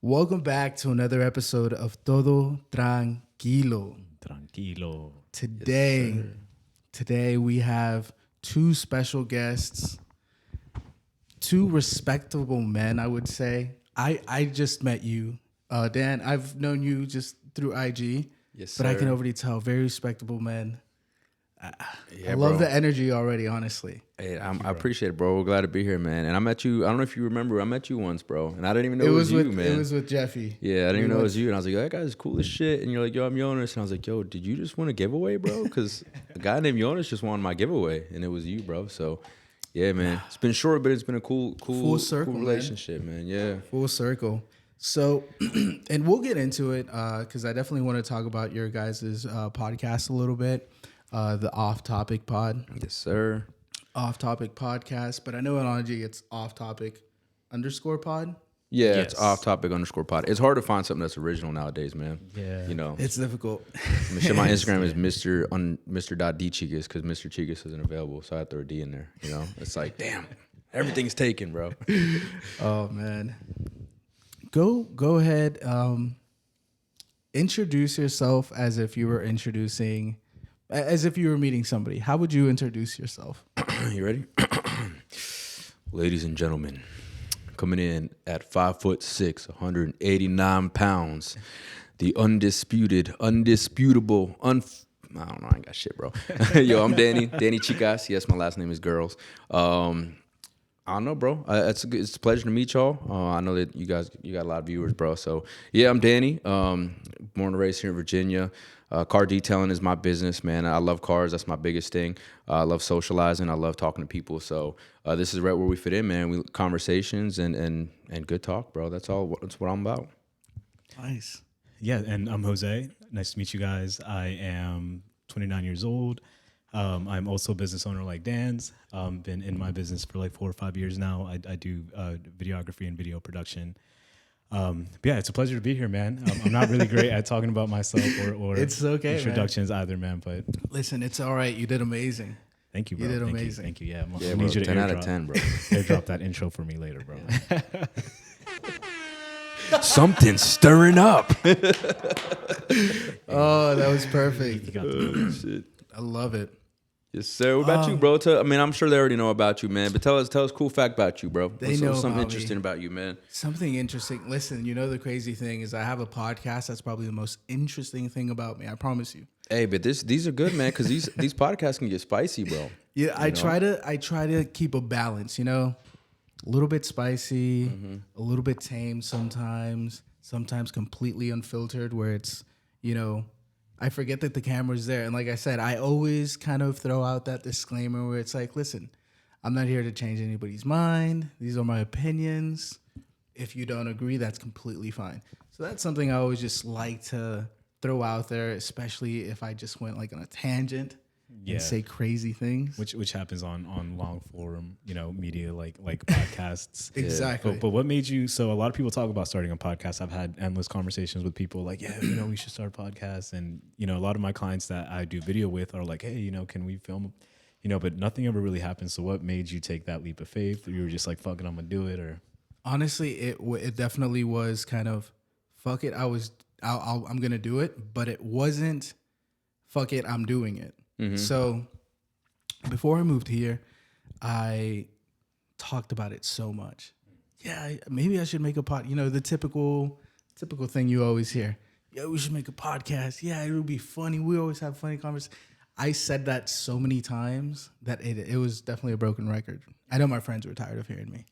Welcome back to another episode of Todo Tranquilo. Tranquilo. Today we have two special guests, two respectable men, I would say. I just met you, Dan. I've known you just through IG, Yes, but I can sir. already tell very respectable men. I Yeah, love bro. the energy already, honestly. Hey, I appreciate it, bro. We're glad to be here, man. And I met you. I don't know if you remember. I met you once, bro. And I didn't even know it was you, man. It was with Jeffy. Yeah, I didn't even know it was you. And I was like, yo, that guy's cool as shit. And you're like, yo, I'm Yonis. And I was like, yo, did you just win a giveaway, bro? Because a guy named Yonis just won my giveaway, and it was you, bro. So, yeah, man. It's been short, but it's been a cool Full circle, cool relationship, man. Yeah. Full circle. So, and we'll get into it because I definitely want to talk about your guys' podcast a little bit, the Off Topic Pod. Yes, sir. Off Topic Podcast. But I know on IG it's Off Topic _pod. Yeah, Yes. it's off-topic_pod. It's hard to find something that's original nowadays, man. Yeah. You know, It's difficult. my Instagram is mr.dchicas because Mr. Chicas isn't available, so I have to throw a D in there. You know, it's like, damn, everything's taken, bro. Oh, man. Go ahead. Introduce yourself as if you were meeting somebody. How would you introduce yourself? You ready? Ladies and gentlemen, coming in at 5'6", 189 pounds, the undisputable, I don't know, I ain't got shit, bro. Yo, I'm Danny Chicas. Yes, my last name is Girls. I don't know, bro. It's a pleasure to meet y'all. I know that you got a lot of viewers, bro. So yeah, I'm Danny. Born and raised here in Virginia. Car detailing is my business, man. I love cars. That's my biggest thing. I love socializing. I love talking to people. So this is right where we fit in, man. Conversations and good talk, bro. That's all. That's what I'm about. Nice. Yeah, and I'm Jose. Nice to meet you guys. I am 29 years old. I'm also a business owner like Dan's. Been in my business for like 4 or 5 years now. I do videography and video production. But yeah, it's a pleasure to be here, man. I'm not really great at talking about myself or It's okay, introductions either, man. But Listen, it's all right. You did amazing. thank you, bro. You did Thank amazing. Thank you. Yeah, Yeah, I bro. need you to 10 out of airdrop- 10, bro. Airdrop that intro for me later, bro. Something's stirring up. Oh, that was perfect. You got the Shit. I love it. Yes, sir. What about you, bro? I'm sure they already know about you, man. But tell us a cool fact about you, bro. They know something about interesting me. about you, man. Something interesting. Listen, you know the crazy thing is I have a podcast. That's probably the most interesting thing about me. I promise you. Hey, but these are good, man, because these podcasts can get spicy, bro. Yeah, I try to keep a balance. You know, a little bit spicy, a little bit tame sometimes completely unfiltered. Where it's, you know, I forget that the camera's there, and like I said, I always kind of throw out that disclaimer where it's like, listen, I'm not here to change anybody's mind. These are my opinions. If you don't agree, that's completely fine. So that's something I always just like to throw out there, especially if I just went like on a tangent and say crazy things. which happens on long form, media like podcasts. Exactly. But what made you? So a lot of people talk about starting a podcast. I've had endless conversations with people like, yeah, we should start a podcast. And a lot of my clients that I do video with are like, hey, can we film? But nothing ever really happened. So what made you take that leap of faith? Or you were just like, fuck it, I'm gonna do it, or Honestly, it definitely was kind of fuck it. I'm gonna do it, but it wasn't fuck it. I'm doing it. So before I moved here, I talked about it so much. Yeah, maybe I should make a pod. The typical thing you always hear. Yeah, we should make a podcast. Yeah, it would be funny. We always have funny conversations. I said that so many times that it was definitely a broken record. I know my friends were tired of hearing me.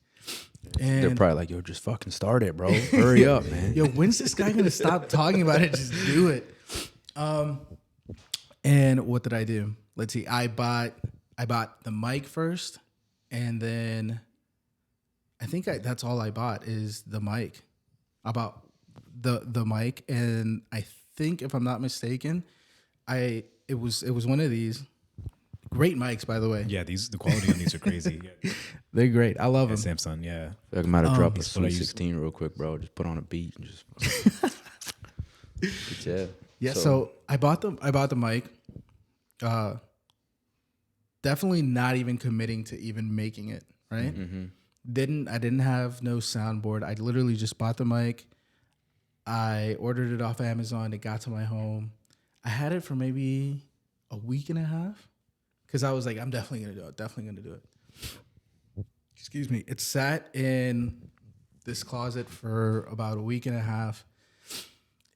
And They're probably like, yo, just fucking start it, bro. Hurry up, man. yo, when's this guy gonna stop talking about it? Just do it. And what did I do? Let's see. I bought the mic first, and then I think that's all I bought is the mic. I bought the mic, and I think if I'm not mistaken, it was one of these. Great mics, by the way. yeah, the quality on these are crazy. Yeah, They're great. I love them. Samsung, yeah. I might have dropped a That's what I Sweet used 16 real quick, bro. Just put on a beat and just. But yeah. Yeah, so I bought the mic. Definitely not even committing to even making it, right? I didn't have no soundboard. I literally just bought the mic. I ordered it off Amazon. It got to my home. I had it for maybe a week and a half because I was like, I'm definitely going to do it. Definitely going to do it. Excuse me. It sat in this closet for about a week and a half.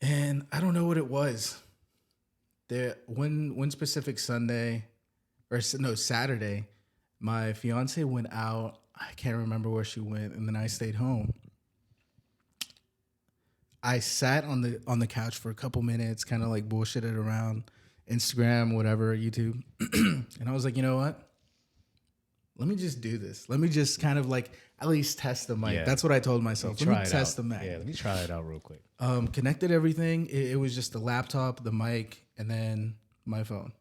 And I don't know what it was. One specific Saturday, my fiance went out. I can't remember where she went. And then I stayed home. I sat on the couch for a couple minutes, kind of like bullshitted around Instagram, whatever, YouTube. And I was like, you know what? Let me just do this. Let me just kind of like at least test the mic. Yeah. That's what I told myself. Let me test the mic. Yeah, let me try it out real quick. Connected everything. It was just the laptop, the mic, and then my phone.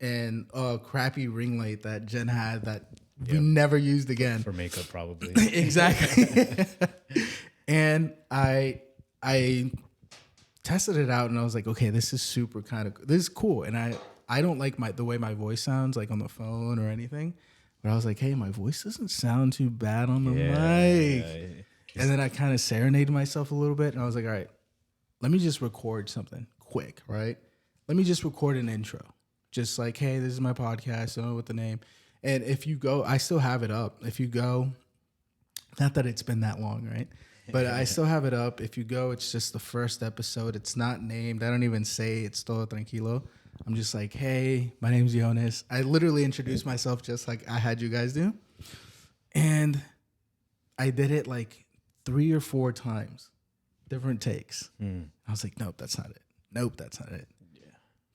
And a crappy ring light that Jen had that we never used again. For makeup, probably. Exactly. And I tested it out and I was like, okay, this is this is cool. And I don't like the way my voice sounds like on the phone or anything. But I was like, hey, my voice doesn't sound too bad on the mic. And then I kind of serenaded myself a little bit and I was like, all right, let me just record something quick, right? Let me just record an intro. Just like, hey, this is my podcast, I don't know what the name. And if you go, I still have it up. If you go, not that it's been that long, right? But I still have it up. If you go, it's just the first episode. It's not named. I don't even say it's Todo Tranquilo. I'm just like, hey, my name's Yonis. I literally introduced myself just like I had you guys do. And I did it like 3 or 4 times, different takes. I was like, nope, that's not it. Nope, that's not it. Yeah.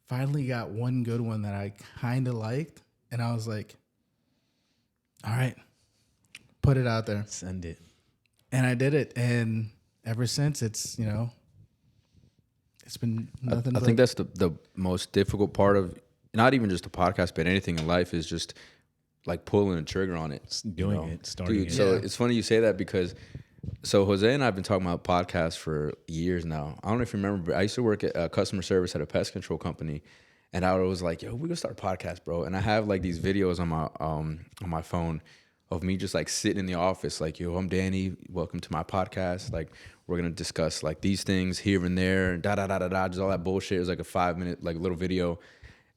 Finally got one good one that I kind of liked. And I was like, all right, put it out there. Send it. And I did it. And ever since, it's, it's been nothing. I think that's the most difficult part of not even just a podcast, but anything in life is just like pulling a trigger on it. Starting it. So it's funny you say that because Jose and I have been talking about podcasts for years now. I don't know if you remember, but I used to work at customer service at a pest control company. And I was like, yo, we're gonna start a podcast, bro. And I have like these videos on my phone of me just like sitting in the office, like, yo, I'm Danny. Welcome to my podcast. Like, we're gonna discuss like these things here and there, and just all that bullshit. It was like a 5-minute like little video,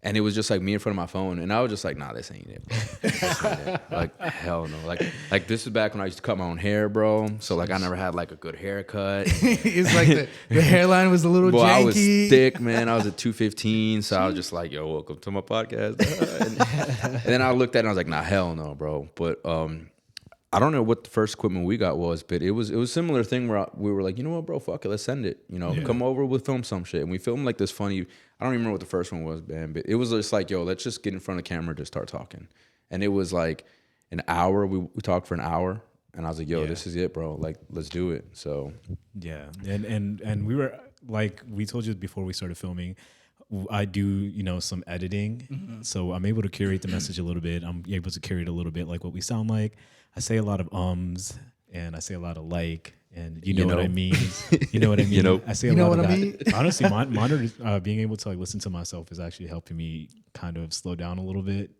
and it was just like me in front of my phone, and I was just like, nah, this ain't it, bro. This ain't it. Like, hell no. Like this is back when I used to cut my own hair, bro. So like I never had like a good haircut. It's like the hairline was a little janky. I was thick, man. I was at 215, so I was just like, yo, welcome to my podcast. And then I looked at it and I was like, nah, hell no, bro. But I don't know what the first equipment we got was, but it was a similar thing where we were like, you know what, bro, fuck it, let's send it. Come over, we'll film some shit. And we filmed like this funny, I don't even remember what the first one was, man, but it was just like, yo, let's just get in front of the camera and just start talking. And it was like an hour, we talked for an hour, and I was like, yo, this is it, bro, like, let's do it. So yeah, and we were like, we told you before we started filming, I do, some editing, so I'm able to curate the message a little bit. I'm able to curate a little bit like what we sound like. I say a lot of and I say a lot of like, and you know what I mean. You know what I mean. I say a lot of that. Honestly, monitor being able to like listen to myself is actually helping me kind of slow down a little bit,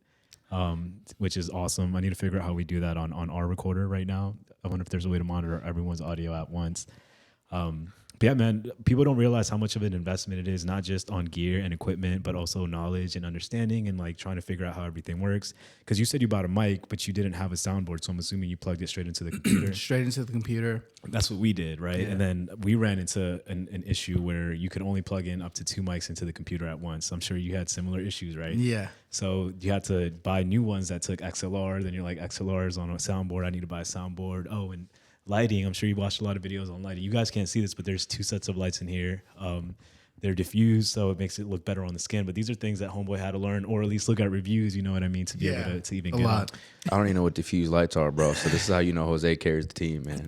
which is awesome. I need to figure out how we do that on our recorder right now. I wonder if there's a way to monitor everyone's audio at once. But yeah, man, people don't realize how much of an investment it is, not just on gear and equipment, but also knowledge and understanding and like trying to figure out how everything works. Because you said you bought a mic, but you didn't have a soundboard. So I'm assuming you plugged it straight into the computer. Straight into the computer. That's what we did, right? Yeah. And then we ran into an issue where you could only plug in up to 2 mics into the computer at once. I'm sure you had similar issues, right? Yeah. So you had to buy new ones that took XLR. Then you're like, XLR is on a soundboard. I need to buy a soundboard. Oh, and lighting. I'm sure you watched a lot of videos on lighting. You guys can't see this, but there's 2 sets of lights in here. They're diffused, so it makes it look better on the skin. But these are things that homeboy had to learn, or at least look at reviews. You know what I mean? To be able to even get on. I don't even know what diffused lights are, bro. So this is how you know Jose carries the team, man.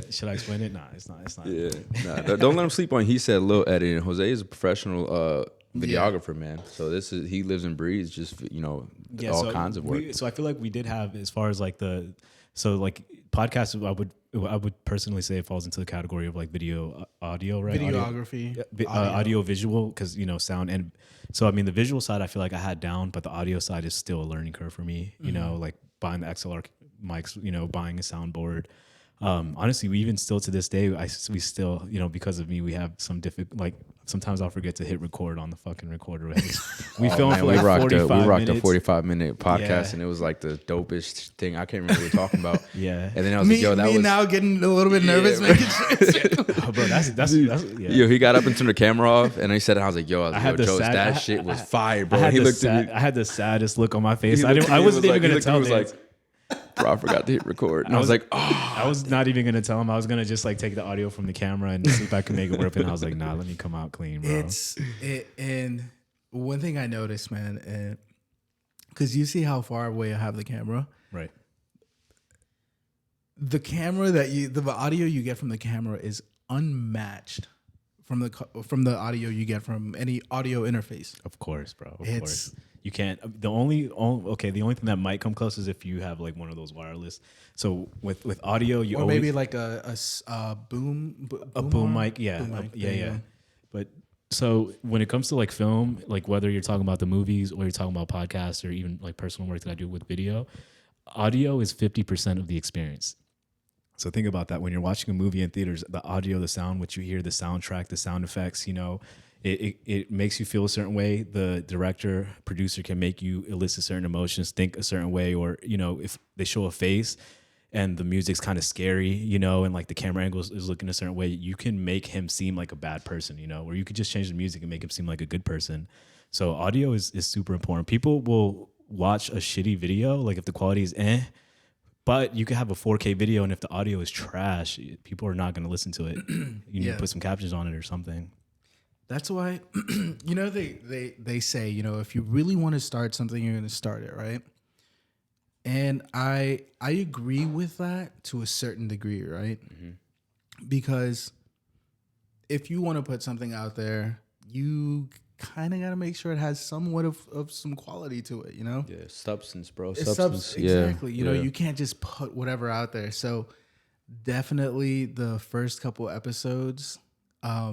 Should I explain it? Nah, it's not. Yeah, don't let him sleep on. He said little editing. Jose is a professional videographer, man. So he lives and breathes just all kinds of work. So I feel like we did have, as far as like podcasts, I would personally say it falls into the category of like video, audio, right? Videography, audio visual, because sound. And so I mean the visual side I feel like I had down, but the audio side is still a learning curve for me. Like buying the XLR mics, buying a soundboard. Honestly, we even still to this day, we still, because of me, we have some like sometimes I'll forget to hit record on the fucking recorder. We filmed for like 45 we rocked minutes. a 45-minute podcast, Yeah. and it was like the dopest thing. I can't remember what we're talking about. Yeah. And then I was like, yo, that was now getting a little bit nervous making shit. Oh, bro, that's yeah. Yo, he got up and turned the camera off, and he said, I was like, yo, that shit was fire, bro. I He looked at me. I had the saddest look on my face. I wasn't even gonna tell him. Bro, I forgot to hit record. And I was like, oh. I was not even gonna tell him. I was gonna just like take the audio from the camera and see if I could make it work. And I was like, nah, let me come out clean, bro. And one thing I noticed, man, because you see how far away I have the camera, right? The camera the audio you get from the camera is unmatched from the audio you get from any audio interface. Of course, bro. Of course. You can't. The only thing that might come close is if you have like one of those wireless. So with audio, you or always, maybe like a boom mic, yeah, boom mic, yeah. But so when it comes to like film, like whether you're talking about the movies or you're talking about podcasts or even like personal work that I do with video, audio is 50% of the experience. So think about that when you're watching a movie in theaters, the audio, the sound, what you hear, the soundtrack, the sound effects, it makes you feel a certain way. The director, producer can make you elicit certain emotions, think a certain way, or, if they show a face and the music's kind of scary, and like the camera angle is looking a certain way, you can make him seem like a bad person, or you could just change the music and make him seem like a good person. So audio is super important. People will watch a shitty video, like if the quality is but you could have a 4K video, and if the audio is trash, people are not going to listen to it. You need to put some captions on it or something. That's why, they say, if you really want to start something, you're going to start it, right? And I agree with that to a certain degree, right? Mm-hmm. Because if you want to put something out there, you kind of got to make sure it has somewhat of some quality to it, Yeah, substance, bro. Exactly. Yeah. You can't just put whatever out there. So definitely the first couple episodes I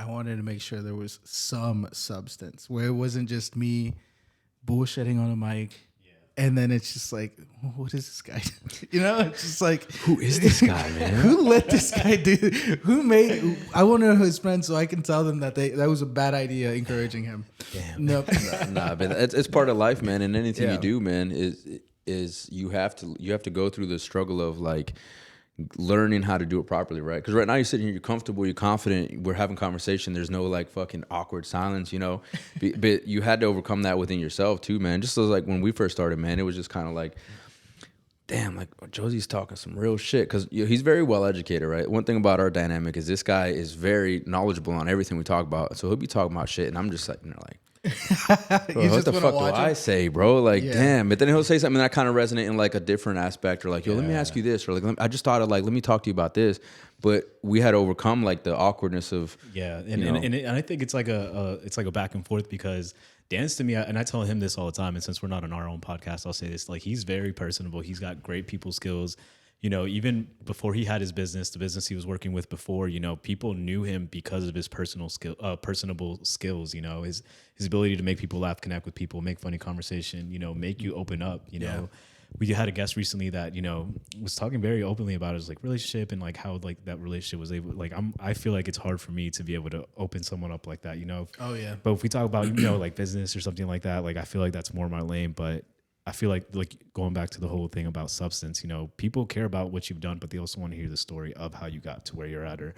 wanted to make sure there was some substance where it wasn't just me bullshitting on a mic. And then it's just like, what is this guy? It's just like, who is this guy, man? Who let this guy do? I want to know his friends so I can tell them that that was a bad idea, encouraging him. Damn. Nope. Nah, but it's part of life, man. And anything you do, man, is you have to go through the struggle of like learning how to do it properly, right? Because right now you're sitting here, you're comfortable, you're confident, we're having conversation, there's no like fucking awkward silence, but you had to overcome that within yourself too, man. Just as like when we first started, man, it was just kind of like, damn, like Josie's talking some real shit, because he's very well educated, right? One thing about our dynamic is this guy is very knowledgeable on everything we talk about, so he'll be talking about shit and I'm just like, bro, what the fuck do I say, bro? Like, damn. But then he'll say something that kind of resonate in like a different aspect, or like, yo, let me ask you this, or like, I just thought of like, let me talk to you about this. But we had to overcome like the awkwardness of and I think it's like a back and forth, because Dan's to me, and I tell him this all the time, and since we're not on our own podcast, I'll say this, like, he's very personable. He's got great people skills. Even before he had his business, the business he was working with before, people knew him because of his personable skills, his ability to make people laugh, connect with people, make funny conversation, make you open up, We had a guest recently that, was talking very openly about his like relationship and like how like that relationship was able, like I feel like it's hard for me to be able to open someone up like that, Oh yeah. But if we talk about, like business or something like that, like I feel like that's more my lane, but I feel like going back to the whole thing about substance, people care about what you've done, but they also want to hear the story of how you got to where you're at, or,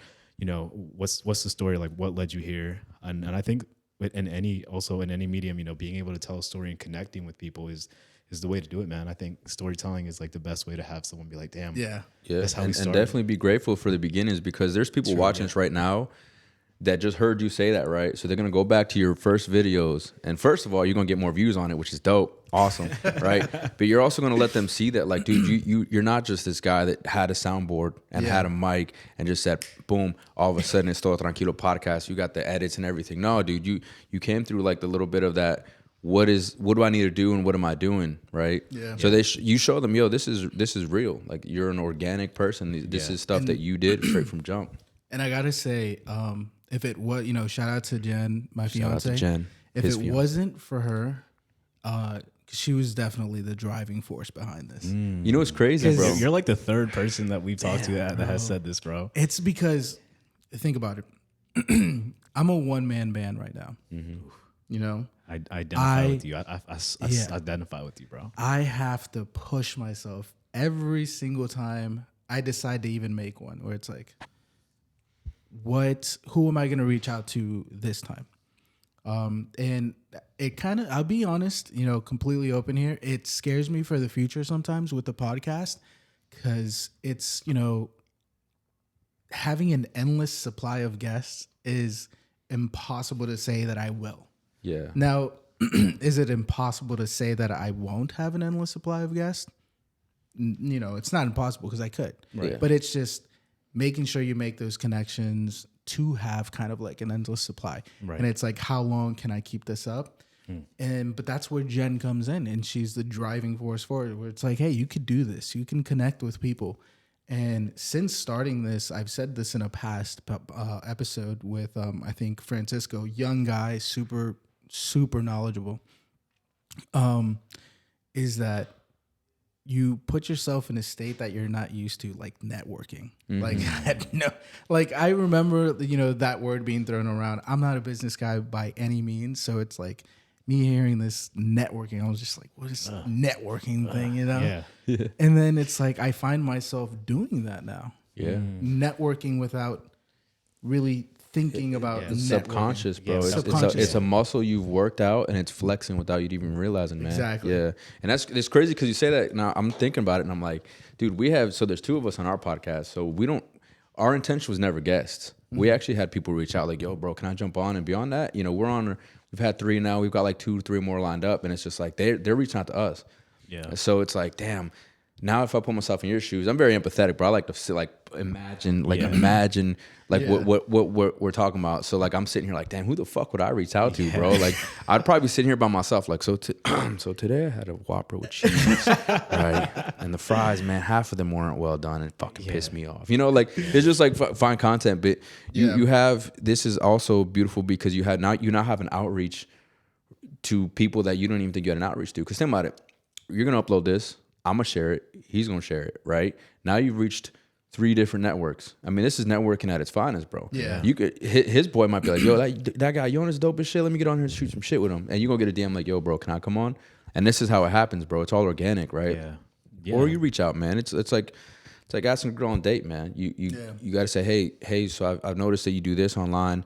what's the story, like what led you here. And I think in any medium, being able to tell a story and connecting with people is the way to do it, man. I think storytelling is like the best way to have someone be like, damn, that's how we started. And definitely be grateful for the beginnings, because there's people watching us right now that just heard you say that, right? So they're going to go back to your first videos. And first of all, you're going to get more views on it, which is dope. Awesome, right? But you're also going to let them see that, like, dude, you're not just this guy that had a soundboard and had a mic and just said, boom, all of a sudden it's Todo Tranquilo podcast. You got the edits and everything. No, dude, you came through like the little bit of that. What do I need to do and what am I doing, right? Yeah. So you show them, yo, this is real. Like, you're an organic person. This is stuff that you did straight from jump. And I gotta say, if it was, shout out to Jen, my fiance. Shout out to Jen. If it wasn't for her, because She was definitely the driving force behind this. You know what's crazy, bro? You're like the third person that we've talked to that has said this, bro. It's because, think about it. I'm a one-man band right now. You know? I identify with you. I identify with you, bro. I have to push myself every single time I decide to even make one, where it's like, who am I going to reach out to this time? And it kind of, I'll be honest, you know, completely open here. It scares me for the future sometimes with the podcast, because it's, you know, having an endless supply of guests is impossible to say that I will. Yeah. Now, is it impossible to say that I won't have an endless supply of guests? You know, it's not impossible because I could. Right. But it's just making sure you make those connections to have kind of like an endless supply. Right. And it's like, how long can I keep this up? But that's where Jen comes in, and she's the driving force for it, where it's like, hey, you could do this. You can connect with people. And since starting this, I've said this in a past episode with, I think, Francisco, young guy, super, super knowledgeable, is that you put yourself in a state that you're not used to, like networking. Like I remember, you know, that word being thrown around. I'm not a business guy by any means. So it's like me hearing this networking, I was just like, what is networking thing, you know? Yeah. And then it's like, I find myself doing that now. Yeah. Networking without really thinking about It's subconscious, bro. Yeah, It's a muscle you've worked out, and it's flexing without you even realizing, man. Exactly. Yeah. And it's crazy because you say that. Now I'm thinking about it, and I'm like, dude, there's two of us on our podcast. So our intention was never guests. We actually had people reach out like, yo, bro, can I jump on? And beyond that, you know, we've had 3 now. We've got like 2-3 more lined up. And it's just like, they're reaching out to us. Yeah. So it's like, damn. Now, if I put myself in your shoes, I'm very empathetic, bro. I like to sit, imagine what we're talking about. So like, I'm sitting here like, damn, who the fuck would I reach out to, bro? Like, I'd probably be sitting here by myself, like, so today I had a Whopper with cheese, right? And the fries, man, half of them weren't well done. It fucking pissed me off. You know, like, it's just like fine content, but you have, this is also beautiful because you now have an outreach to people that you don't even think you had an outreach to. Because think about it, you're gonna upload this. I'm going to share it. He's going to share it, right? Now you've reached 3 different networks. I mean, this is networking at its finest, bro. Yeah. You could, his boy might be like, yo, that guy Yonis dope as shit. Let me get on here and shoot some shit with him. And you're going to get a DM like, yo, bro, can I come on? And this is how it happens, bro. It's all organic, right? Yeah. Or you reach out, man. It's like asking a girl on a date, man. You got to say, hey, so I've noticed that you do this online.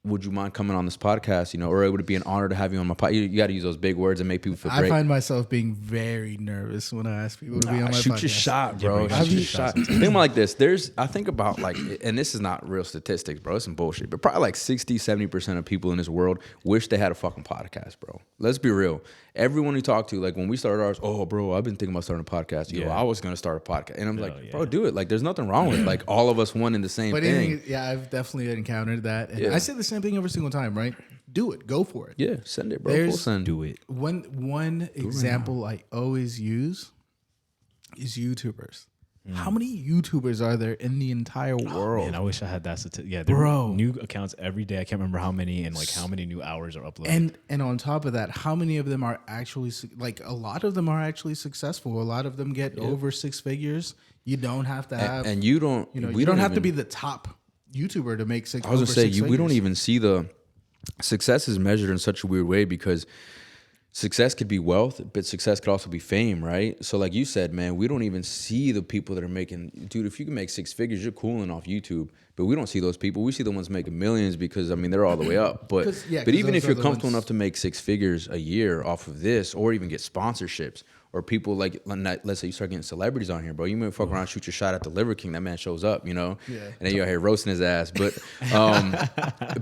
Would you mind coming on this podcast? You know, or it would be an honor to have you on my podcast. You got to use those big words and make people feel great. I find myself being very nervous when I ask people to be on my shoot podcast. your shot, bro. Yeah, Shoot your shot. Think about like this. I think about like, and this is not real statistics, bro. It's some bullshit. But probably like 60-70% of people in this world wish they had a fucking podcast, bro. Let's be real. Everyone we talk to, like when we started ours, oh, bro, I've been thinking about starting a podcast. Yo, I was gonna start a podcast, and I'm like, bro, do it. Like, there's nothing wrong with it. Like all of us wanting the same thing. I've definitely encountered that. And I say the same thing every single time, right? Do it. Go for it. Yeah, send it, bro. Full send. Do it. One example I always use is YouTubers. How many YouTubers are there in the entire world? Man, I wish I had that statistic. Yeah, there are new accounts every day. I can't remember how many and like how many new hours are uploaded. And on top of that, how many of them are actually, like, a lot of them are actually successful. A lot of them get over 6 figures. You don't have to have, and you don't, you know, you don't have to be the top YouTuber to make 6. I was gonna say we don't even see the success is measured in such a weird way because success could be wealth, but success could also be fame, right? So like you said, man, we don't even see the people that are making, dude, if you can make 6 figures, you're cooling off YouTube, but we don't see those people. We see the ones making millions because, I mean, they're all the way up. But even if you're comfortable enough to make 6 figures a year off of this or even get sponsorships or people like, let's say you start getting celebrities on here, bro, you may fuck around, shoot your shot at the Liver King, that man shows up, you know? Yeah. And then you're out here roasting his ass. But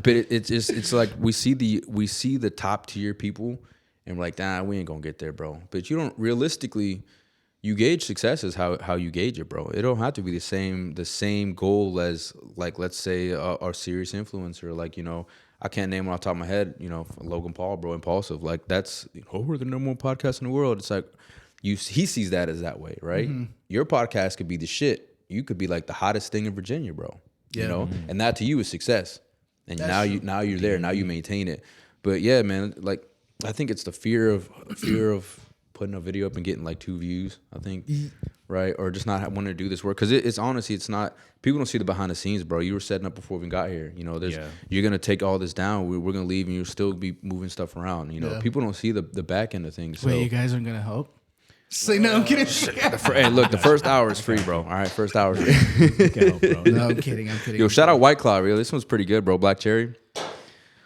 it's like we see the top tier people and we're like, nah, we ain't gonna get there, bro. But you don't realistically, you gauge success as how you gauge it, bro. It don't have to be the same goal as, like, let's say our serious influencer, like, you know, I can't name one off the top of my head, you know, Logan Paul, bro, Impulsive. Like, that's, you know, we're the number 1 podcast in the world. It's like he sees that as that way, right? Mm-hmm. Your podcast could be the shit. You could be like the hottest thing in Virginia, bro. Yeah. You know, and that to you is success. And now you're there. Now you maintain it. But yeah, man, like, I think it's the fear of putting a video up and getting like 2 views, I think, right? Or just not wanting to do this work because it's honestly, it's not. People don't see the behind the scenes, bro. You were setting up before we got here. You know, you're gonna take all this down. We're gonna leave, and you'll still be moving stuff around. You know, people don't see the back end of things. So. Wait, you guys aren't gonna help? Say no, I'm kidding. Hey, look, the first hour is free, bro. All right, first hour is free. Help, bro. No, I'm kidding. Yo, shout out White Claw, really. This one's pretty good, bro. Black cherry.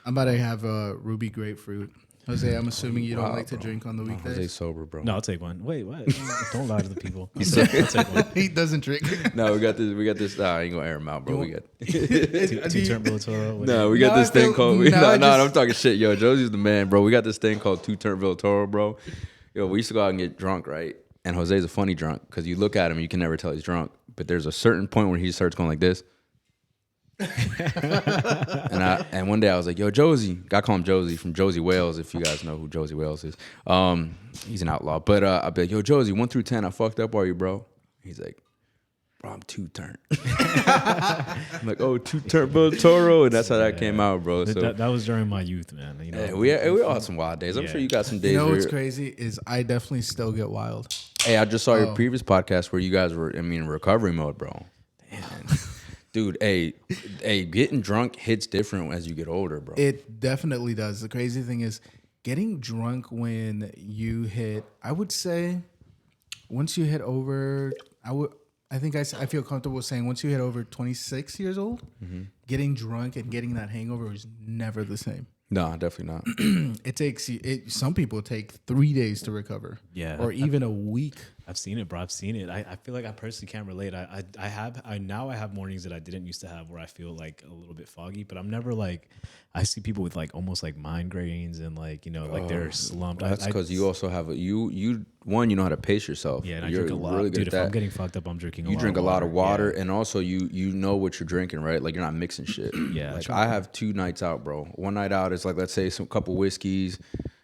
I'm about to have a ruby grapefruit. Jose, I'm assuming you don't like to drink on the Jose's weekdays. sober, bro. No, I'll take one. Wait, what? Don't lie to the people. He said, I'll take one. He doesn't drink. no, we got this. I ain't gonna air him out, bro. We got. Two-term Toro. No, we got No, this I thing feel- called. no, I No, just- I'm talking shit, yo. Josie's the man, bro. We got this thing called 2-term Toro, bro. Yo, we used to go out and get drunk, right? And Jose's a funny drunk because you look at him, you can never tell he's drunk. But there's a certain point where he starts going like this. and one day I was like, yo, Josie. I call him Josie from Josie Wales, if you guys know who Josie Wales is. He's an outlaw. But I'd be like, yo, Josie, 1 through 10, I fucked up, are you, bro? He's like, bro, I'm 2-turn. I'm like, oh, 2-turn Toro. And that's how that came out, bro. So That was during my youth, man. You know, we all had some wild days. I'm sure you got some days You know where what's crazy is I definitely still get wild. Hey, I just saw your previous podcast where you guys were, in recovery mode, bro. Damn. Dude, hey, getting drunk hits different as you get older, bro. It definitely does. The crazy thing is getting drunk when you hit, I would say, once you hit over, I feel comfortable saying once you hit over 26 years old, getting drunk and getting that hangover is never the same. No, definitely not. It takes some people take 3 days to recover. Yeah. Or even a week. I've seen it, bro. I've seen it. I feel like I personally can't relate. I have mornings that I didn't used to have where I feel like a little bit foggy, but I'm never like, I see people with like almost like migraines and like, you know, like they're slumped. That's because you also have you know how to pace yourself. Yeah, and I You're drink a lot. really good Dude, at if I'm that. getting fucked up, I'm drinking a lot. You drink a lot of water, Yeah. and also you know what you're drinking, right? Like you're not mixing shit. Yeah, like I have 2 nights out, bro. One night out is like, let's say some couple whiskeys,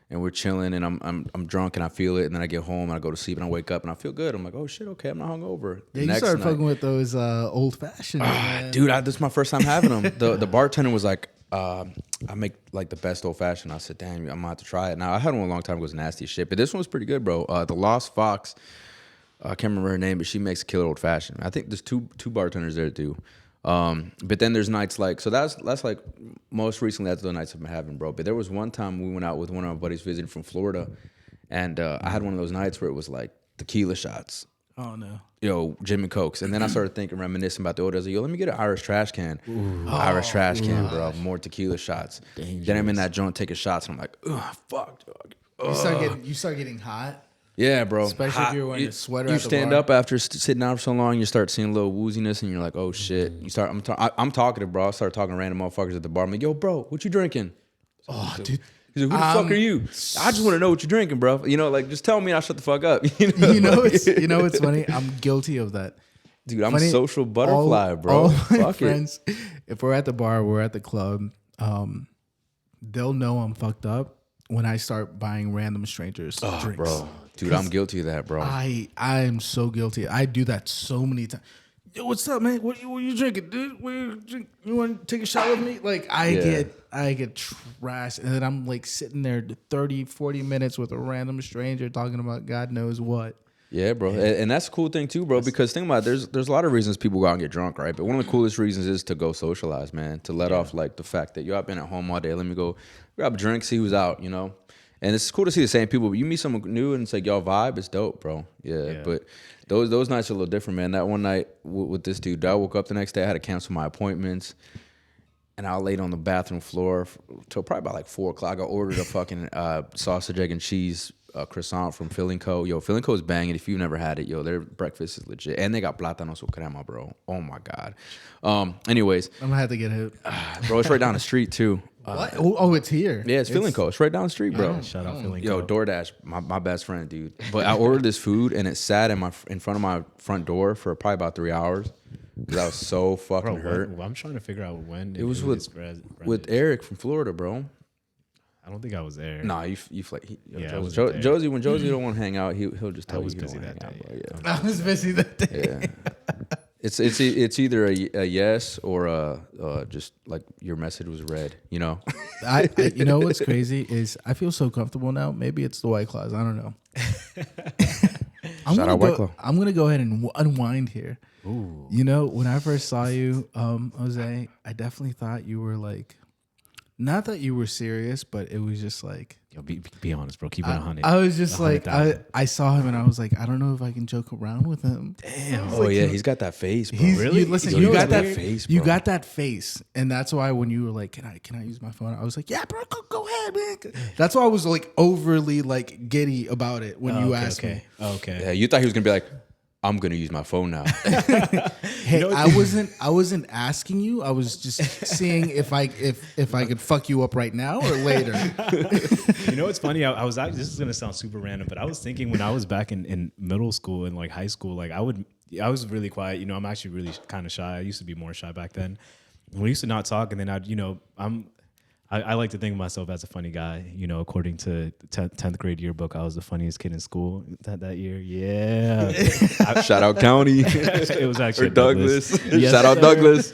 and we're chilling, and I'm drunk and I feel it, and then I get home and I go to sleep and I wake up and I feel good. I'm like, oh shit, okay, I'm not hungover. Yeah, you started fucking with those old fashioned. Dude, this is my first time having them. The bartender was like, I make like the best old fashioned. I said, damn, I'm gonna have to try it. Now I had one a long time ago, it was nasty as shit, but this one was pretty good, bro. The Lost Fox, I can't remember her name, but she makes a killer old fashioned. I think there's two bartenders there too. But then there's nights like, so that's like most recently that's the nights I've been having, bro. But there was one time we went out with one of my buddies visiting from Florida, and I had one of those nights where it was like tequila shots. Oh no. Yo, Jim and Cokes. And then I started thinking, reminiscing about the old days. Like, yo, let me get an Irish trash can. Irish trash can, bro. More tequila shots. Then I'm in that joint taking shots, and I'm like, ugh, fuck, dog. You start getting hot. Yeah, bro. Especially if you're wearing a sweater You at the stand bar. up after sitting down for so long, you start seeing a little wooziness, and you're like, oh shit. You start. I'm talkative, bro. I start talking to random motherfuckers at the bar. I'm like, yo, bro, what you drinking? Oh, dude. He's like, who the fuck are you? I just want to know what you're drinking, bro. You know, like just tell me and I'll shut the fuck up. You know it's funny. I'm guilty of that. Dude, I'm Funny, a social butterfly, bro. All my Fuck friends, if we're at the bar, we're at the club, they'll know I'm fucked up when I start buying random strangers drinks. Bro. Dude, I'm guilty of that, bro. I am so guilty. I do that so many times. Yo, what's up, man? What you drinking, dude? You want to take a shot with me? Like I get trashed, and then I'm like sitting there 30, 40 minutes with a random stranger talking about God knows what. Yeah, bro. And that's a cool thing too, bro, because think about it, there's a lot of reasons people go out and get drunk, right? But one of the coolest reasons is to go socialize, man, to let off like the fact that, yo, I've been at home all day. Let me go grab a drink, see who's out, you know? And it's cool to see the same people, but you meet someone new and it's like, y'all vibe, it's dope, bro. Yeah. But those nights are a little different, man. That one night with this dude, I woke up the next day, I had to cancel my appointments. And I laid on the bathroom floor till probably about like 4 o'clock. I ordered a fucking sausage, egg, and cheese croissant from Filling Co. Yo, Filling Co is banging. If you've never had it, yo, their breakfast is legit. And they got plátano su crema, bro. Oh, my God. Anyways. I'm going to have to get hit. Bro, it's right down the street, too. What? Oh, it's here. Yeah, it's Filling Co. It's right down the street, bro. Shout out Filling Yo, Co. DoorDash, my best friend, dude. But I ordered this food, and it sat in front of my front door for probably about 3 hours. Because I was so fucking hurt. I'm trying to figure out when It was with Eric from Florida, bro. I don't think I was there. Nah, you Josie, when Josie don't want to hang out, he'll just tell you. I was busy that day. Bro. Yeah. I was busy that day. Yeah. It's either a yes or just like your message was read. You know. I you know what's crazy is I feel so comfortable now. Maybe it's the White Claws. I don't know. Shout out White Claw. I'm gonna go ahead and unwind here. Ooh. You know, when I first saw you, Jose, I definitely thought you were like, not that you were serious, but it was just like, yo, be honest, bro. Keep it 100. I was just like, I saw him and I was like, I don't know if I can joke around with him. Damn. Oh, like, yeah, he's got that face, bro. Really? You got that face, bro. You got that face, and that's why when you were like, can I use my phone? I was like, yeah, bro, go ahead, man. That's why I was like overly like giddy about it when you asked me. Okay. Yeah, you thought he was gonna be like, I'm gonna use my phone now. Hey, I wasn't asking you. I was just seeing if I could fuck you up right now or later. You know what's funny? I was this is gonna sound super random, but I was thinking when I was back in middle school and like high school, like I was really quiet. You know, I'm actually really kind of shy. I used to be more shy back then. We used to not talk, and then I like to think of myself as a funny guy. You know, according to 10th grade yearbook, I was the funniest kid in school that year. Yeah. Shout out County. It was actually or Douglas. Yes, Shout out Douglas.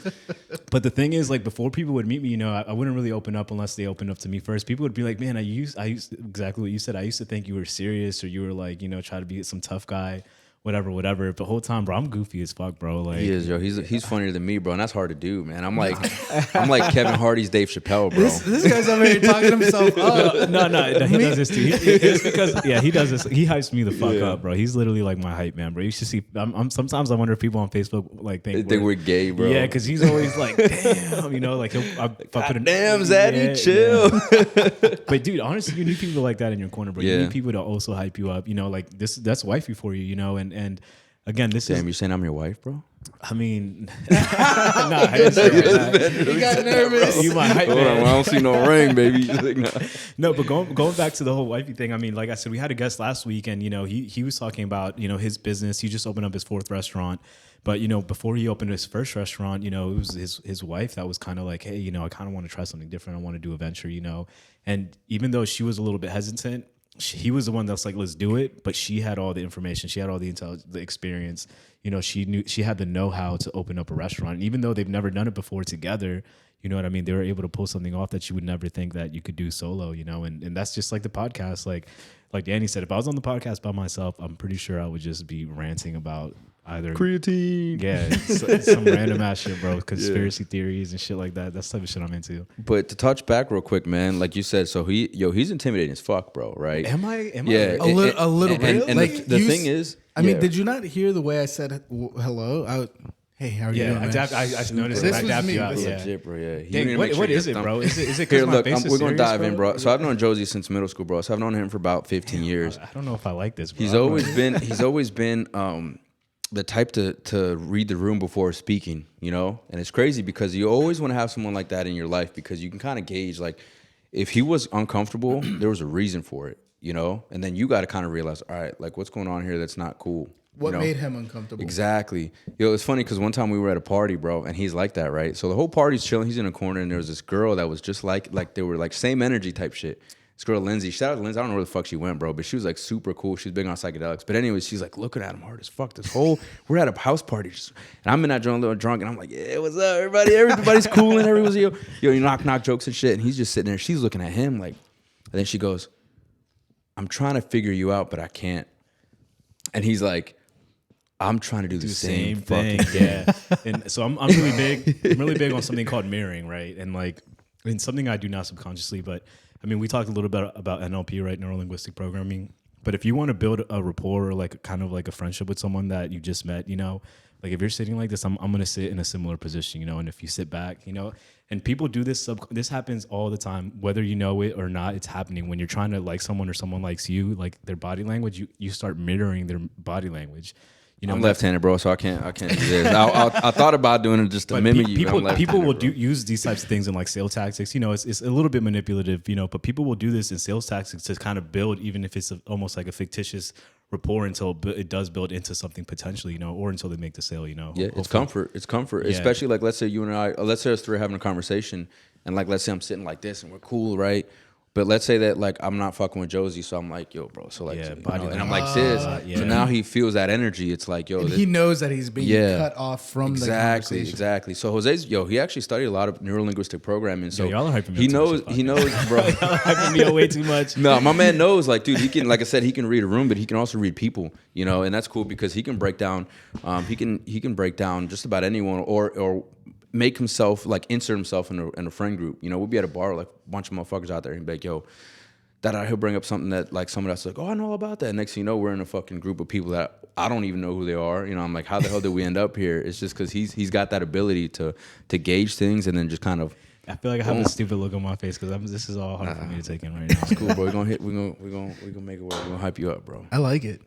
But the thing is, like, before people would meet me, you know, I wouldn't really open up unless they opened up to me first. People would be like, man, I used exactly what you said. I used to think you were serious or you were like, you know, try to be some tough guy. Whatever. But the whole time, bro, I'm goofy as fuck, bro. Like he is, yo. He's funnier than me, bro, and that's hard to do, man. I'm like Kevin Hardy's Dave Chappelle, bro. This guy's over here talking himself up. No, he does this too. It's because he does this. He hypes me the fuck up, bro. He's literally like my hype man, bro. You should see. Sometimes I wonder if people on Facebook like think we're gay, bro. Yeah, because he's always like, damn, you know, like damn, Zaddy, chill. But dude, honestly, you need people like that in your corner, bro. You need people to also hype you up. You know, like that's wifey for you, you know, and again, you're saying I'm your wife, bro? I mean, I didn't say that. He got nervous. You my hype man. Hold on, I don't see no ring, baby. Like, nah. No, but going back to the whole wifey thing, I mean, like I said, we had a guest last week, and you know, he was talking about, you know, his business. He just opened up his 4th restaurant, but you know, before he opened his first restaurant, you know, it was his wife that was kind of like, hey, you know, I kind of want to try something different. I want to do a venture, you know, and even though she was a little bit hesitant, he was the one that's like, let's do it. But she had all the information. She had all the the experience. You know, she had the know-how to open up a restaurant. And even though they've never done it before together, you know what I mean? They were able to pull something off that you would never think that you could do solo, you know? And that's just like the podcast. Like Danny said, if I was on the podcast by myself, I'm pretty sure I would just be ranting about either creatine. Yeah, some random ass shit, bro. Conspiracy theories and shit like that. That's the type of shit I'm into. But to touch back real quick, man, like you said, so he's intimidating as fuck, bro, right? Am I? Yeah, a little bit. And like the thing is, I mean, did you not hear the way I said hello? Hey, how are you doing, man? I noticed this I was dapped me. you out. This Yeah. legit, bro. Yeah. Dang, what is it, bro? Is it Here, because my look, face is we're gonna serious, dive in, bro. So I've known Josie since middle school, bro. So I've known him for about 15 years. I don't know if I like this, bro. He's always been the type to read the room before speaking, you know? And it's crazy because you always want to have someone like that in your life because you can kind of gauge, like, if he was uncomfortable, there was a reason for it, you know? And then you got to kind of realize, all right, like, what's going on here that's not cool? What you know? made him uncomfortable? Exactly. Yo, it's funny because one time we were at a party, bro, and he's like that, right? So the whole party's chilling. He's in a corner, and there was this girl that was just like they were like same energy type shit. This girl, Lindsay, shout out to Lindsay. I don't know where the fuck she went, bro, but she was like super cool. She was big on psychedelics. But anyways, she's like looking at him hard as fuck. We're at a house party, and I'm in that joint a little drunk, and I'm like, yeah, what's up, everybody? Everybody's cool, and everyone's you knock jokes and shit. And he's just sitting there. She's looking at him like, and then she goes, I'm trying to figure you out, but I can't. And he's like, I'm trying to do the same thing. Yeah. And so I'm really big. I'm really big on something called mirroring, right? And like, and something I do not subconsciously, but I mean, we talked a little bit about NLP, right? Neuro-linguistic programming. But if you want to build a rapport or like kind of like a friendship with someone that you just met, you know, like if you're sitting like this, I'm going to sit in a similar position, you know, and if you sit back, you know, and people do this, this happens all the time, whether you know it or not, it's happening when you're trying to like someone or someone likes you, like their body language, you start mirroring their body language. You know, I'm left-handed, bro, so I can't do this. I thought about doing it just to mimic you. People will use these types of things in like sales tactics. You know, it's a little bit manipulative, you know, but people will do this in sales tactics to kind of build, even if it's almost like a fictitious rapport until it does build into something potentially, you know, or until they make the sale, you know. Yeah, hopefully. It's comfort. Yeah. Especially like, let's say you and I, let's say us three are having a conversation, and like, let's say I'm sitting like this and we're cool, right? But let's say that like I'm not fucking with Josie, so I'm like, yo, bro. So like, and I'm like, sis. So now he feels that energy. It's like, yo, and he knows that he's being cut off from the conversation. Exactly. So Jose's, he actually studied a lot of neuro-linguistic programming. So y'all are hyping me he knows, bro. Y'all are hyping me up way too much. No, my man knows, like, dude, he can, like I said, he can read a room, but he can also read people, and that's cool because he can break down, he can break down just about anyone or make himself, like, insert himself in a friend group. We'll be at a bar, like, a bunch of motherfuckers out there, and he'll be like, yo, he'll bring up something that, like, someone else like, oh, I know about that. Next thing you know, we're in a fucking group of people that I don't even know who they are. I'm like, how the hell did we end up here? It's just because he's got that ability to gauge things and then just kind of. I feel like I have a stupid look on my face because this is all hard for me to take in right now. It's cool, bro. We're gonna make it work. We're gonna hype you up, bro. I like it.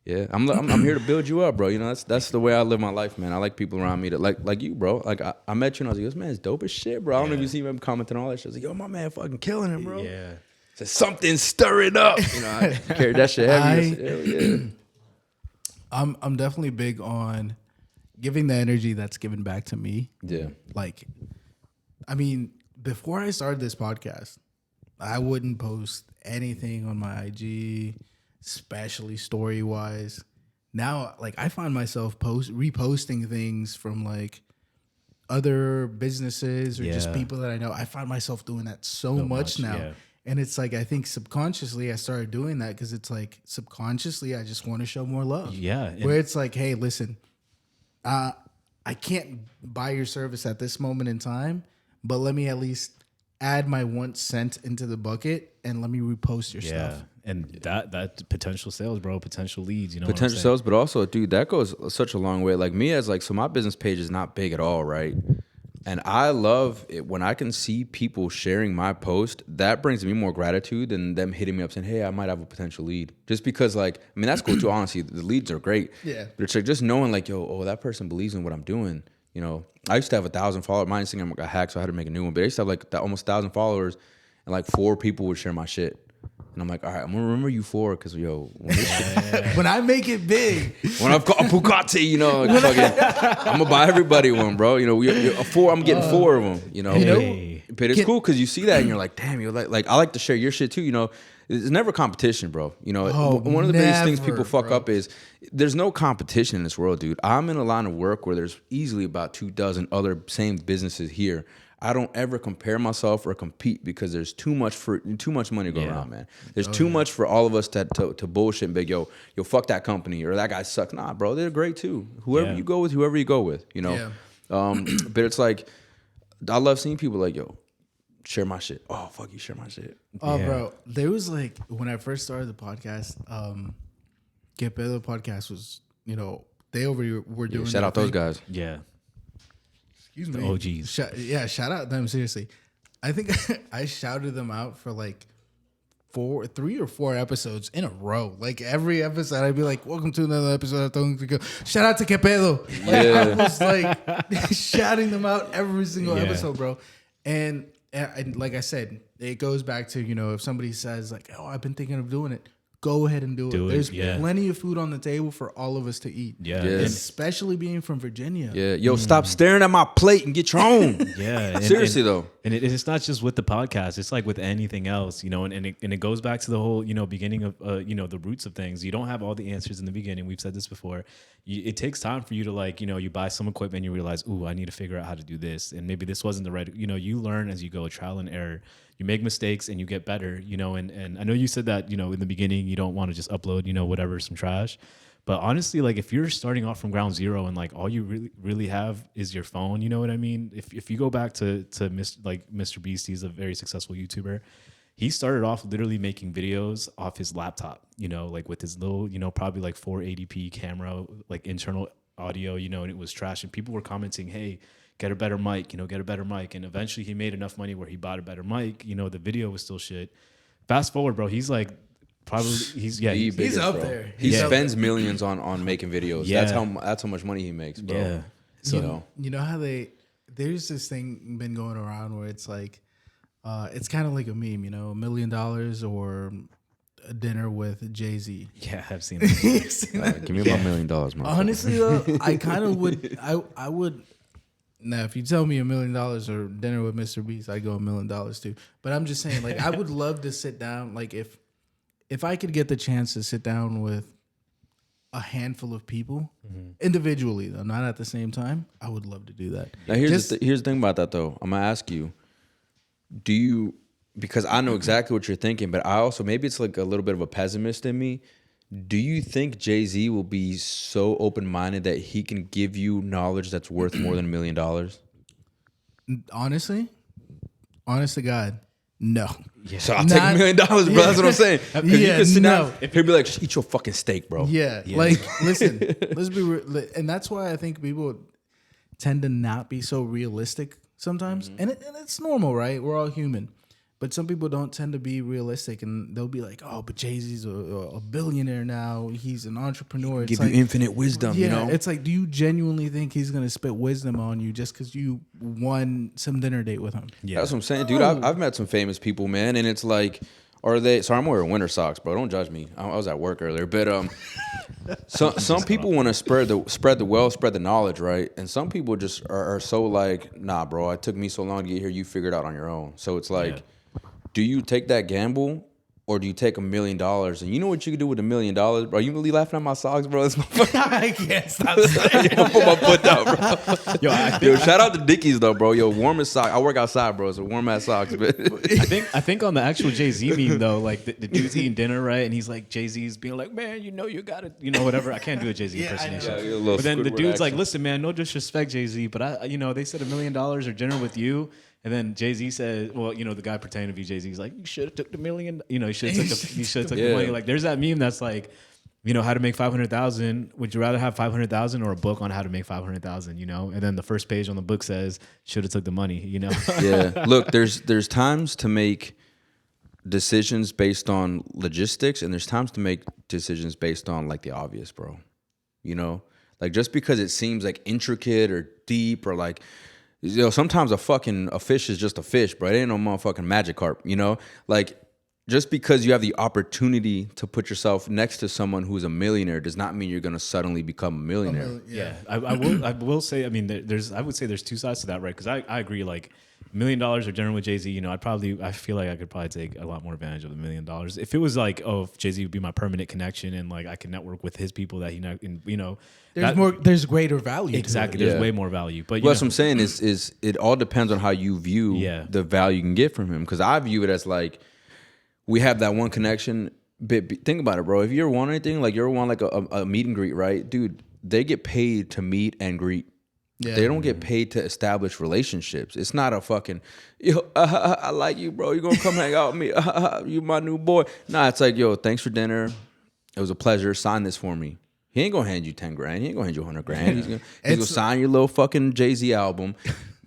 Yeah, I'm here to build you up, bro. That's the way I live my life, man. I like people around me that like you, bro. Like I met you and I was like, this man's dope as shit, bro. I don't know if you see him commenting all that shit. I was like, yo, my man fucking killing him, bro. Yeah. So something's stirring up. I carried that shit heavy. I'm definitely big on giving the energy that's given back to me. Yeah. Like, I mean, before I started this podcast, I wouldn't post anything on my IG, especially story wise. Now, like, I find myself reposting things from like other businesses or just people that I know. I find myself doing that so much now. Yeah. And it's like, I think subconsciously I started doing that because it's like subconsciously I just want to show more love. Yeah. Where it's like, hey, listen, I can't buy your service at this moment in time, but let me at least add my 1 cent into the bucket and let me repost your stuff. And that potential sales, bro, potential leads, potential sales, but also, dude, that goes such a long way. Like me as like, so my business page is not big at all, right? And I love it when I can see people sharing my post. That brings me more gratitude than them hitting me up saying, hey, I might have a potential lead. Just because, like, I mean, that's cool too, honestly. The leads are great. Yeah. But it's like just knowing, like, yo, that person believes in what I'm doing. I used to have 1,000 followers. My Instagram got hacked, so I had to make a new one. But I used to have, like, almost 1,000 followers, and, like, 4 people would share my shit. And I'm like, all right, I'm going to remember you 4 because, yo. When I make it big. When I've got a Bugatti, like fucking, I'm going to buy everybody one, bro. I'm getting 4 of them, Hey. But it's cool because you see that and you're like, damn, you're like I like to share your shit too, It's never competition, bro. One of the biggest things people fuck up is there's no competition in this world, dude. I'm in a line of work where there's easily about 24 other same businesses here. I don't ever compare myself or compete because there's too much money going around, man. There's too much for all of us to bullshit and be like, yo, fuck that company or that guy sucks. Nah, bro, they're great too. Whoever you go with. Yeah. But it's like, I love seeing people like, yo, share my shit. Oh, fuck you, share my shit. Oh, bro, there was like, when I first started the podcast, Que Pedo podcast was, they were doing shout out those guys. Yeah. Excuse me. The OGs. Shout out them, seriously. I think I shouted them out for like 3 or 4 episodes in a row. Like every episode, I'd be like, welcome to another episode of Todo Tranquilo. Shout out to Que Pedo. I was like shouting them out every single episode, bro. And like I said, it goes back to, if somebody says like, oh, I've been thinking of doing it. Go ahead and do it. There's plenty of food on the table for all of us to eat. Yeah. Especially being from Virginia. Yeah. Yo, stop staring at my plate and get your own. Yeah. Seriously, though. And it's not just with the podcast. It's like with anything else, and it goes back to the whole, beginning of, the roots of things. You don't have all the answers in the beginning. We've said this before. It takes time for you to like, you buy some equipment and you realize, ooh, I need to figure out how to do this. And maybe this wasn't the right, you learn as you go, trial and error. You make mistakes and you get better, and I know you said that, in the beginning, you don't want to just upload, whatever, some trash. But honestly, like if you're starting off from ground zero and like all you really have is your phone, you know what I mean? If you go back to Mr. Beast, he's a very successful YouTuber. He started off literally making videos off his laptop, like with his little, probably like 480p camera, like internal audio, and it was trash. And people were commenting, hey, get a better mic, get a better mic. And eventually he made enough money where he bought a better mic. The video was still shit. Fast forward, bro, he's like, probably he's up bro. there. He spends millions on making videos. Yeah. That's how much money he makes, bro. Yeah. So you know how there's this thing been going around where it's like it's kind of like a meme, $1 million or a dinner with Jay-Z. Yeah, I've seen that. Give me about $1 million, man. Honestly though, I kind of would I would Now, if you tell me $1 million or dinner with Mr. Beast, I'd go $1 million too. But I'm just saying, like, I would love to sit down. Like, if I could get the chance to sit down with a handful of people individually, though, not at the same time, I would love to do that. Now, here's the thing about that, though. I'm going to ask you, because I know exactly what you're thinking, but I also, maybe it's like a little bit of a pessimist in me. Do you think Jay-Z will be so open-minded that he can give you knowledge that's worth more than $1 million? Honestly, honest to God, no. Yeah. So I'll take $1 million, bro. Yeah. That's what I'm saying. Because you can sit down, he'll be like, eat your fucking steak, bro. Yeah. Like, listen, let's be real. And that's why I think people tend to not be so realistic sometimes. And it's normal, right? We're all human. But some people don't tend to be realistic, and they'll be like, "Oh, but Jay-Z's a billionaire now. He's an entrepreneur." Give you infinite wisdom, yeah, you know? It's like, do you genuinely think he's gonna spit wisdom on you just because you won some dinner date with him? Yeah, that's what I'm saying, dude. I've met some famous people, man, and it's like, are they? Sorry, I'm wearing winter socks, bro. Don't judge me. I was at work earlier, but some people want to spread the wealth, spread the knowledge, right? And some people just are so like, nah, bro. It took me so long to get here. You figured it out on your own. So it's like. Yeah. Do you take that gamble, or do you take $1 million? And you know what you can do with $1 million, bro? You really laughing at my socks, bro? I can't stop saying. Put my foot down, bro. Yo, shout out to Dickies though, bro. Yo, warm as socks. I work outside, bro. So warm ass socks. But I think on the actual Jay-Z meme though, like the dude's eating dinner, right? And he's like, Jay-Z's being like, man, you know you got it, you know, whatever. I can't do a Jay-Z impersonation. But then the dude's like, listen, man, no disrespect, Jay-Z, but they said $1 million or dinner with you. And then Jay-Z said, well, the guy pretending to be Jay-Z's like, you should have took the million, you should have took the money. Like, there's that meme that's like, how to make 500,000. Would you rather have 500,000 or a book on how to make 500,000, And then the first page on the book says, should have took the money, Yeah. Look, there's times to make decisions based on logistics, and there's times to make decisions based on like the obvious, bro. Like just because it seems like intricate or deep or like, sometimes a fish is just a fish, bro. It ain't no motherfucking magic carp, Like, just because you have the opportunity to put yourself next to someone who's a millionaire does not mean you're gonna suddenly become a millionaire. Yeah. I will say, I mean, I would say there's two sides to that, right? Because I agree, like, $1 million or dinner with Jay-Z, I feel like I could probably take a lot more advantage of the $1 million. If it was like, if Jay-Z would be my permanent connection and like I can network with his people that there's greater value. Exactly. There's way more value. But what I'm saying is it all depends on how you view the value you can get from him. Because I view it as like, we have that one connection. But think about it, bro. If you ever want anything, like you ever want like a meet and greet, right? Dude, they get paid to meet and greet. Yeah. They don't get paid to establish relationships. It's not a fucking, I like you, bro. You gonna come hang out with me? You my new boy. Nah, it's like, yo, thanks for dinner. It was a pleasure. Sign this for me. He ain't gonna hand you 10 grand. He ain't gonna hand you 100 grand. He's gonna sign your little fucking Jay-Z album.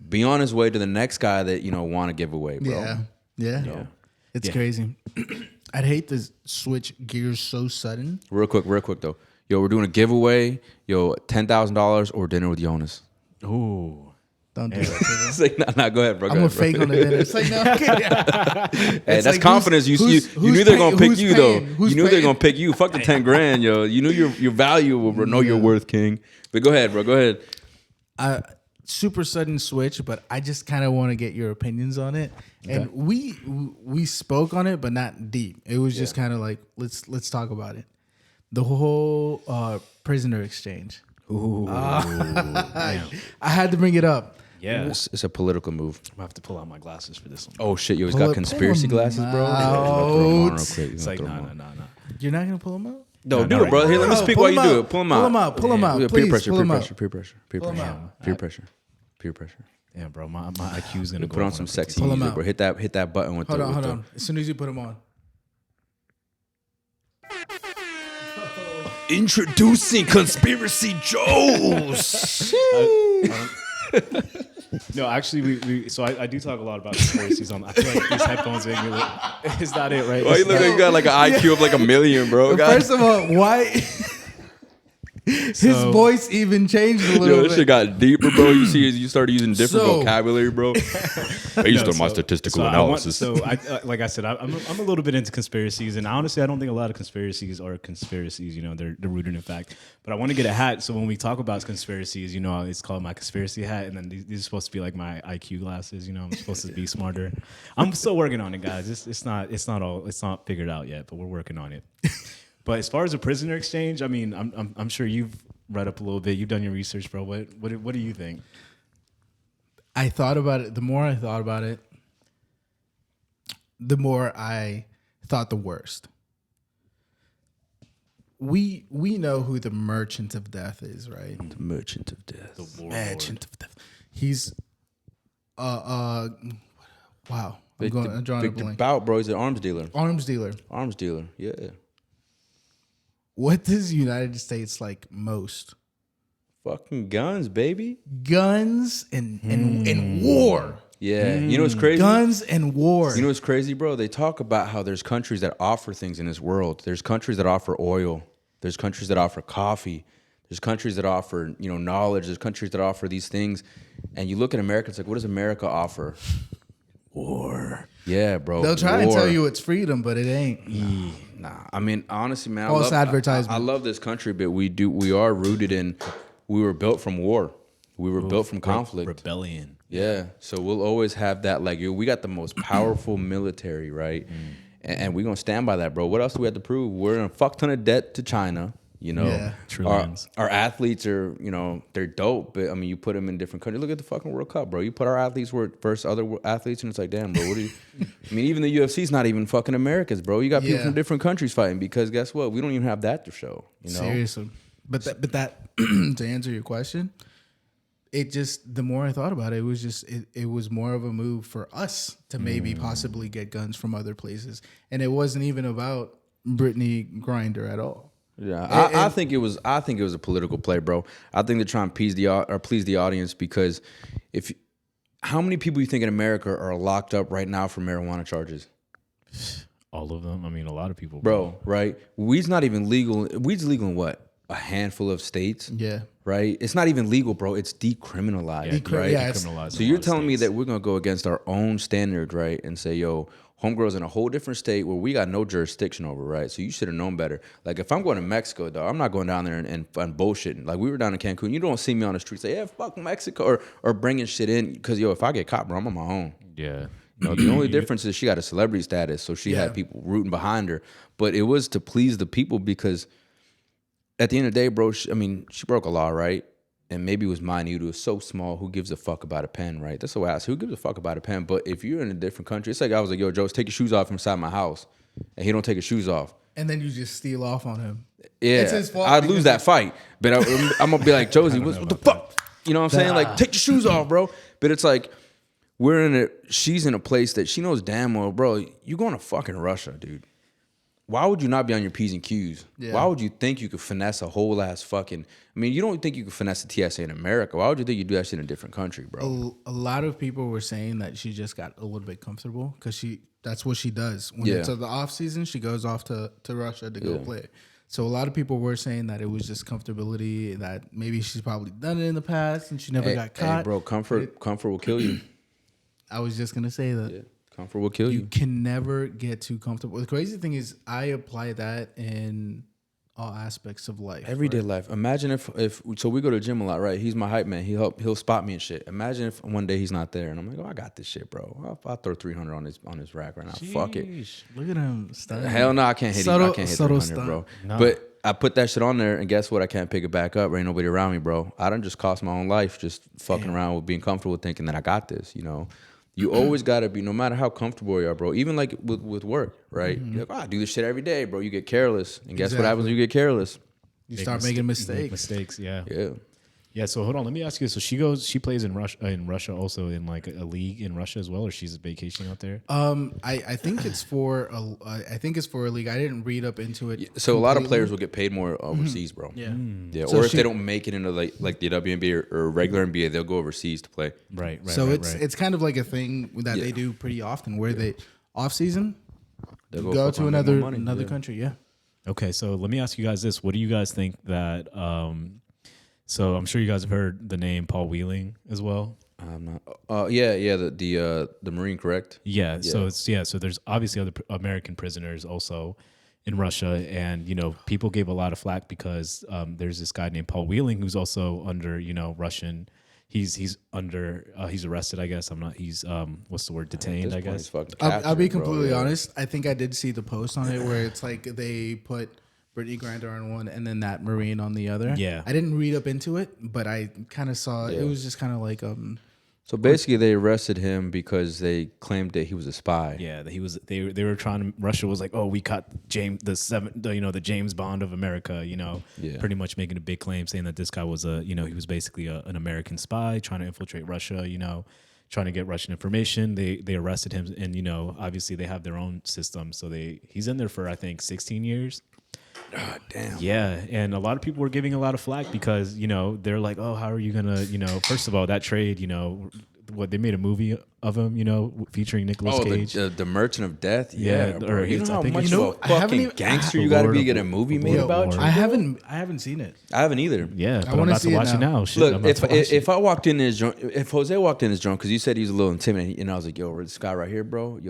Be on his way to the next guy that want to give away, bro. Yeah. It's crazy. I'd hate to switch gears so sudden. Real quick though. Yo, we're doing a giveaway. Yo, $10,000 or dinner with Yonis. Ooh. Don't do that. It's like, nah, go ahead, bro. I'm a fake on the dinner. It's like, no, okay. Hey, that's like, confidence. You knew they're going to pick you, though. You knew they're going to pick you. Fuck the 10 grand, yo. You knew you're valuable, bro. Know your worth, king. But go ahead, bro. Go ahead. Super sudden switch, but I just kind of want to get your opinions on it. Okay. And we spoke on it, but not deep. It was just kind of like, let's talk about it. The whole prisoner exchange. Ooh. I had to bring it up. Yeah. It's a political move. I'm going to have to pull out my glasses for this one. Oh, shit. You always got conspiracy glasses, bro? It's like, no. You're not going to pull them out? No, do it, bro. Here, let me speak while you do it. Pull them out. Pull them out. Peer Please, pressure. Yeah, bro. My IQ is going to go. Put on some sexy music, bro. Hit that button with Hold on. As soon as you put them on. Introducing Conspiracy Joes. No, actually, so I do talk a lot about conspiracies. I feel like these headphones make me look. Is that it, right? Why you look like you got like an IQ of like 1 million, bro? First of all, why? His voice even changed a little Yo, bit. this shit got deeper, bro. You see, you started using different vocabulary, bro. Based on my statistical analysis. Like I said, I'm a little bit into conspiracies, and honestly, I don't think a lot of conspiracies are conspiracies. You know, they're rooted in fact. But I want to get a hat, so when we talk about conspiracies, you know, it's called my conspiracy hat, and then these are supposed to be like my IQ glasses. You know, I'm supposed to be smarter. I'm still working on it, guys. It's not figured out yet, but we're working on it. But as far as a prisoner exchange, I mean, I'm sure you've read up a little bit. You've done your research, bro. What do you think? I thought about it. The more I thought about it, the more I thought the worst. We know who the merchant of death is, right? The merchant of death. The Merchant of death. He's wow. I'm drawing a blank. Bout, bro. He's an arms dealer. Arms dealer. Arms dealer. Yeah. What does the United States like most? Fucking guns, baby. Guns and war. Yeah. You know what's crazy? Guns and war. You know what's crazy, bro? They talk about how there's countries that offer things in this world. There's countries that offer oil. There's countries that offer coffee. There's countries that offer, you know, knowledge. There's countries that offer these things. And you look at America, it's like, what does America offer? War. Yeah, bro. They'll try to tell you it's freedom, but it ain't. Nah. I mean, honestly, man, False advertisement. I love this country, but we are rooted in, we were built from war. We were built from conflict. Rebellion. Yeah. So we'll always have that, like, we got the most powerful military, right? And we're going to stand by that, bro. What else do we have to prove? We're in a fuck ton of debt to China. You know, Yeah. our athletes are, you know, they're dope. But I mean, you put them in different countries. Look at the fucking World Cup, bro. You put our athletes versus other athletes, and it's like, damn, bro. What do you? I mean, even the UFC's not even fucking Americans, bro. You got people from different countries fighting because guess what? We don't even have that to show. You know, Seriously. But that to answer your question, it just, the more I thought about it, it was just it was more of a move for us to maybe possibly get guns from other places, and it wasn't even about Brittany Grinder at all. Yeah, I think it was a political play, bro. I think they're trying to please the audience because how many people you think in America are locked up right now for marijuana charges? All of them. I mean, a lot of people, bro. Right? Weed's not even legal. Weed's legal in what? A handful of states. Yeah. Right? It's not even legal, bro. It's decriminalized. Right? Decriminalized. So you're telling me that we're gonna go against our own standard, right? And say, yo, homegirl's in a whole different state where we got no jurisdiction over, right? So you should have known better. Like, if I'm going to Mexico, dog, I'm not going down there and bullshitting. Like, we were down in Cancun. You don't see me on the street say, yeah, fuck Mexico, or bringing shit in. Because, yo, if I get caught, bro, I'm on my own. Yeah. You know, the only difference is she got a celebrity status, so she had people rooting behind her. But it was to please the people because at the end of the day, bro, she broke a law, right? And maybe it was minute. It was so small. Who gives a fuck about a pen, right? That's the way I ask. Who gives a fuck about a pen? But if you're in a different country, it's like I was like, yo, Joe, take your shoes off inside my house. And he don't take his shoes off. And then you just steal off on him. Yeah. It's his fault. I'd lose that fight. But I'm going to be like, Josie, what the fuck? You know what I'm saying? Like, take your shoes off, bro. But it's like, she's in a place that she knows damn well, bro, you're going to fucking Russia, dude. Why would you not be on your P's and Q's? Yeah. Why would you think you could finesse a whole ass fucking... I mean, you don't think you could finesse the TSA in America. Why would you think you do that shit in a different country, bro? A lot of people were saying that she just got a little bit comfortable because that's what she does. When it's the off season, she goes off to Russia to go play. So a lot of people were saying that it was just comfortability, that maybe she's probably done it in the past and she never got caught. Hey, bro, comfort will kill you. I was just going to say that. Yeah. Comfort will kill you. You can never get too comfortable. The crazy thing is I apply that in all aspects of life. Everyday life. Imagine if so we go to the gym a lot, right? He's my hype man. He'll spot me and shit. Imagine if one day he's not there and I'm like, oh, I got this shit, bro. I'll throw 300 on his rack right now. Jeez, fuck it. Look at him. Stunning. Hell no, I can't hit him. I can't hit 300, stunt. bro. No. But I put that shit on there and guess what? I can't pick it back up. There ain't nobody around me, bro. I done just cost my own life just fucking around with being comfortable thinking that I got this, you know? You always got to be, no matter how comfortable you are, bro, even like with work, right? You're like, I do this shit every day, bro. You get careless. And guess what happens when you get careless? You start making mistakes. Mistakes, yeah. Yeah. Yeah, so hold on, let me ask you. So she plays in Russia also in like a league in Russia as well, or she's vacationing out there? I think it's for a league. I didn't read up into it. So a lot of players will get paid more overseas, bro. Yeah. Yeah. So or if they don't make it into like the WNBA or regular NBA, they'll go overseas to play. Right. So it's kind of like a thing that they do pretty often where they off season They'll go to another country. Yeah. Okay, so let me ask you guys this: what do you guys think that? So I'm sure you guys have heard the name Paul Wheeling as well. I'm not. Yeah. The Marine, correct? Yeah. So So there's obviously other American prisoners also in Russia, and people gave a lot of flack because there's this guy named Paul Wheeling who's also under Russian. He's arrested, I guess. He's what's the word? Detained, I guess. I'll be completely honest. I think I did see the post on it where it's like they put Brittany Griner on one and then that Marine on the other. Yeah. I didn't read up into it, but I kind of saw it was just kind of like So basically, they arrested him because they claimed that he was a spy. Yeah, that he was. They were trying to. Russia was like, oh, we caught the James Bond of America. Pretty much making a big claim, saying that this guy was he was basically an American spy trying to infiltrate Russia. Trying to get Russian information. They arrested him, and obviously they have their own system. So he's in there for I think 16 years. God damn. Yeah, and a lot of people were giving a lot of flack because they're like, oh, how are you gonna first of all that trade what they made a movie of him featuring Nicolas Cage. The Merchant of Death. Yeah, or you know how think much of a fucking gangster you got to be to get a movie made about you. I haven't seen it. I haven't either. Yeah, but I'm about to watch it now. Look, if I walked in his joint, if Jose walked in his joint, because you said he was a little intimidating, and I was like, yo, this guy right here, bro,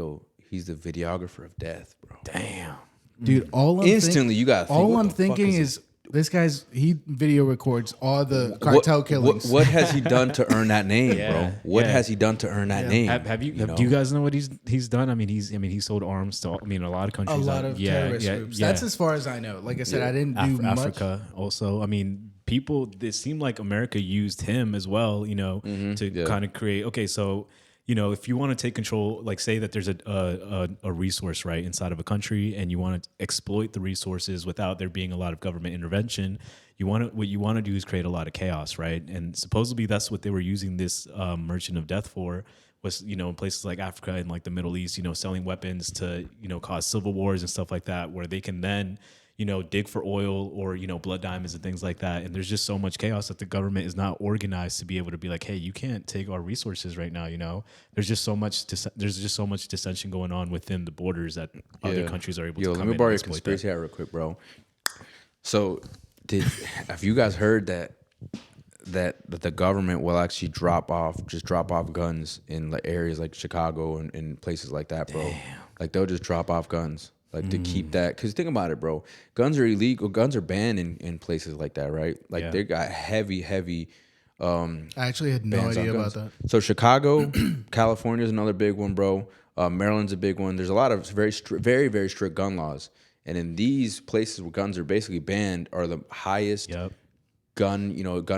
he's the videographer of death, bro. Damn. Dude, you got. All I'm thinking is this guy's video records all the cartel killings. What has he done to earn that name, bro? What has he done to earn that name? Have you? Do you guys know what he's done? I mean, he sold arms to a lot of countries. A lot of terrorist groups. That's as far as I know. Like I said, I didn't do much. Africa also. I mean, it seemed like America used him as well. To kind of create. Okay, so. If you want to take control, like say that there's a resource right inside of a country, and you want to exploit the resources without there being a lot of government intervention, what you want to do is create a lot of chaos, right? And supposedly that's what they were using this Merchant of Death for. Was in places like Africa and like the Middle East, selling weapons to cause civil wars and stuff like that, where they can then dig for oil or, blood diamonds and things like that. And there's just so much chaos that the government is not organized to be able to be like, hey, you can't take our resources right now. There's just so much dissension going on within the borders that other countries are able to come in. Let me borrow your conspiracy hat real quick, bro. So have you guys heard that the government will actually drop off guns in like areas like Chicago and places like that, bro? Damn. Like they'll just drop off guns. Like to keep that, because think about it, bro. Guns are illegal. Guns are banned in places like that, right? Like they got heavy. I actually had no idea about that. So Chicago, California is another big one, bro. Maryland's a big one. There's a lot of very, very strict gun laws, and in these places where guns are basically banned are the highest gun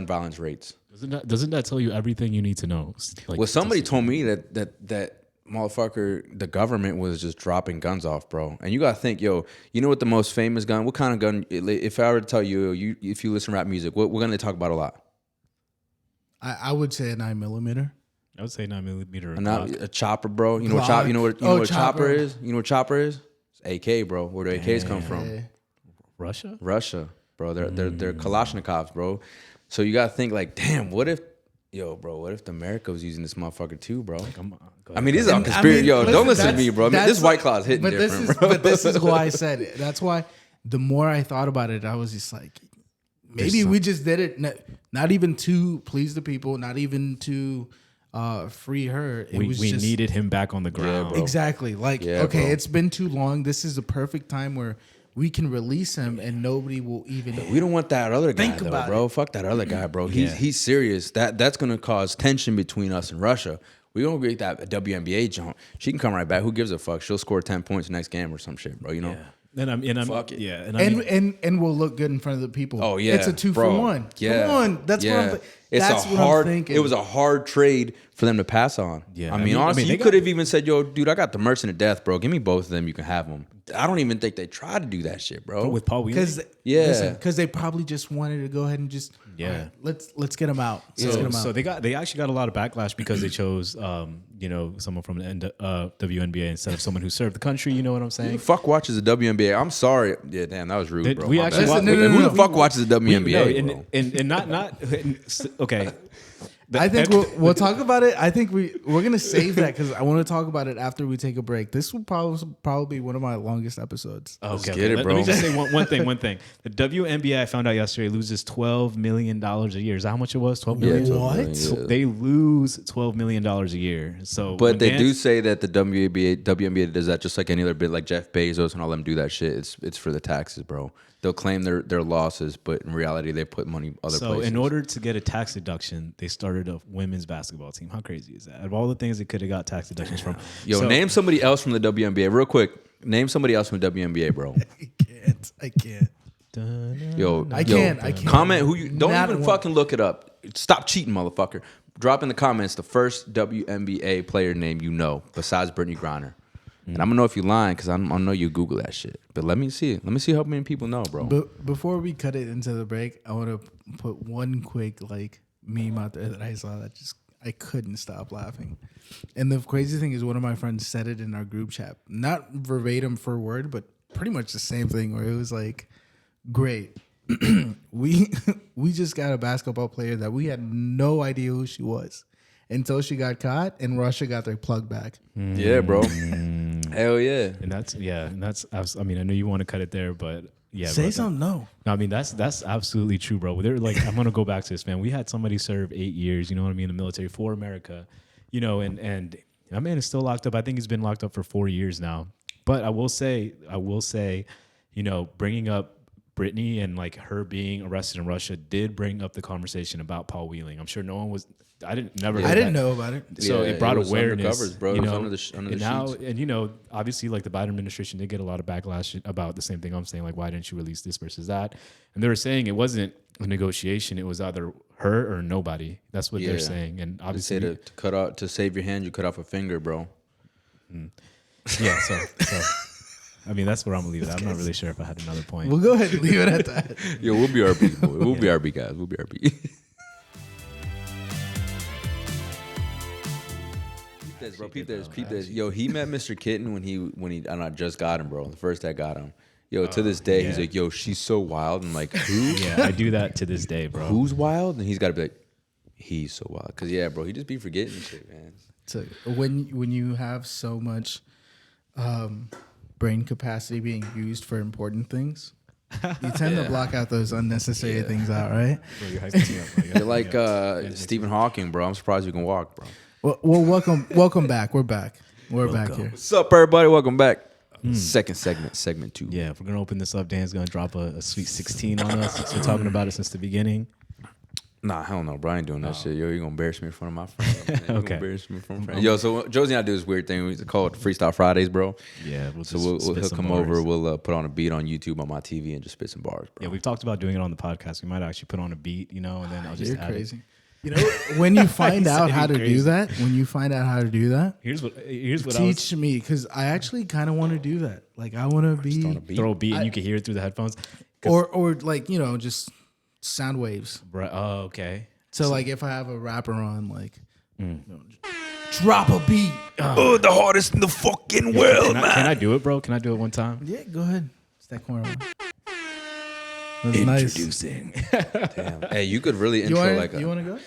violence rates. Doesn't that tell you everything you need to know? Like, well, somebody told me that motherfucker, the government was just dropping guns off, bro. And you gotta think, you know what the most famous gun? What kind of gun? If I were to tell you, if you listen to rap music, what we're gonna talk about a lot? I would say a 9mm. I would say 9mm. Not a chopper, bro. You know what a chopper is? You know what chopper is? It's AK, bro. Where do AKs come from? Russia, bro. They're Kalashnikovs, bro. So you gotta think like, damn, what if America was using this motherfucker too, bro? Come on. I mean, this is all conspiracy. Don't listen to me, bro. I mean, this White Claw is hitting different, bro. But this is why I said it. That's why the more I thought about it, I was just like, maybe we just did it not even to please the people, not even to free her. We needed him back on the ground. Yeah, exactly. Like, okay, it's been too long. This is the perfect time where we can release him and nobody will even. We don't want that other guy, though, bro. Fuck that other guy, bro. He's serious. That's gonna cause tension between us and Russia. We gonna get that WNBA jump. She can come right back. Who gives a fuck? She'll score 10 points next game or some shit, bro. You know. Yeah. And fuck it. Yeah. And we'll look good in front of the people. Oh yeah. It's a 2-for-1. Yeah. Come on. That's what I'm thinking. It was a hard trade for them to pass on. Yeah. I mean honestly, you could have even said, yo, dude, I got the Merchant of Death, bro. Give me both of them. You can have them. I don't even think they tried to do that shit, bro. With Paul Wheeling? Because they probably just wanted to go ahead and just let's get him out. So they actually got a lot of backlash because they chose someone from the WNBA instead of someone who served the country. You know what I'm saying? Who the fuck watches the WNBA? I'm sorry. Yeah, damn, that was rude, bro. We actually who the fuck watches the WNBA, bro? And not okay. I think we'll talk about it. I think we're gonna save that because I want to talk about it after we take a break. This will probably be one of my longest episodes. Okay, get it, bro. Let me just say one thing. The WNBA, I found out yesterday, loses $12 million a year. Is that how much it was? $12 million? Yeah, What? yeah. They lose $12 million a year. So, But they do say that the WNBA does that just like any other bit, like Jeff Bezos and all them do that shit. It's for the taxes, bro. They'll claim their losses, but in reality, they put money other places. So in order to get a tax deduction, they started a women's basketball team. How crazy is that? Of all the things they could have got tax deductions from. Yo, name somebody else from the WNBA. Real quick, name somebody else from the WNBA, bro. I can't. I can't. Comment who you... Don't even fucking look it up. Stop cheating, motherfucker. Drop in the comments the first WNBA player name you know, besides Brittany Griner. And I'm gonna know if you're lying because I know you Google that shit. But let me see it. Let me see how many people know, bro. But before we cut it into the break, I want to put one quick meme out there that I saw that I couldn't stop laughing. And the crazy thing is, one of my friends said it in our group chat, not verbatim for word, but pretty much the same thing. Where it was like, "Great, we just got a basketball player that we had no idea who she was." Until she got caught and Russia got their plug back. Yeah, bro. Hell yeah. And that's. I mean, I know you want to cut it there, but yeah. Say something. No, I mean that's absolutely true, bro. They're like, I'm gonna go back to this, man. We had somebody serve 8 years. You know what I mean, in the military for America. You know, and that man is still locked up. I think he's been locked up for 4 years now. But I will say, you know, bringing up Brittany and like her being arrested in Russia did bring up the conversation about Paul Wheeling. I'm sure no one was. I didn't know about it. So it brought awareness, bro. You know, under the sheets. And you know, obviously, like the Biden administration did get a lot of backlash about the same thing I'm saying. Like, why didn't you release this versus that? And they were saying it wasn't a negotiation; it was either her or nobody. That's what they're saying. And obviously, to cut out to save your hand, you cut off a finger, bro. Yeah. So. I mean, that's where I'm gonna leave it. I'm not really sure if I had another point. We'll go ahead and leave it at that. Yo, we'll be RB, boy. We'll be RB, guys. We'll be RB. Peep this. Yo, he met Mr. Kitten when he I just got him, bro. The first I got him. Yo, to this day, he's like, yo, she's so wild. I'm like, who? Yeah, I do that to this day, bro. Who's wild? And he's got to be like, he's so wild. Because, yeah, bro, he just be forgetting shit, man. So when you have so much brain capacity being used for important things, you tend to block out those unnecessary things out, right? Bro, you're hyping me up, bro. You're like Stephen Hawking, bro. I'm surprised you can walk, bro. Well, welcome back. We're back. We're back here. What's up, everybody? Welcome back. Second segment 2. Yeah, if we're gonna open this up, Dan's gonna drop a sweet 16 on us. Since we're talking about it since the beginning. Nah, hell no, bro. I ain't doing that shit. Yo, you're gonna embarrass me in front of my friends. Okay. Embarrass me in front of friends. Yo, so Josie and I do this weird thing. We call it Freestyle Fridays, bro. Yeah, he'll come over. We'll put on a beat on YouTube on my TV and just spit some bars, bro. Yeah, we've talked about doing it on the podcast. We might actually put on a beat, you know, and then I'll just You're add crazy. it. You know, when you find out how to do that, here's what teach me, because I actually kind of want to do that. Like, I want to throw a beat and you can hear it through the headphones, or like, you know, just sound waves. Right. Oh, okay. So like, if I have a rapper on, like, you know, drop a beat. Oh, the hardest in the fucking world, man. Can I do it, bro? Can I do it one time? Yeah, go ahead. It's that corner one. That's Introducing. Nice. Damn. Hey, you could really intro you want to go?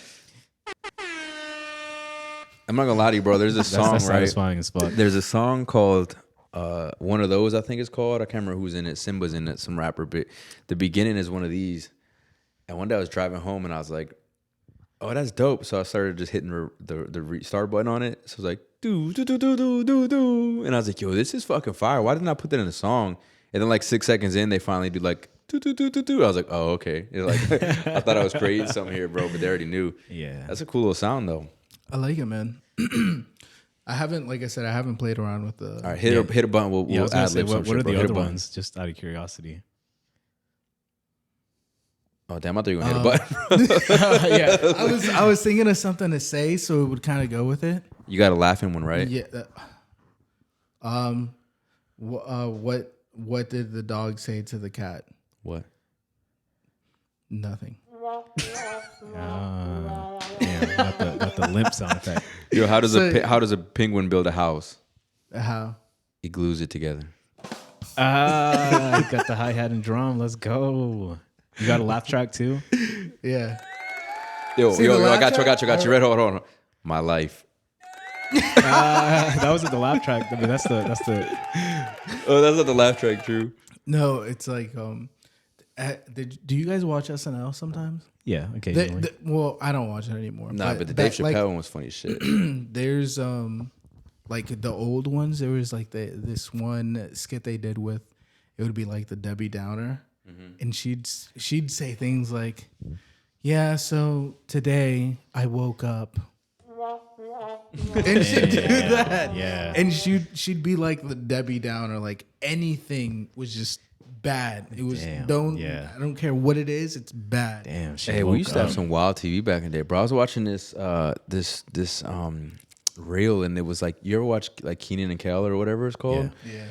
I'm not gonna lie to you, bro. There's a song, that's right? satisfying as fuck. There's a song called One of Those, I think it's called. I can't remember who's in it. Simba's in it, some rapper. But the beginning is one of these. And one day I was driving home and I was like, oh, that's dope. So I started just hitting the restart button on it. So I was like, do, do, do, do, do, do, do. And I was like, yo, this is fucking fire. Why didn't I put that in a song? And then like 6 seconds in, they finally do like, do, do, do, do, do. I was like, oh, okay. It's like, I thought I was creating something here, bro, but they already knew. Yeah. That's a cool little sound, though. I like it, man. I haven't played around with the... All right, hit a button. We'll add libs. What are the other ones? Just out of curiosity. Oh, damn, I thought you were going to hit a button. Yeah. I was thinking of something to say, so it would kind of go with it. You got a laughing one, right? Yeah. What did the dog say to the cat? What? Nothing. Damn, got the limp sound effect. Yo, how does a penguin build a house? How? He glues it together. I got the hi-hat and drum. Let's go. You got a laugh track too? Yeah. Yo, See the I laugh got track? you. Red, hold on. My life. That wasn't the laugh track. I mean, that's the. Oh, that's not the laugh track, true. No, it's like do you guys watch SNL sometimes? Yeah, occasionally. Well, I don't watch it anymore. Nah, but the Dave Chappelle one was funny as shit. There's like the old ones. There was like this one skit they did with, it would be like the Debbie Downer, and she'd say things like, "Yeah, so today I woke up." And she'd do that. Yeah. And she'd be like the Debbie Downer, like anything was just bad. It was I don't care what it is, it's bad. Damn. Hey, we used to have some wild TV back in the day, bro. I was watching this reel, and it was like, you ever watch like Keenan and Kel or whatever it's called? Yeah.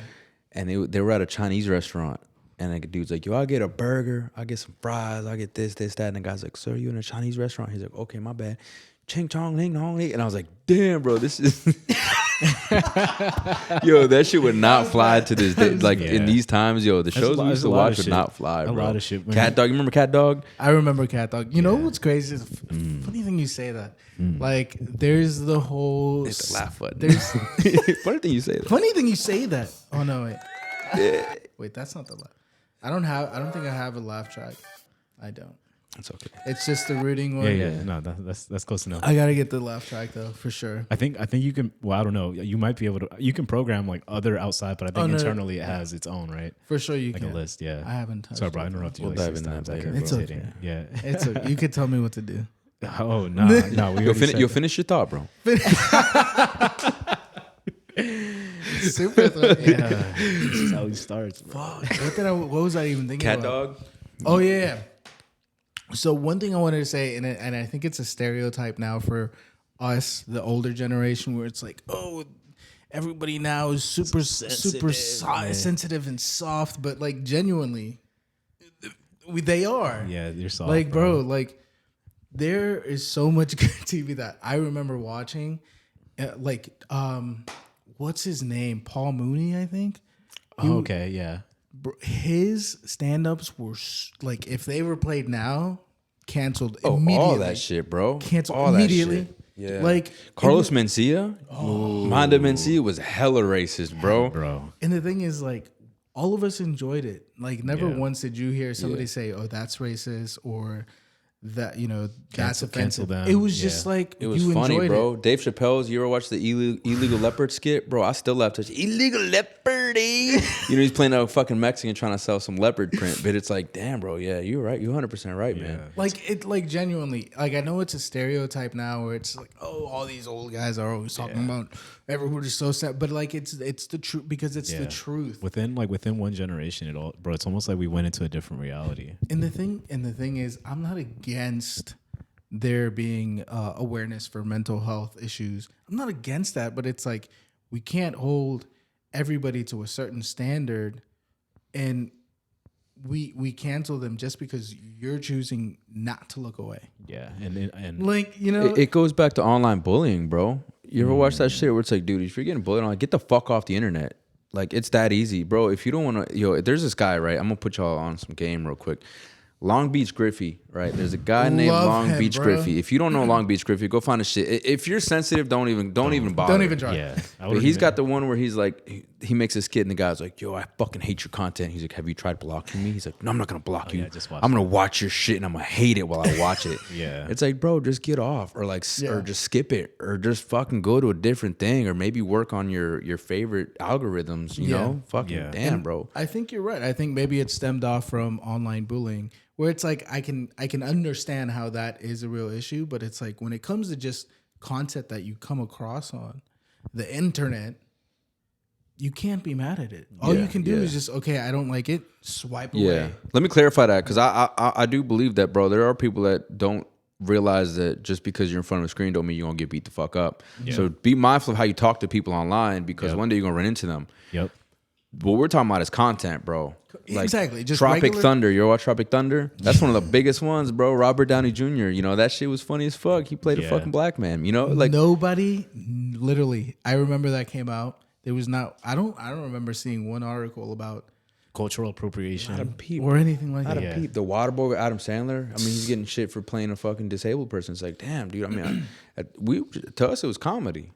And they were at a Chinese restaurant, and like a dude's like, yo, I'll get a burger, I'll get some fries, I'll get this, that. And the guy's like, sir, you in a Chinese restaurant? He's like, okay, my bad. Ching chong ling hong ling. And I was like, damn, bro, this is yo, that shit would not fly to this day. Like in these times, yo, the shows we used to watch would not fly, bro. A lot of shit. Cat Dog, you remember Cat Dog? I remember Cat Dog. You know what's crazy is funny thing you say that. Like there's the whole It's the laugh button. There's Funny thing you say that. funny thing you say that. Oh no, wait. Wait, that's not the laugh. I don't think I have a laugh track. I don't. It's okay. It's just the rooting one. Yeah. No, that's close enough. I gotta get the laugh track though, for sure. I think you can. Well, I don't know. You might be able to. You can program like other outside, but I think internally it has its own, right? For sure you Like can. a list. Yeah. I haven't touched Sorry, bro. I it. interrupted you We'll like dive 6 into times. that I later, kept It's rotating. okay. Yeah. It's okay. You could tell me what to do. Oh no, no. You'll finish your thought, bro. Super. Yeah. This is how he starts. Fuck. What was I even thinking Cat about? Dog. Oh yeah. So one thing I wanted to say, and I think it's a stereotype now for us, the older generation, where it's like, oh, everybody now is super sensitive and soft, but like genuinely, they are. Yeah, you're soft. Like, bro, like there is so much good TV that I remember watching. What's his name? Paul Mooney, I think. Okay, yeah. His stand-ups were like, if they were played now, canceled immediately. All that shit, bro. Canceled all immediately. That shit. Yeah. Like Carlos Mencia. Manda Mencia was hella racist, bro. Bro. And the thing is, like, all of us enjoyed it. Like, never once did you hear somebody say, "Oh, that's racist," or that, you know, that's offensive. them. It was just like, It was funny, bro. Dave Chappelle's, you ever watch the illegal leopard skit? Bro, I still laugh to illegal leopard, eh? You know, he's playing a fucking Mexican trying to sell some leopard print, but it's like, damn, bro, yeah, you're right. You're 100% right, man. Like genuinely, like, I know it's a stereotype now where it's like, oh, all these old guys are always talking about everybody's so sad, but like it's the truth, because it's the truth. Within one generation, it's almost like we went into a different reality. And the thing is, I'm not against there being awareness for mental health issues. I'm not against that, but it's like we can't hold everybody to a certain standard, and we cancel them just because you're choosing not to look away. Yeah, and Like, you know, It goes back to online bullying, bro. You ever watch that shit where it's like, dude, if you're getting bullied online, get the fuck off the internet. Like, it's that easy, bro. If you don't want to, there's this guy, right? I'm gonna put y'all on some game real quick. Long Beach Griffey, right? There's a guy named Long Beach Griffey. If you don't know Long Beach Griffey, go find his shit. If you're sensitive, don't even bother. don't even try. yeah. But he's got the one where he's like, he makes this kid, and the guy's like, yo, I fucking hate your content. He's like, have you tried blocking me? He's like, no, I'm not gonna block you. yeah, just watch I'm gonna watch your shit, and I'm gonna hate it while I watch it. Yeah. It's like, bro, just get off, or like, or just skip it, or just fucking go to a different thing, or maybe work on your favorite algorithms. You know, fucking damn, bro. I think you're right. I think maybe it stemmed off from online bullying, where it's like I can understand how that is a real issue, but it's like when it comes to just content that you come across on the internet, you can't be mad at it. All you can do is just, okay, I don't like it, swipe away. Let me clarify that, because I do believe that, bro. There are people that don't realize that just because you're in front of a screen don't mean you're gonna get beat the fuck up. So be mindful of how you talk to people online, because one day you're gonna run into them. Yep. What we're talking about is content, bro. Like Exactly. Just Tropic regular- Thunder. You ever watch Tropic Thunder? That's one of the biggest ones, bro. Robert Downey Jr. You know, that shit was funny as fuck. He played a fucking black man. You know, like nobody, literally. I remember that came out. There was not. I don't remember seeing one article about cultural Adam appropriation. Peep. or anything like that. Adam Peep. The Waterboy with Adam Sandler. I mean, he's getting shit for playing a fucking disabled person. It's like, damn, dude. I mean, to us, it was comedy.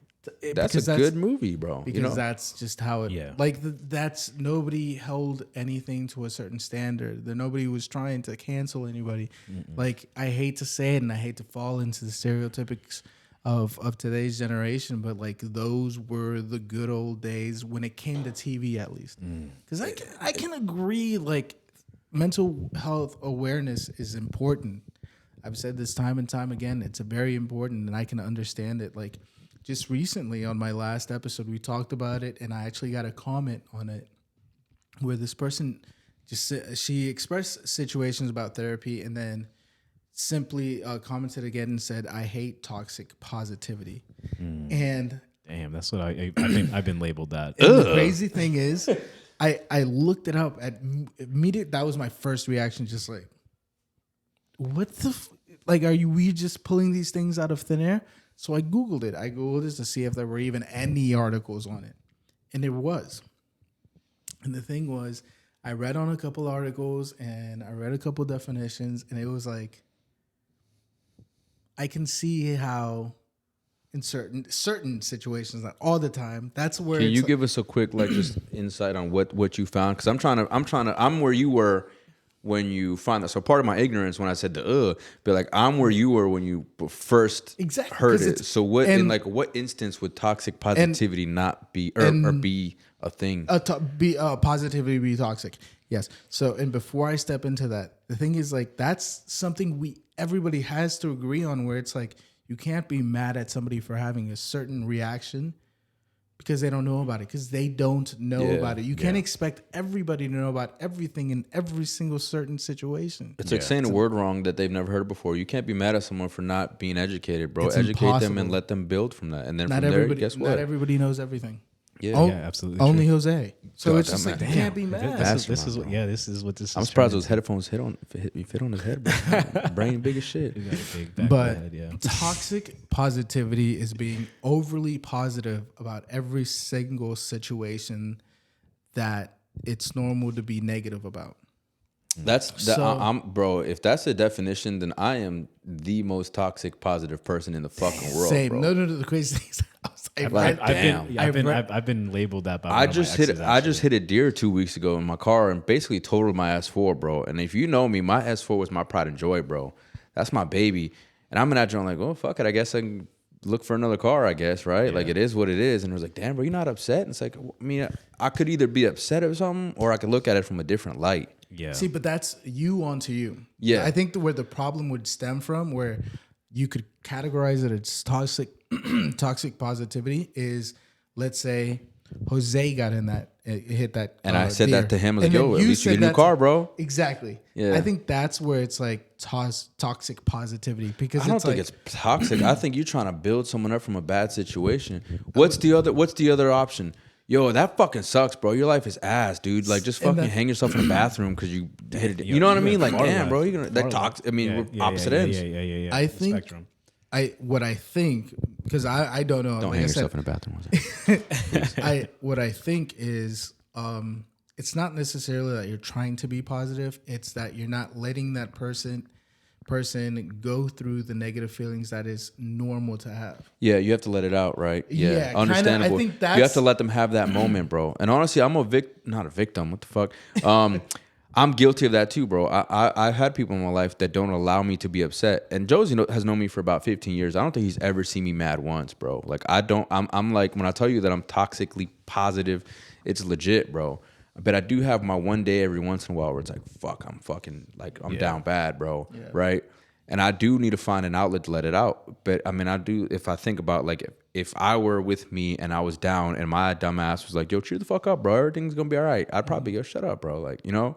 That's a good movie, bro. Because that's just how it. Yeah. Like that's nobody held anything to a certain standard. That nobody was trying to cancel anybody. Like I hate to say it, and I hate to fall into the stereotypics of today's generation, but like those were the good old days when it came to TV, at least. Because I can agree, like mental health awareness is important. I've said this time and time again. It's a very important, and I can understand it. Like just recently on my last episode, we talked about it, and I actually got a comment on it where this person she expressed situations about therapy, and then simply commented again and said, "I hate toxic positivity." And Damn, that's what I've been labeled that. and the crazy thing is, I looked it up at immediate. That was my first reaction, just like, what the like? We just pulling these things out of thin air? So I googled it. I googled it to see if there were even any articles on it, and there was. And the thing was, I read on a couple articles and I read a couple definitions, and it was like, I can see how in certain situations, not all the time, that's where. Can you give us a quick just insight on what you found? Because I'm where you were when you find that. So part of my ignorance when I said but like I'm where you were when you first heard it. So in what instance would toxic positivity not be or be a thing? Positivity be toxic. Yes. So, and before I step into that, the thing is like that's something everybody has to agree on, where it's like you can't be mad at somebody for having a certain reaction because they don't know about it, because they don't know about it. You can't expect everybody to know about everything in every single certain situation. It's like saying a word wrong that they've never heard before. You can't be mad at someone for not being educated, bro. It's Educate impossible. them and let them build from that. And then Not from there, everybody, guess what? not everybody knows everything. Yeah, absolutely. Only true. Jose. So God, it's just like, you can't be mad. This is what this is. I'm surprised those headphones fit on his head, bro. Brain big as shit. He got a big back But head, yeah. toxic positivity is being overly positive about every single situation that it's normal to be negative about. Bro. If that's the definition, then I am the most toxic positive person in the fucking world. Same. Bro. No. The crazy thing is, I've been labeled that by I just hit a deer 2 weeks ago in my car and basically totaled my S4, bro. And if you know me, my S4 was my pride and joy, bro. That's my baby. And I'm in that joint like, oh fuck it, I guess I can look for another car, I guess, right? Yeah. Like it is what it is. And I was like, damn, bro, you not upset? And it's like, I mean, I could either be upset or something, or I could look at it from a different light. Yeah. See, but that's you onto you. Yeah. I think where the problem would stem from, where you could categorize it as toxic positivity, is, let's say Jose got in that, hit that, and I said deer. that to him, like, yo, at least you get a new car, bro. Exactly. Yeah. I think that's where it's like toxic positivity, because I don't think it's toxic. I think you're trying to build someone up from a bad situation. What's the other option? Yo, that fucking sucks, bro. Your life is ass, dude. Like, just fucking hang yourself in the bathroom because you hit it. You know what I mean? Like, damn, bro, you're gonna that toxic. I mean, we're opposite ends. Yeah. I think spectrum. what I think, because I don't know. Don't like hang I yourself said, in the bathroom. what I think is, it's not necessarily that you're trying to be positive. It's that you're not letting that person go through the negative feelings that is normal to have. Yeah, you have to let it out, right? Yeah, understandable. I think you have to let them have that moment, bro. And honestly, I'm not a victim. What the fuck? I'm guilty of that too, bro. I've had people in my life that don't allow me to be upset. And Josie has known me for about 15 years. I don't think he's ever seen me mad once, bro. Like I'm like, when I tell you that I'm toxically positive, it's legit, bro. But I do have my one day every once in a while where it's like, fuck, I'm down bad, bro. Yeah. Right? And I do need to find an outlet to let it out. But I mean, if I think about like, if I were with me and I was down and my dumb ass was like, yo, cheer the fuck up, bro. Everything's going to be all right. I'd probably go, shut up, bro. Like, you know?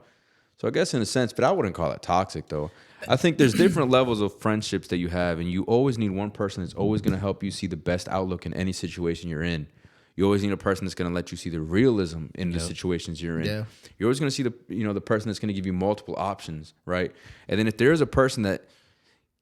So I guess in a sense, but I wouldn't call it toxic though. I think there's different levels of friendships that you have, and you always need one person that's always going to help you see the best outlook in any situation you're in. You always need a person that's going to let you see the realism in the situations you're in. Yeah. You're always going to see the person that's going to give you multiple options, right? And then if there is a person that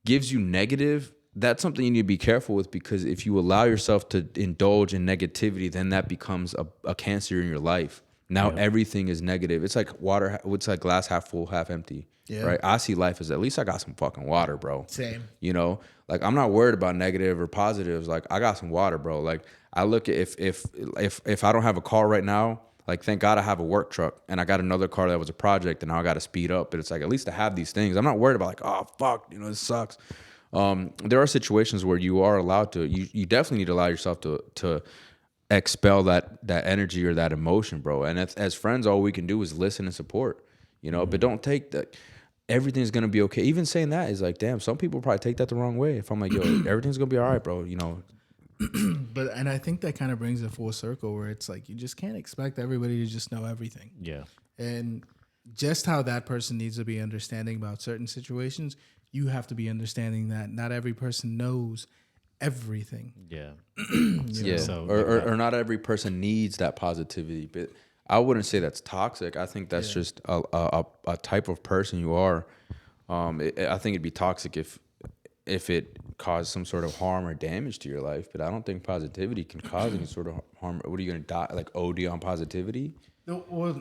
gives you negative, that's something you need to be careful with, because if you allow yourself to indulge in negativity, then that becomes a cancer in your life, Now everything is negative. It's like water. It's like glass half full, half empty. Yeah. Right. I see life as at least I got some fucking water, bro. Same. You know, like I'm not worried about negative or positives. Like I got some water, bro. Like I look at if I don't have a car right now, like thank God I have a work truck and I got another car that was a project and now I got to speed up. But it's like at least I have these things. I'm not worried about like, oh fuck, you know, this sucks. There are situations where you are allowed to. You definitely need to allow yourself to expel that energy or that emotion, bro. And as friends, all we can do is listen and support, you know. But don't take that. Everything's gonna be okay. Even saying that is like, damn. Some people probably take that the wrong way. If I'm like, yo, everything's gonna be all right, bro. You know. And I think that kind of brings it full circle where it's like you just can't expect everybody to just know everything. Yeah. And just how that person needs to be understanding about certain situations, you have to be understanding that not every person knows everything. Yeah. Yeah. So, or not every person needs that positivity, but I wouldn't say that's toxic. I think that's just a type of person you are. I think it'd be toxic if it caused some sort of harm or damage to your life, but I don't think positivity can cause any sort of harm. What are you gonna die like OD on positivity? No, well,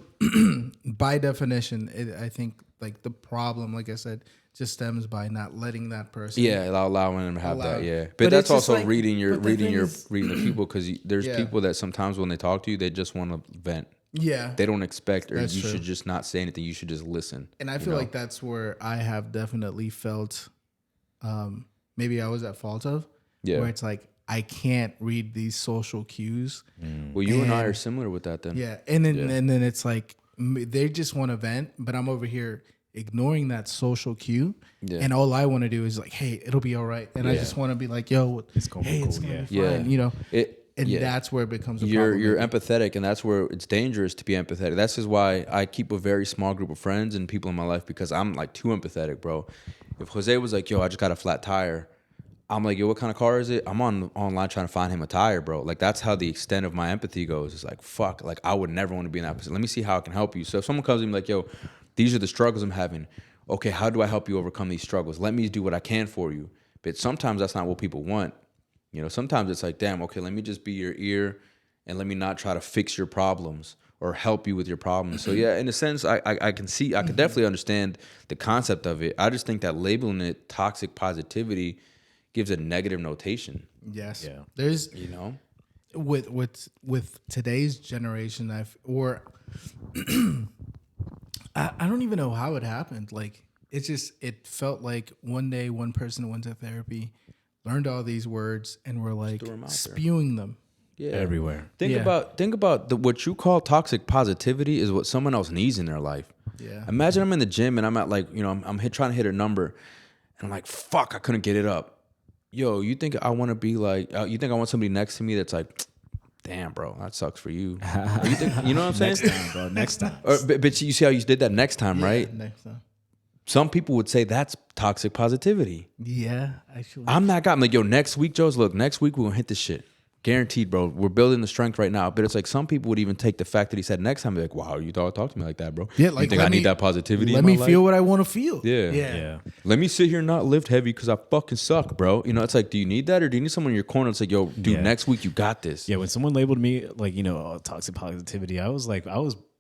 by definition, I think like the problem, like I said, just stems by not letting that person. Yeah, allowing them to have that. Yeah, but But that's it's just also like- reading but the thing reading the people because there's Yeah. people that sometimes when they talk to you, they just want to vent. Yeah. They don't expect, or That's you true. should just not say anything. You should just listen. And I feel like that's where I have definitely felt maybe I was at fault of. Yeah. Where it's like, I can't read these social cues. Well, you and I And- are similar with that then. Yeah. And then it's like, they just want to vent, but I'm over here ignoring that social cue. Yeah. And all I want to do is like, hey, it'll be all right. And I Yeah. just want to be like, yo, It's gonna be hey, it's cool, going to yeah. be fine. Yeah. You know? And Yeah. that's where it becomes a You're problem. empathetic, and that's where it's dangerous to be empathetic. That's just why I keep a very small group of friends and people in my life because I'm like too empathetic, bro. If Jose was like, "Yo, I just got a flat tire," I'm like, "Yo, what kind of car is it?" I'm online trying to find him a tire, bro. Like that's how the extent of my empathy goes. It's like, fuck, like I would never want to be in that position. Let me see how I can help you. So if someone comes to me like, "Yo, these are the struggles I'm having," okay, how do I help you overcome these struggles? Let me do what I can for you. But sometimes that's not what people want. You know, sometimes it's like, damn, okay, let me just be your ear and let me not try to fix your problems or help you with your problems. So yeah, in a sense, I can definitely understand the concept of it. I just think that labeling it toxic positivity gives a negative notation. Yes. Yeah. There's, You know? with today's generation, I don't even know how it happened. Like it felt like one day one person went to therapy, learned all these words, and were like threw 'em out there. spewing them. Yeah. Everywhere. Think Yeah. about what you call toxic positivity is what someone else needs in their life. Yeah. Imagine I'm in the gym and I'm at like, you know, I'm trying to hit a number and I'm like, fuck, I couldn't get it up. Yo, you think I want to be like, you think I want somebody next to me that's like, damn, bro, that sucks for you. Or you think, you know what I'm saying? Next time, bro. Next time. But you see how you did that next time, right? Yeah, next time. Some people would say that's toxic positivity. Yeah, actually. I'm that guy. I'm like, yo, next week, Joe's, look, next week we're going to hit this shit. Guaranteed, bro. We're building the strength right now. But it's like some people would even take the fact that he said next time, be like, wow, you thought talk to me like that, bro. Yeah, like, you think let I me- need that positivity? Let in me my feel life? what I want to feel. Yeah. Yeah. Let me sit here and not lift heavy because I fucking suck, bro. You know, it's like, do you need that or do you need someone in your corner that's like, yo, dude, Yeah. next week you got this? Yeah, when someone labeled me like, toxic positivity, I was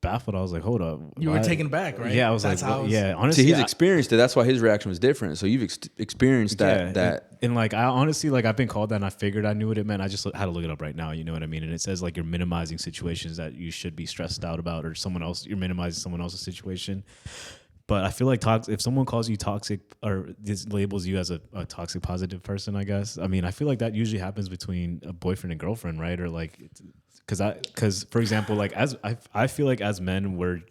baffled. I was like, hold up. You were why- taken back, right? Yeah, I was That's like, how well, it's- yeah, honestly. See, he's I- experienced it. That's why his reaction was different. So you've experienced that. Yeah, and like I honestly like I've been called that and I figured I knew what it meant. I just had to look it up right now. You know what I mean? And it says like you're minimizing situations that you should be stressed out about, or you're minimizing someone else's situation. But I feel like if someone calls you toxic or labels you as a toxic positive person, I guess. I mean, I feel like that usually happens between a boyfriend and girlfriend, right? Or like, because for example, like I feel like as men we're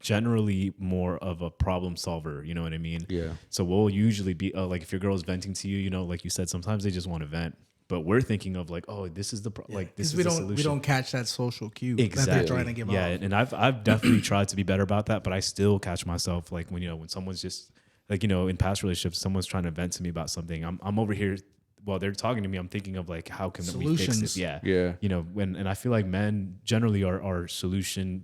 generally more of a problem solver. You know what I mean? Yeah. So we'll usually be like if your girl's venting to you, you know, like you said, sometimes they just want to vent. But we're thinking of like, oh, this is the like this is the solution. We don't catch that social cue Exactly. that they're trying to give yeah, off. and I've definitely tried to be better about that, but I still catch myself like when someone's just like, in past relationships, someone's trying to vent to me about something. I'm over here while they're talking to me, I'm thinking of like how can we fix Solutions. this? Yeah. Yeah. And I feel like men generally are solution,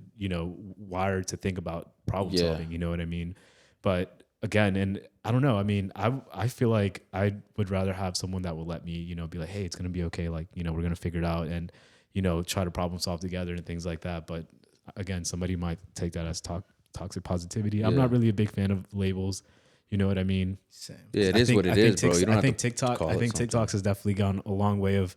wired to think about problem solving, you know what I mean? But again, and I don't know. I mean, I feel like I would rather have someone that will let me, be like, hey, it's gonna be okay. Like, we're gonna figure it out and, try to problem solve together and things like that. But again, somebody might take that as toxic positivity. I'm not really a big fan of labels. You know what I mean? Same. Yeah, it is what it is, bro. You don't have to TikTok. call I it think something. TikTok's has definitely gone a long way of,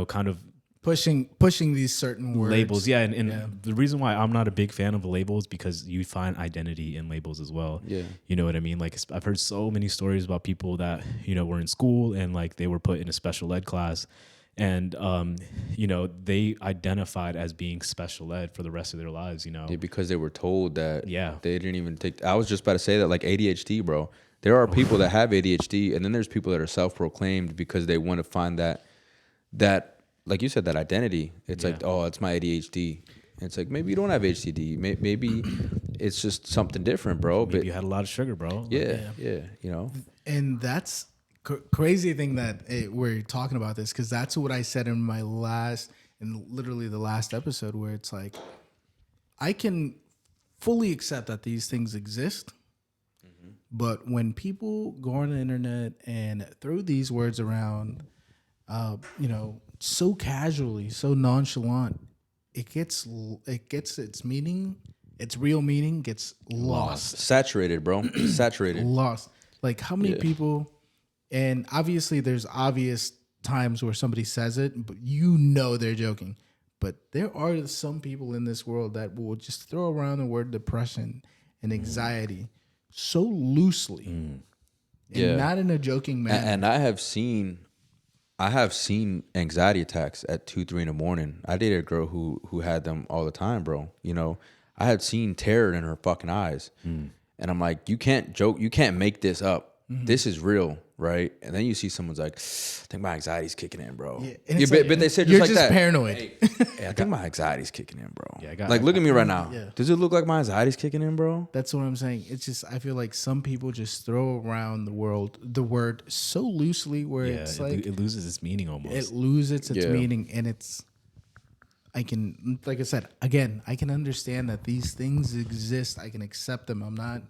kind of Pushing these certain words. labels. Yeah, and the reason why I'm not a big fan of labels because you find identity in labels as well. Yeah. You know what I mean? Like I've heard so many stories about people that, were in school and like they were put in a special ed class and they identified as being special ed for the rest of their lives, Yeah, because they were told that Yeah. they didn't even take. I was just about to say that, like ADHD, bro. There are people that have ADHD, and then there's people that are self-proclaimed because they want to find that, like you said, that identity. It's like, oh, it's my ADHD. And it's like, maybe you don't have HCD. Maybe it's just something different, bro. Maybe But you had a lot of sugar, bro. yeah, And that's crazy thing that we're talking about this because that's what I said in literally the last episode where it's like, I can fully accept that these things exist. But when people go on the internet and throw these words around, so casually, so nonchalant, it gets its meaning, its real meaning gets lost. Saturated, bro. Saturated. Lost. Like how many people, and obviously there's obvious times where somebody says it, but they're joking. But there are some people in this world that will just throw around the word depression and anxiety so loosely, and not in a joking manner. And I have seen anxiety attacks at 2-3 in the morning. I dated a girl who had them all the time, bro. I had seen terror in her fucking eyes, and I'm like, you can't joke, you can't make this up. This is real, right? And then you see someone's like, I think my anxiety's kicking in, bro. Yeah, but they said you're just like just that. paranoid. Hey, I think my anxiety's kicking in, bro. Yeah, look at me right now. Yeah. Does it look like my anxiety's kicking in, bro? That's what I'm saying. It's just I feel like some people just throw around the word so loosely where it's like it loses its meaning almost. it loses its meaning, and like I said again, I can understand that these things exist. I can accept them. I'm not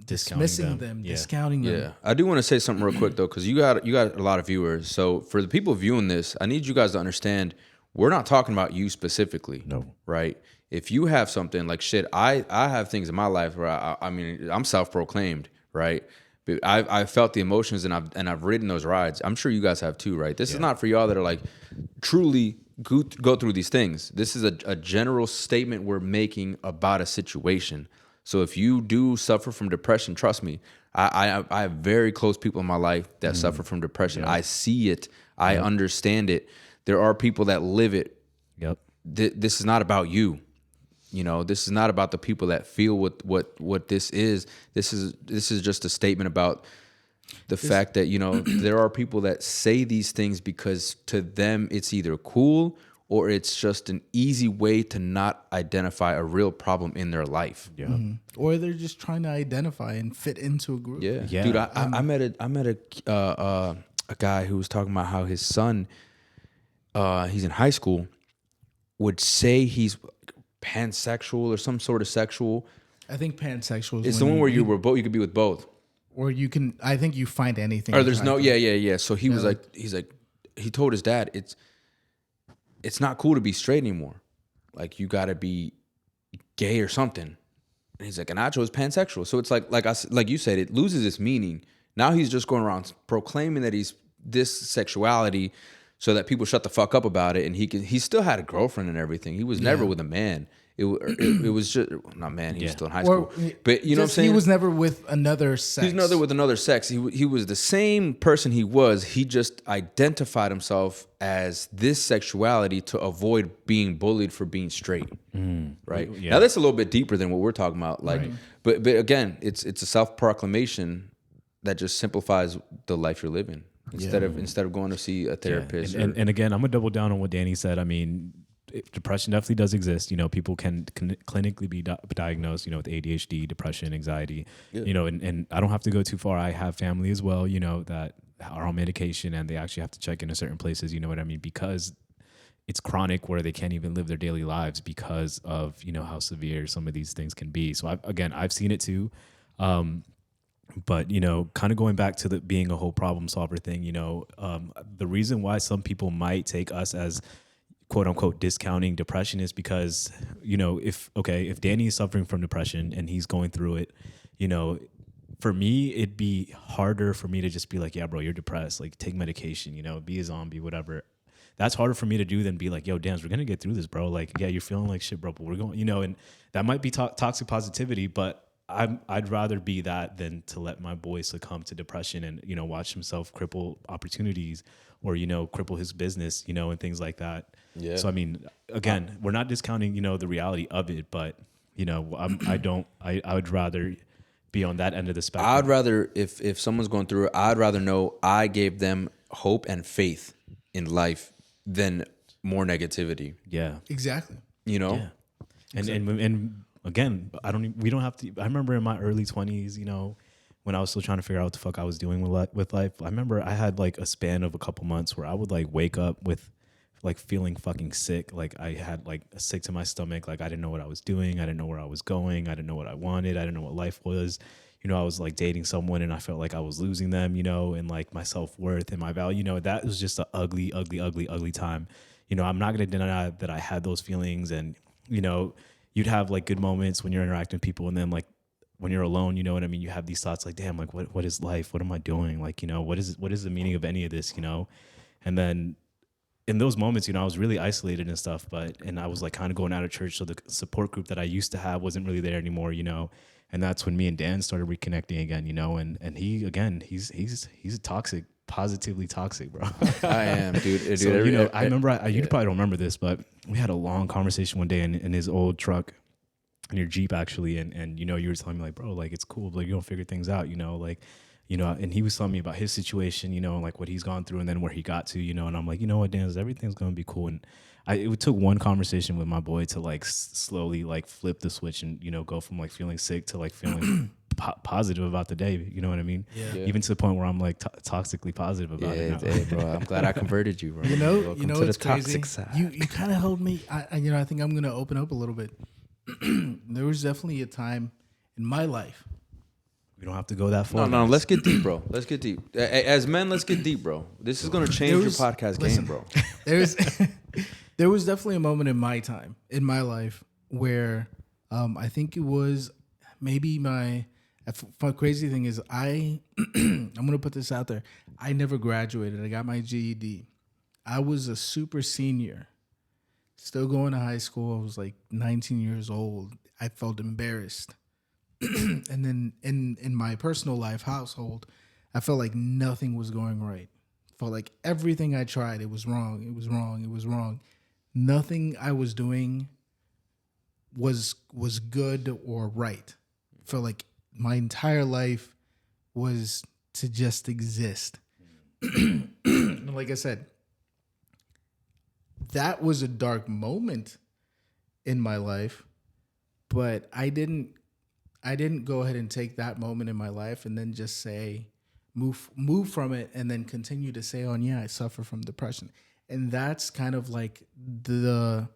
dismissing them, discounting them. Yeah, I do want to say something real quick though, because you got a lot of viewers. So for the people viewing this, I need you guys to understand we're not talking about you specifically. No, right? If you have something like shit, I have things in my life where I'm self-proclaimed, right? But I felt the emotions and I've ridden those rides. I'm sure you guys have too, right? This is not for y'all that are like truly go through these things. This is a general statement we're making about a situation. So if you do suffer from depression, trust me, I have very close people in my life that suffer from depression. I see it. I understand it. There are people that live it. Yep. This is not about you. This is not about the people that feel what this is. This is just a statement about the fact that, there are people that say these things because to them it's either cool or it's just an easy way to not identify a real problem in their life. Yeah. Mm-hmm. Or they're just trying to identify and fit into a group. Yeah. Yeah. Dude, I met a guy who was talking about how his son, he's in high school, would say he's pansexual or some sort of sexual. I think pansexual is It's the one where you could be with both. Or you can, I think you find anything. Or there's no, yeah. So he was like, he told his dad, it's not cool to be straight anymore. Like you got to be gay or something. And he's like, and I chose pansexual. So it's like you said, it loses its meaning. Now he's just going around proclaiming that he's this sexuality so that people shut the fuck up about it. And he still had a girlfriend and everything. He was never with a man. It was just not man. He was still in high school, but you know what I'm saying. He was never with another sex. He's never with another sex. He was the same person he was. He just identified himself as this sexuality to avoid being bullied for being straight. Right now, that's a little bit deeper than what we're talking about. Like, but again, it's a self-proclamation that just simplifies the life you're living instead of going to see a therapist. And again, I'm gonna double down on what Danny said. I mean, depression definitely does exist. People can clinically be diagnosed, with ADHD, depression, anxiety, and I don't have to go too far. I have family as well, that are on medication and they actually have to check into certain places, you know what I mean? Because it's chronic where they can't even live their daily lives because of, how severe some of these things can be. So I've seen it too. But, kind of going back to being a whole problem solver thing, the reason why some people might take us as quote unquote discounting depression is because, if Danny is suffering from depression and he's going through it, for me, it'd be harder for me to just be like, yeah, bro, you're depressed. Like, take medication, be a zombie, whatever. That's harder for me to do than be like, yo, Dan, we're going to get through this, bro. Like, yeah, you're feeling like shit, bro, but we're going, and that might be toxic positivity, but I'd rather be that than to let my boy succumb to depression and, watch himself cripple opportunities or, cripple his business, and things like that. Yeah. So, I mean, again, we're not discounting, the reality of it, but, I would rather be on that end of the spectrum. I'd rather, if someone's going through it, I'd rather know I gave them hope and faith in life than more negativity. Yeah. Exactly. Yeah. And again, we don't have to, I remember in my early 20s, when I was still trying to figure out what the fuck I was doing with life, I remember I had like a span of a couple months where I would like wake up with like feeling fucking sick. Like I had like a sick to my stomach. Like I didn't know what I was doing. I didn't know where I was going. I didn't know what I wanted. I didn't know what life was. I was like dating someone and I felt like I was losing them, and like my self-worth and my value, that was just an ugly, ugly, ugly, ugly time. I'm not going to deny that I had those feelings and, you'd have like good moments when you're interacting with people. And then like when you're alone, you know what I mean? You have these thoughts like, damn, like what is life? What am I doing? Like, what is the meaning of any of this, And then in those moments, I was really isolated and stuff, and I was like kind of going out of church. So the support group that I used to have wasn't really there anymore, And that's when me and Dan started reconnecting again, and he, again, he's toxic, positively toxic, bro. I am, dude. So, I remember, you probably don't remember this, but we had a long conversation one day in his old truck, in your Jeep actually. And you were telling me like, bro, like it's cool, like you don't figure things out, and he was telling me about his situation, and like what he's gone through and then where he got to, and I'm like, you know what, Dan, everything's going to be cool. And it took one conversation with my boy to like slowly like flip the switch and, go from like feeling sick to like feeling positive about the day. You know what I mean? Yeah. Even to the point where I'm like toxically positive about it now. Hey, bro, I'm glad I converted you, bro. Welcome to it's the toxic side. You kind of helped me. I think I'm going to open up a little bit. There was definitely a time in my life. We don't have to go that far. No, let's get deep, bro. Let's get deep. As men, let's get deep, bro. This is going to change your podcast game, bro. There was definitely a moment in my time, in my life, where I think it was maybe my crazy thing is I'm going to put this out there. I never graduated. I got my GED. I was a super senior, still going to high school. I was like 19 years old. I felt embarrassed. And then in my personal life, household, I felt like nothing was going right. Felt like everything I tried, it was wrong. It was wrong. It was wrong. Nothing I was doing was good or right. Felt like my entire life was to just exist. Like I said, that was a dark moment in my life, but I didn't go ahead and take that moment in my life and then just say, move from it and then continue to say, oh, yeah, I suffer from depression. And that's kind of like the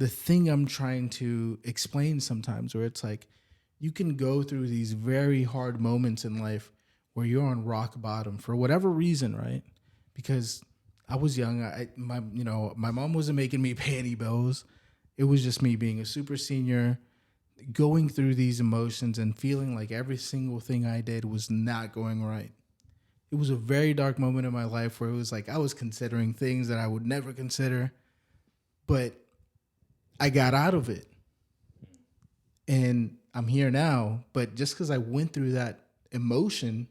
thing I'm trying to explain sometimes, where it's like you can go through these very hard moments in life where you're on rock bottom for whatever reason, right? Because I was young. My mom wasn't making me pay any bills. It was just me being a super senior, going through these emotions and feeling like every single thing I did was not going right. It was a very dark moment in my life where it was like I was considering things that I would never consider, but I got out of it. And I'm here now, but just because I went through that emotion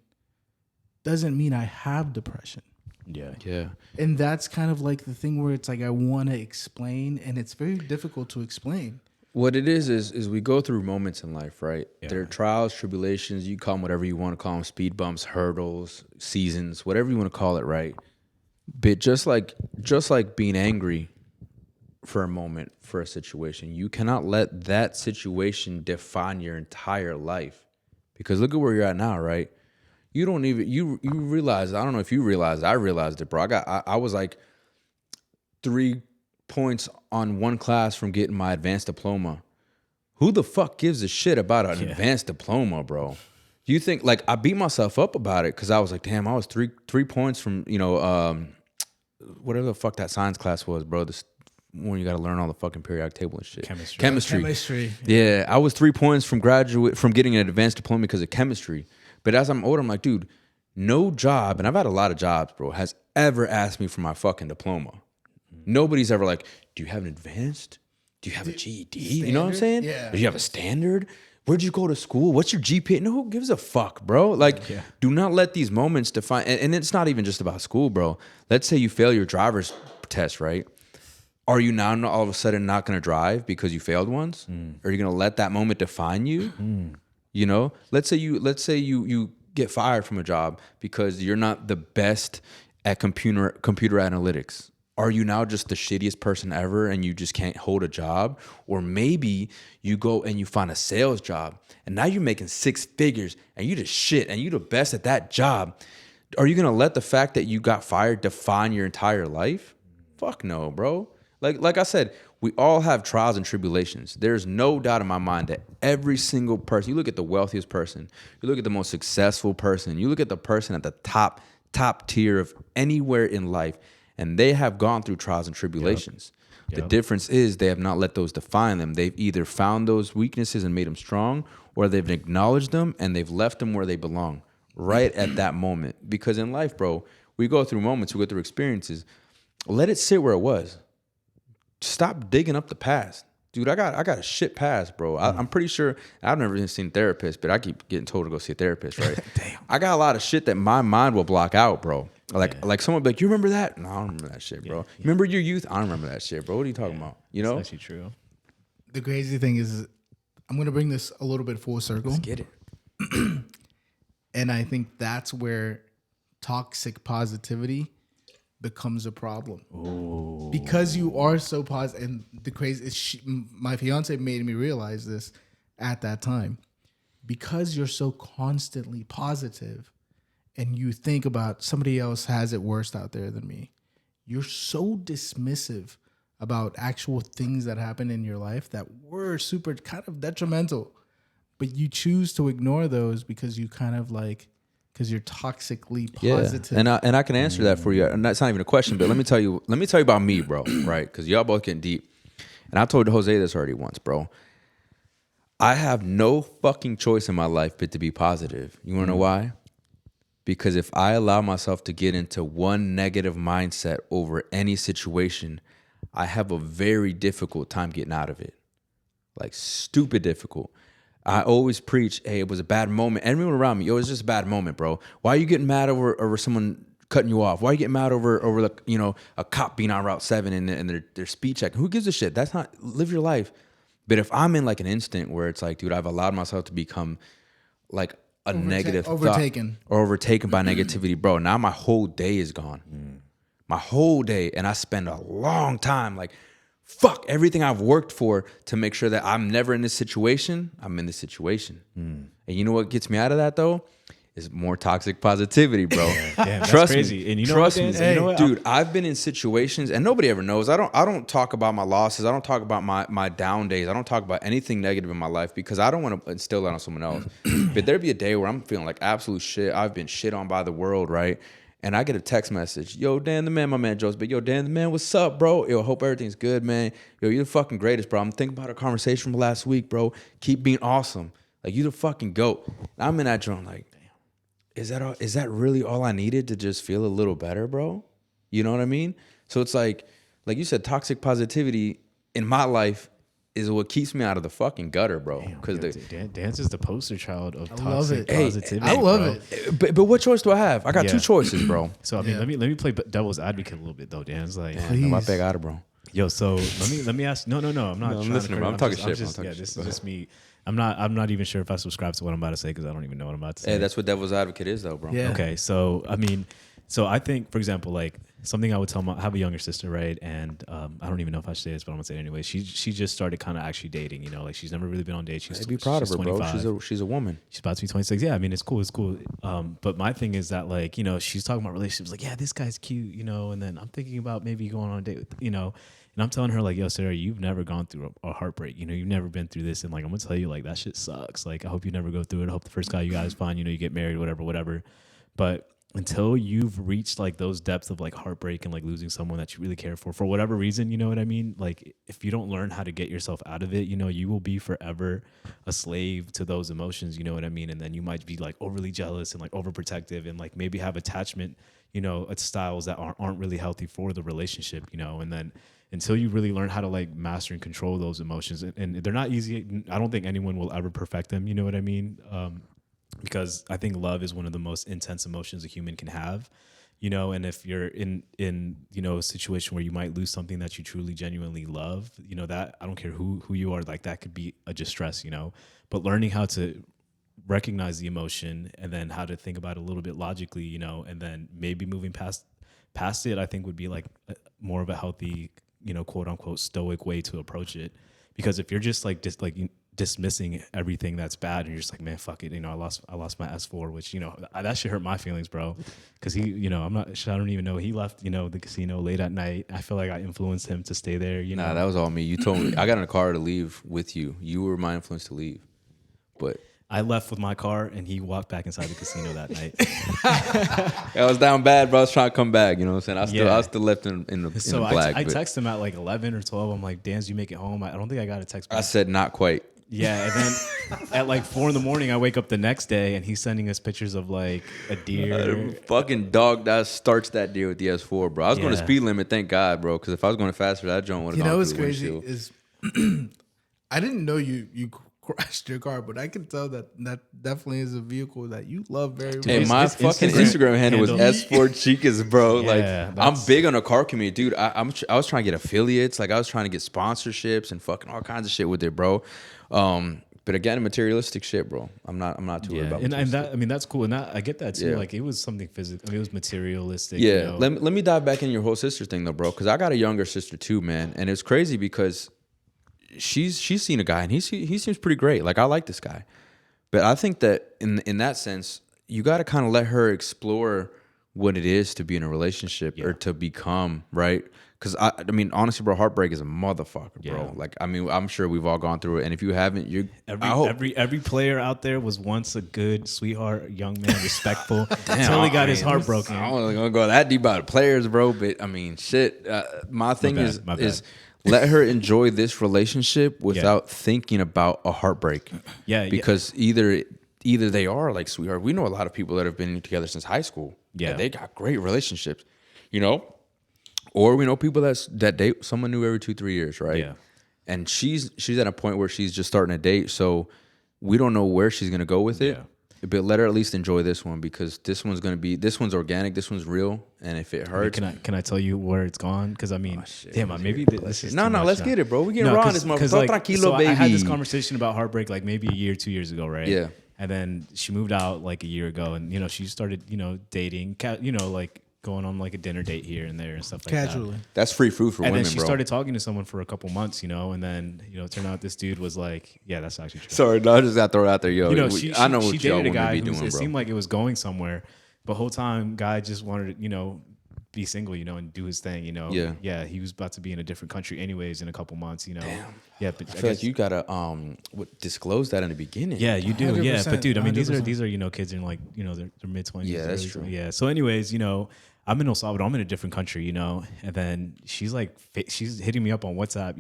doesn't mean I have depression. Yeah. And that's kind of like the thing where it's like I want to explain, and it's very difficult to explain. What it is we go through moments in life, right? Yeah. There are trials, tribulations, you call them whatever you want to call them, speed bumps, hurdles, seasons, whatever you want to call it, right? But just like being angry for a moment for a situation, you cannot let that situation define your entire life. Because look at where you're at now, right? You don't even you realize, I don't know if you realized, I realized it, bro. I was like 3 points on one class from getting my advanced diploma. Who the fuck gives a shit about an advanced diploma, bro? You think, like, I beat myself up about it because I was like, damn, I was three points from, whatever the fuck that science class was, bro. when you got to learn all the fucking periodic table and shit. Chemistry. Chemistry. Yeah, I was 3 points from getting an advanced diploma because of chemistry. But as I'm older, I'm like, dude, no job, and I've had a lot of jobs, bro, has ever asked me for my fucking diploma. Nobody's ever like, do you have an advanced? Do you have a GED? You know what I'm saying? Yeah. Do you have a standard? Where'd you go to school? What's your GPA? No, who gives a fuck, bro? Like, do not let these moments define. And it's not even just about school, bro. Let's say you fail your driver's test, right? Are you now all of a sudden not going to drive because you failed once? Are you going to let that moment define you? You know, let's say you get fired from a job because you're not the best at computer analytics. Are you now just the shittiest person ever and you just can't hold a job? Or maybe you go and you find a sales job and now you're making 6 figures and you just shit and you the best at that job. Are you going to let the fact that you got fired define your entire life? Fuck no, bro. Like I said, we all have trials and tribulations. There's no doubt in my mind that every single person, you look at the wealthiest person, you look at the most successful person, you look at the person at the top tier of anywhere in life, and they have gone through trials and tribulations. Yep. The difference is they have not let those define them. They've either found those weaknesses and made them strong, or they've acknowledged them and they've left them where they belong right at that moment. Because in life, bro, we go through moments, we go through experiences. Let it sit where it was. Stop digging up the past. Dude, I got a shit past, bro. I'm pretty sure, I've never even seen a therapist, but I keep getting told to go see a therapist, right? Damn. I got a lot of shit that my mind will block out, bro. Like someone be like, you remember that? No, I don't remember that shit, bro. You remember your youth? I don't remember that shit, bro. What are you talking about? You know? That's actually true. The crazy thing is, I'm going to bring this a little bit full circle. Let's get it. And I think that's where toxic positivity becomes a problem. Ooh. Because you are so positive. And the crazy is, my fiance made me realize this at that time. Because you're so constantly positive and you think about somebody else has it worse out there than me, you're so dismissive about actual things that happen in your life that were super kind of detrimental. But you choose to ignore those because you kind of like, because you're toxically positive. Yeah. And I can answer that for you. And that's not even a question, but let me tell you about me, bro, right? Because y'all both getting deep. And I told Jose this already once, bro. I have no fucking choice in my life but to be positive. You want to know why? Because if I allow myself to get into one negative mindset over any situation, I have a very difficult time getting out of it. Like stupid difficult. I always preach, hey, it was a bad moment. Everyone around me, yo, it was just a bad moment, bro. Why are you getting mad over someone cutting you off? Why are you getting mad over like, you know, a cop being on Route 7 and their speed check? Who gives a shit? That's not, live your life. But if I'm in like an instant where it's like, dude, I've allowed myself to become like a negative overtaken by negativity, bro. Now my whole day is gone. My whole day. And I spend a long time like, fuck everything I've worked for to make sure that I'm never in this situation. I'm in this situation. And you know what gets me out of that though? Is more toxic positivity, bro. Damn, that's Trust crazy. me. And you know Trust what, me. Dan? You know what? Dude, I've been in situations and nobody ever knows. I don't talk about my losses. I don't talk about my down days. I don't talk about anything negative in my life because I don't want to instill that on someone else. But there'd be a day where I'm feeling like absolute shit. I've been shit on by the world, right? And I get a text message. Yo, Dan the man, my man Joe's big. Yo, Dan the man, what's up, bro? Yo, hope everything's good, man. Yo, you're the fucking greatest, bro. I'm thinking about our conversation from last week, bro. Keep being awesome. Like, you the fucking GOAT. And I'm in that drone like, is that really all I needed to just feel a little better, bro? You know what I mean? So it's like you said, toxic positivity in my life is what keeps me out of the fucking gutter, bro. Because Dance is the poster child of love toxic it. positivity. I love bro. it. But what choice do I have? I got two choices, bro. So I mean, let me play devil's advocate a little bit though. Dan's like, My bag out of bro. yo. So let me ask. No. I'm not. I'm listening, bro. I'm talking shit. This is just me. I'm not even sure if I subscribe to what I'm about to say because I don't even know what I'm about to say. Hey, that's what devil's advocate is, though, bro. Yeah. Okay, so I mean, I think, for example, like something I would tell I have a younger sister, right? And I don't even know if I should say this, but I'm gonna say it anyway. She just started kind of actually dating, you know, like she's never really been on dates. She's be proud of her, 25. bro. She's a woman. She's about to be 26. Yeah, I mean, it's cool. But my thing is that, like, you know, she's talking about relationships, like, yeah, this guy's cute, you know, and then I'm thinking about maybe going on a date with, you know. And I'm telling her, like, yo, Sarah, you've never gone through a heartbreak. You know, you've never been through this. And, like, I'm going to tell you, like, that shit sucks. Like, I hope you never go through it. I hope the first guy you got is fine. You know, you get married, whatever. But until you've reached like those depths of like heartbreak and like losing someone that you really care for whatever reason, you know what I mean? Like if you don't learn how to get yourself out of it, you know, you will be forever a slave to those emotions, you know what I mean? And then you might be like overly jealous and like overprotective and like maybe have attachment, you know, styles that aren't really healthy for the relationship, you know, and then until you really learn how to like master and control those emotions, and they're not easy. I don't think anyone will ever perfect them, you know what I mean? Because I think love is one of the most intense emotions a human can have, you know, and if you're in, you know, a situation where you might lose something that you truly genuinely love, you know, that I don't care who you are, like that could be a distress, you know, but learning how to recognize the emotion and then how to think about it a little bit logically, you know, and then maybe moving past it, I think would be like more of a healthy, you know, quote unquote stoic way to approach it. Because if you're just like dismissing everything that's bad and you're just like, man, fuck it, you know, I lost my S4, which, you know, that should hurt my feelings, bro. Because he, you know, I don't even know, he left, you know, the casino late at night. I feel like I influenced him to stay there, you know. Nah, that was all me. You told me I got in a car to leave with you. You were my influence to leave, but I left with my car and he walked back inside the casino that night. I was down bad, bro. I was trying to come back. You know what I'm saying? I was still left in the black. I texted him at like 11 or 12. I'm like, Dan, you make it home? I don't think I got a text back. I said not quite. Yeah, and then at like 4 a.m, I wake up the next day and he's sending us pictures of like a deer. Fucking dog that starts that deer with the S4, bro. I was going to speed limit, thank God, bro. Because if I was going faster, that joint would have gone through the windshield. Is I didn't know you crashed your car, but I can tell that definitely is a vehicle that you love very much. And my fucking Instagram handle was S4Chicas, bro. Yeah, like I'm big on the car community, dude. I was trying to get affiliates, like I was trying to get sponsorships and fucking all kinds of shit with it, bro. But again, materialistic shit, bro. I'm not too worried about. And that, I mean, that's cool, and that, I get that too. Yeah. Like it was something physical. I mean, it was materialistic. Yeah. You know? Let me dive back in your whole sister thing though, bro, because I got a younger sister too, man, and it's crazy because she's seen a guy and he seems pretty great. Like I like this guy, but I think that in that sense, you got to kind of let her explore what it is to be in a relationship or to become, right? Because I mean, honestly, bro, heartbreak is a motherfucker, bro. Like, I mean, I'm sure we've all gone through it, and if you haven't, every player out there was once a good sweetheart, young man, respectful, until he got his heart broken. I wasn't gonna go that deep about the players, bro, but I mean, shit. My thing is let her enjoy this relationship without thinking about a heartbreak. Yeah, because either they are like sweetheart. We know a lot of people that have been together since high school. Yeah, they got great relationships, you know. Or we know people that date someone new every 2-3 years, right? Yeah. And she's at a point where she's just starting to date, so we don't know where she's gonna go with it. Yeah. But let her at least enjoy this one because this one's organic, this one's real, and if it hurts, can I tell you where it's gone? Because I mean, maybe this is let's get it, bro. We getting raw this motherfucker. Todo Tranquilo, baby. I had this conversation about heartbreak like maybe a year, 2 years ago, right? Yeah. And then she moved out like a year ago, and you know she started dating, like going on like a dinner date here and there and stuff like casually. That. That's free food for women, bro. And then she started talking to someone for a couple months, and then it turned out this dude was like, yeah, that's actually true. Sorry, no, I just got to throw it out there, yo. I know what she y'all dated a guy be doing, bro. It seemed like it was going somewhere, but the whole time guy just wanted to, be single, and do his thing, Yeah, he was about to be in a different country anyways in a couple months, Damn. Yeah, but I feel like you gotta disclose that in the beginning. Yeah, you do. Yeah, but dude, I mean, these are kids in like their mid 20s. Yeah, that's true. Yeah. So, anyways, I'm in El Salvador. I'm in a different country, and then she's like, she's hitting me up on WhatsApp.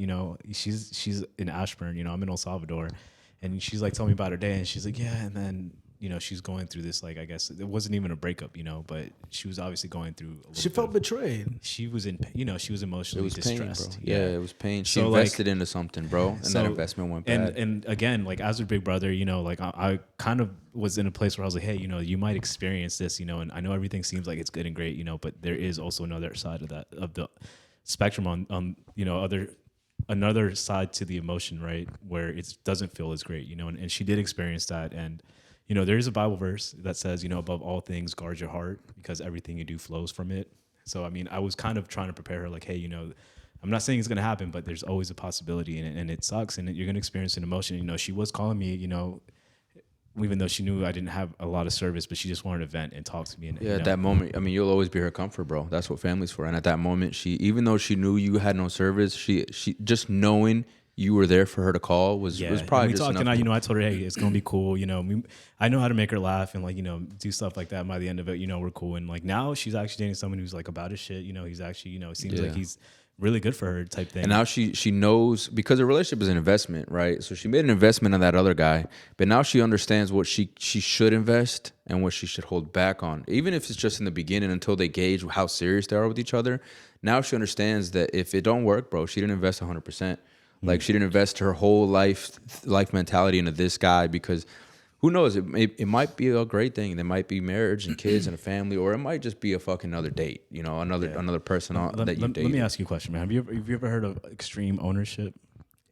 She's in Ashburn. I'm in El Salvador, and she's like telling me about her day, and she's like, yeah, and then. She's going through this, like, I guess it wasn't even a breakup, but she was obviously going through a little She felt betrayed. She was in, she was emotionally distressed. Pain, bro. Yeah, it was pain. She invested into something, bro, and that investment went bad. And again, like, as her big brother, like, I kind of was in a place where I was like, hey, you might experience this, and I know everything seems like it's good and great, but there is also another side of the spectrum on another side to the emotion, right, where it doesn't feel as great, and she did experience that. And there is a Bible verse that says, above all things, guard your heart because everything you do flows from it. So, I mean, I was kind of trying to prepare her like, hey, I'm not saying it's going to happen, but there's always a possibility and it sucks and you're going to experience an emotion. She was calling me, even though she knew I didn't have a lot of service, but she just wanted to vent and talk to me. And, at that moment, I mean, you'll always be her comfort, bro. That's what family's for. And at that moment, even though she knew you had no service, she just knowing you were there for her to call was probably we just talked, enough. and I told her, hey, it's gonna be cool. I know how to make her laugh and like do stuff like that. And by the end of it, we're cool. And like now she's actually dating someone who's like about his shit. He's actually it seems like he's really good for her type thing. And now she knows, because a relationship is an investment, right? So she made an investment on that other guy, but now she understands what she should invest and what she should hold back on, even if it's just in the beginning until they gauge how serious they are with each other. Now she understands that if it don't work, bro, she didn't invest 100%. Like she didn't invest her whole life mentality into this guy, because who knows? It might be a great thing. There might be marriage and kids and a family, or it might just be a fucking another date. Another person that you date. Let me ask you a question, man. Have you ever heard of extreme ownership?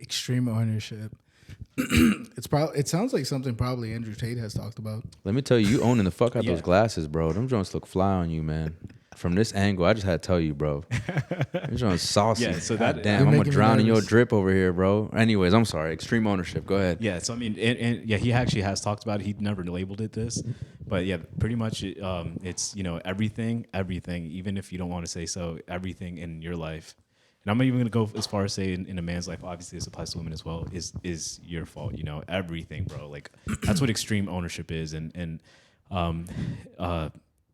Extreme ownership. It sounds like something probably Andrew Tate has talked about. Let me tell you, you owning the fuck out those glasses, bro. Them joints look fly on you, man. From this angle, I just had to tell you, bro. Them joints saucy. Yeah, so God damn, I'm gonna drown in your drip over here, bro. Anyways, I'm sorry. Extreme ownership. Go ahead. Yeah, so I mean, he actually has talked about it. He never labeled it this, but yeah, pretty much it's everything, even if you don't want to say so, everything in your life. And I'm not even gonna go as far as say in a man's life. Obviously, this applies to women as well. Is your fault? Everything, bro. Like that's what extreme ownership is. And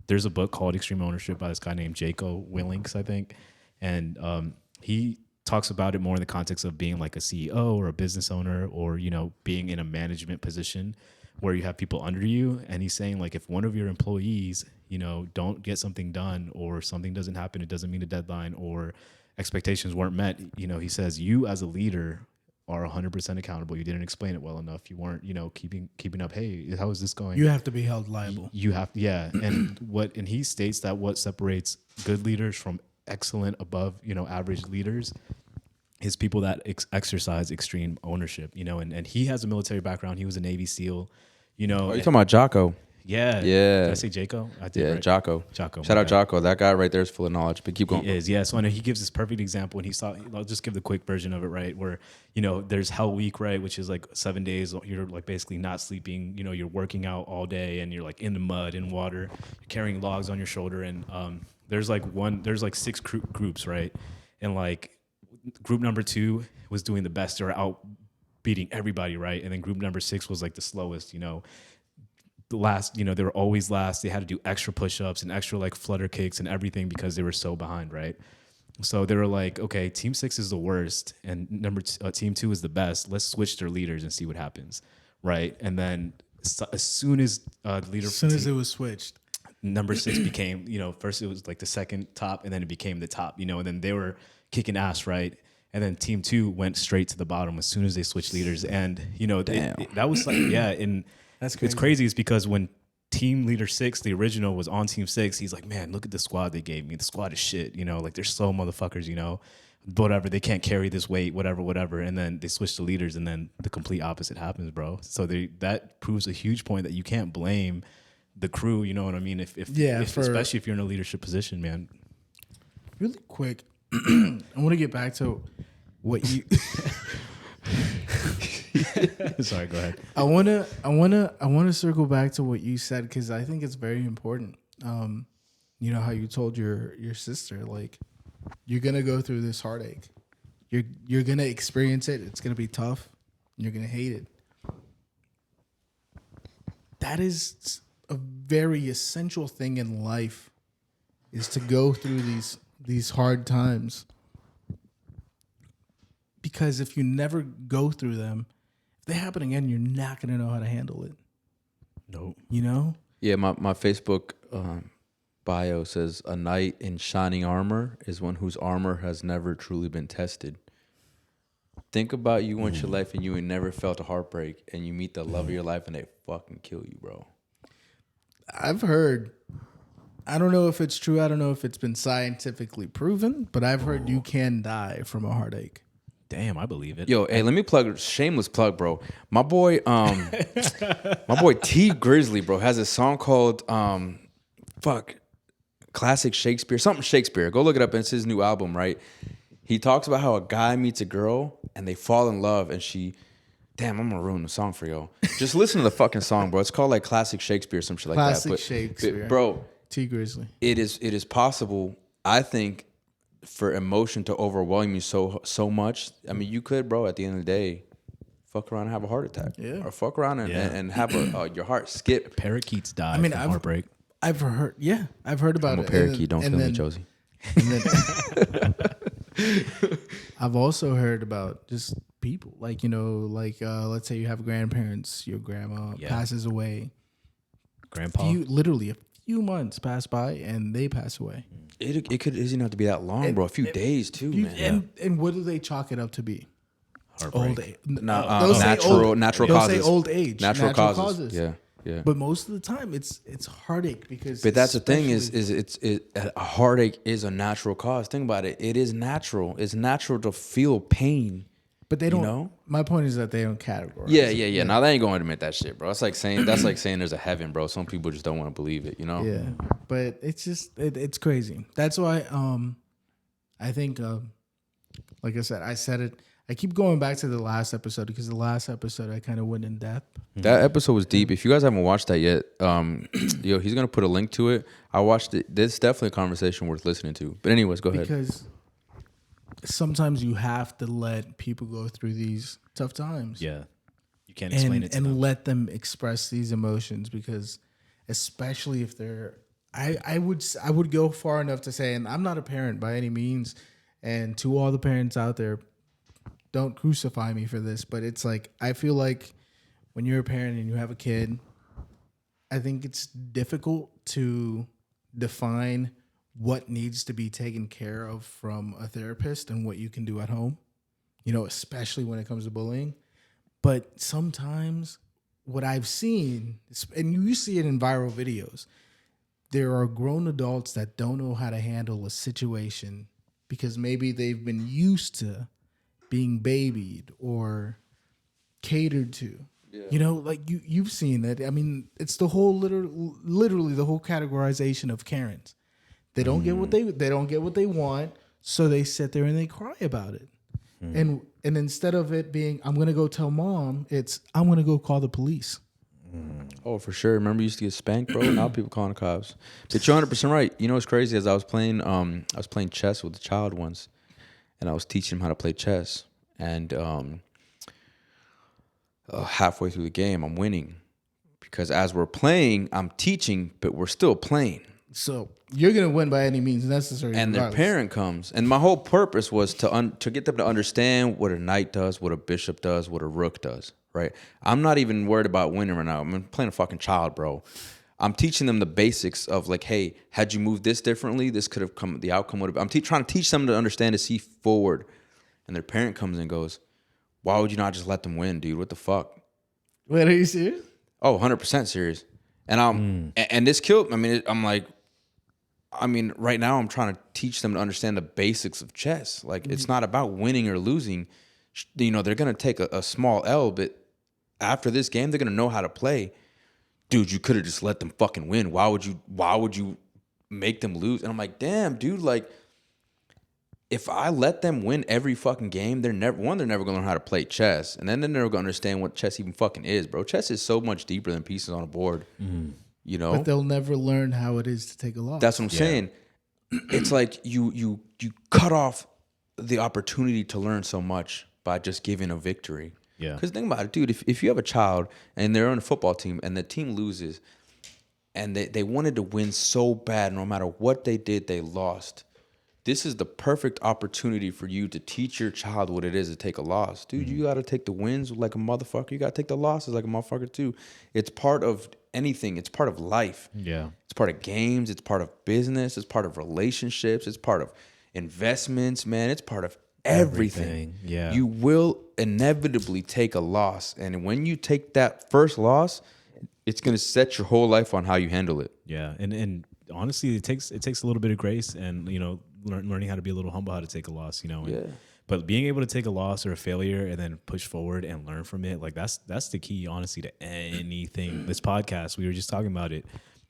there's a book called Extreme Ownership by this guy named Jocko Willink, I think, and he talks about it more in the context of being like a CEO or a business owner, or being in a management position where you have people under you. And he's saying, like, if one of your employees don't get something done, or something doesn't happen, it doesn't meet a deadline, or expectations weren't met, he says you as a leader are 100% accountable. You didn't explain it well enough. You weren't, keeping up. Hey, how is this going? You have to be held liable. You have, yeah. And he states that what separates good leaders from excellent, above, average leaders is people that exercise extreme ownership. And he has a military background. He was a Navy SEAL. Oh, you talking about Jocko? Yeah. Yeah. Did I say Jocko? I did. Yeah, right? Jocko. Shout out Jocko. That guy right there is full of knowledge. But keep going. He is, yeah. So I know he gives this perfect example, and I'll just give the quick version of it, right? Where, there's Hell Week, right? Which is like 7 days. You're like basically not sleeping. You're working out all day, and you're like in the mud, in water. You're carrying logs on your shoulder, and there's like 6 groups, right? And like group number 2 was doing the best. They were out beating everybody, right? And then group number 6 was like the slowest, the last, they were always last. They had to do extra push-ups and extra like flutter kicks and everything because they were so behind, right? So they were like, okay, team 6 is the worst and team 2 is the best. Let's switch their leaders and see what happens, right? And then as soon as the leader, it was switched, number 6 became, first it was like the second top, and then it became the top, and then they were kicking ass, right? And then team 2 went straight to the bottom as soon as they switched leaders. And, that was like, yeah, and that's crazy. It's crazy is because when team leader 6, the original, was on team 6, he's like, man, look at the squad they gave me. The squad is shit, like they're slow motherfuckers, whatever, they can't carry this weight, whatever. And then they switch to leaders, and then the complete opposite happens, bro. So that proves a huge point that you can't blame the crew, you know what I mean? Especially if you're in a leadership position, man. Really quick, I want to get back to what you... Sorry, go ahead. I wanna circle back to what you said, because I think it's very important. How you told your sister, like, you're gonna go through this heartache. You're gonna experience it. It's gonna be tough. You're gonna hate it. That is a very essential thing in life, is to go through these hard times. Because if you never go through them, if they happen again, you're not going to know how to handle it. Nope. Yeah, my Facebook bio says, a knight in shining armor is one whose armor has never truly been tested. Think about you went your life and you ain't never felt a heartbreak, and you meet the love of your life and they fucking kill you, bro. I've heard, I don't know if it's true, I don't know if it's been scientifically proven, but I've heard you can die from a heartache. Damn, I believe it. Yo, hey, let me shameless plug, bro. My boy T Grizzly, bro, has a song called Classic Shakespeare, something Shakespeare. Go look it up. It's his new album, right? He talks about how a guy meets a girl and they fall in love, and damn, I'm gonna ruin the song for y'all. Just listen to the fucking song, bro. It's called like Classic Shakespeare, some shit like that. Classic Shakespeare, bro. T Grizzly. It is possible, I think, for emotion to overwhelm you so much. I mean, you could, bro, at the end of the day, fuck around and have a heart attack. Yeah. Or fuck around and have your heart skip. Parakeets die I mean, from heartbreak. I've heard about I'm a it. parakeet. Don't kill me, Josie. And then I've also heard about just people like, let's say you have grandparents, your grandma passes away. Grandpa. Literally a few months pass by and they pass away. It doesn't have to be that long, bro. A few days too, man. And what do they chalk it up to be? Heartbreak. Old age. Natural They'll causes. say old age. Natural causes. Yeah. But most of the time, it's heartache because. But that's the thing is a heartache is a natural cause. Think about it. It is natural. It's natural to feel pain. But they don't. You know? My point is that they don't categorize. Yeah. Now they ain't going to admit that shit, bro. It's like saying there's a heaven, bro. Some people just don't want to believe it. You know? Yeah. But it's just it's crazy. That's why I think like I said it. I keep going back to the last episode because the last episode I kind of went in depth. That episode was deep. If you guys haven't watched that yet, he's gonna put a link to it. I watched it. This is definitely a conversation worth listening to. But anyways, go ahead. Because sometimes you have to let people go through these tough times. Yeah, you can't explain it to them. And let them express these emotions because, especially if they're, I would go far enough to say, and I'm not a parent by any means, and to all the parents out there, don't crucify me for this, but it's like, I feel like when you're a parent and you have a kid, I think it's difficult to define what needs to be taken care of from a therapist and what you can do at home, especially when it comes to bullying. But sometimes what I've seen, and you see it in viral videos, there are grown adults that don't know how to handle a situation because maybe they've been used to being babied or catered to. Yeah. Like you've seen that. I mean, it's the whole literally the whole categorization of Karens. They don't get what they don't get what they want, so they sit there and they cry about it. And instead of it being, I'm gonna go tell mom, it's I'm gonna go call the police. Oh, for sure. Remember you used to get spanked, bro? Now people calling the cops. But you're 100% right. You know what's crazy is I was playing chess with a child once. And I was teaching him how to play chess. And halfway through the game, I'm winning. Because as we're playing, I'm teaching, but we're still playing. So you're going to win by any means necessary. And their parent comes. And my whole purpose was to get them to understand what a knight does, what a bishop does, what a rook does, right? I'm not even worried about winning right now. I'm playing a fucking child, bro. I'm teaching them the basics of like, hey, had you moved this differently, this could have come, the outcome would have been. I'm trying to teach them to understand, to see forward. And their parent comes and goes, why would you not just let them win, dude? What the fuck? Wait, are you serious? Oh, 100% serious. And and this killed, right now I'm trying to teach them to understand the basics of chess. Like, it's not about winning or losing. They're going to take a small L, but after this game, they're going to know how to play. Dude, you could have just let them fucking win. Why would you make them lose? And I'm like, damn, dude, like, if I let them win every fucking game, they're never gonna learn how to play chess. And then they're never gonna understand what chess even fucking is, bro. Chess is so much deeper than pieces on a board. But they'll never learn how it is to take a loss. That's what I'm saying. It's like you cut off the opportunity to learn so much by just giving a victory. Yeah. Because think about it, dude. If you have a child and they're on a football team and the team loses and they wanted to win so bad, no matter what they did, they lost. This is the perfect opportunity for you to teach your child what it is to take a loss. Dude, you got to take the wins like a motherfucker. You got to take the losses like a motherfucker too. It's part of anything. It's part of life. Yeah. It's part of games. It's part of business. It's part of relationships. It's part of investments, man. It's part of everything. Yeah. You will inevitably take a loss. And when you take that first loss, it's going to set your whole life on how you handle it. Yeah. And honestly, it takes a little bit of grace and, learning how to be a little humble, how to take a loss, But being able to take a loss or a failure and then push forward and learn from it, like that's the key, honestly, to anything. This podcast, we were just talking about it.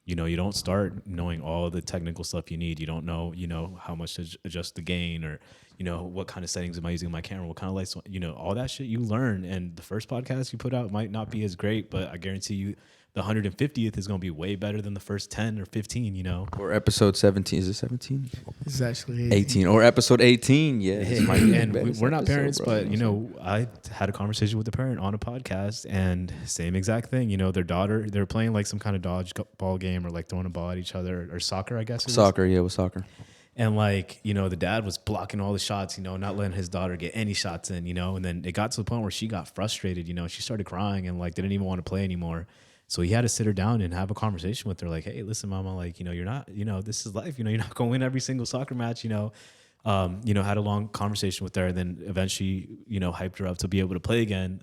You don't start knowing all the technical stuff you need. You don't know, how much to adjust the gain or, what kind of settings am I using on my camera? What kind of lights, all that shit you learn. And the first podcast you put out might not be as great, but I guarantee you the 150th is going to be way better than the first 10 or 15, you know? Or episode 17. Is it 17? It's actually 18. Or episode 18. Yeah. And we're not parents, but, you know, I had a conversation with a parent on a podcast and same exact thing. You know, their daughter, they're playing like some kind of dodgeball game or like throwing a ball at each other or soccer, I guess. Soccer, yeah, it was soccer. And like, you know, the dad was blocking all the shots, you know, not letting his daughter get any shots in, you know, and then it got to the point where she got frustrated, you know, she started crying and like didn't even want to play anymore. So he had to sit her down and have a conversation with her like, hey, listen, mama, like, you know, you're not, you know, this is life, you know, you're not going to win every single soccer match, you know, had a long conversation with her and then eventually, you know, hyped her up to be able to play again.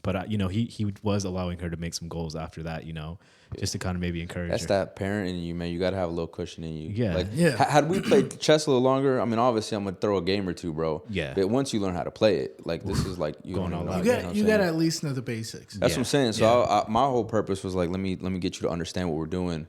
But you know, he was allowing her to make some goals after that, you know, just to kind of maybe encourage That's her. that parent in you, man. You got to have a little cushion in you. Yeah. Like, Yeah. Had we played chess a little longer, I mean, obviously I'm going to throw a game or two, bro. Yeah. But once you learn how to play it, like this is like you Going don't all know. out. You know what got I'm you saying? got to at least know the basics. That's Yeah. what I'm saying. So my whole purpose was like, let me get you to understand what we're doing.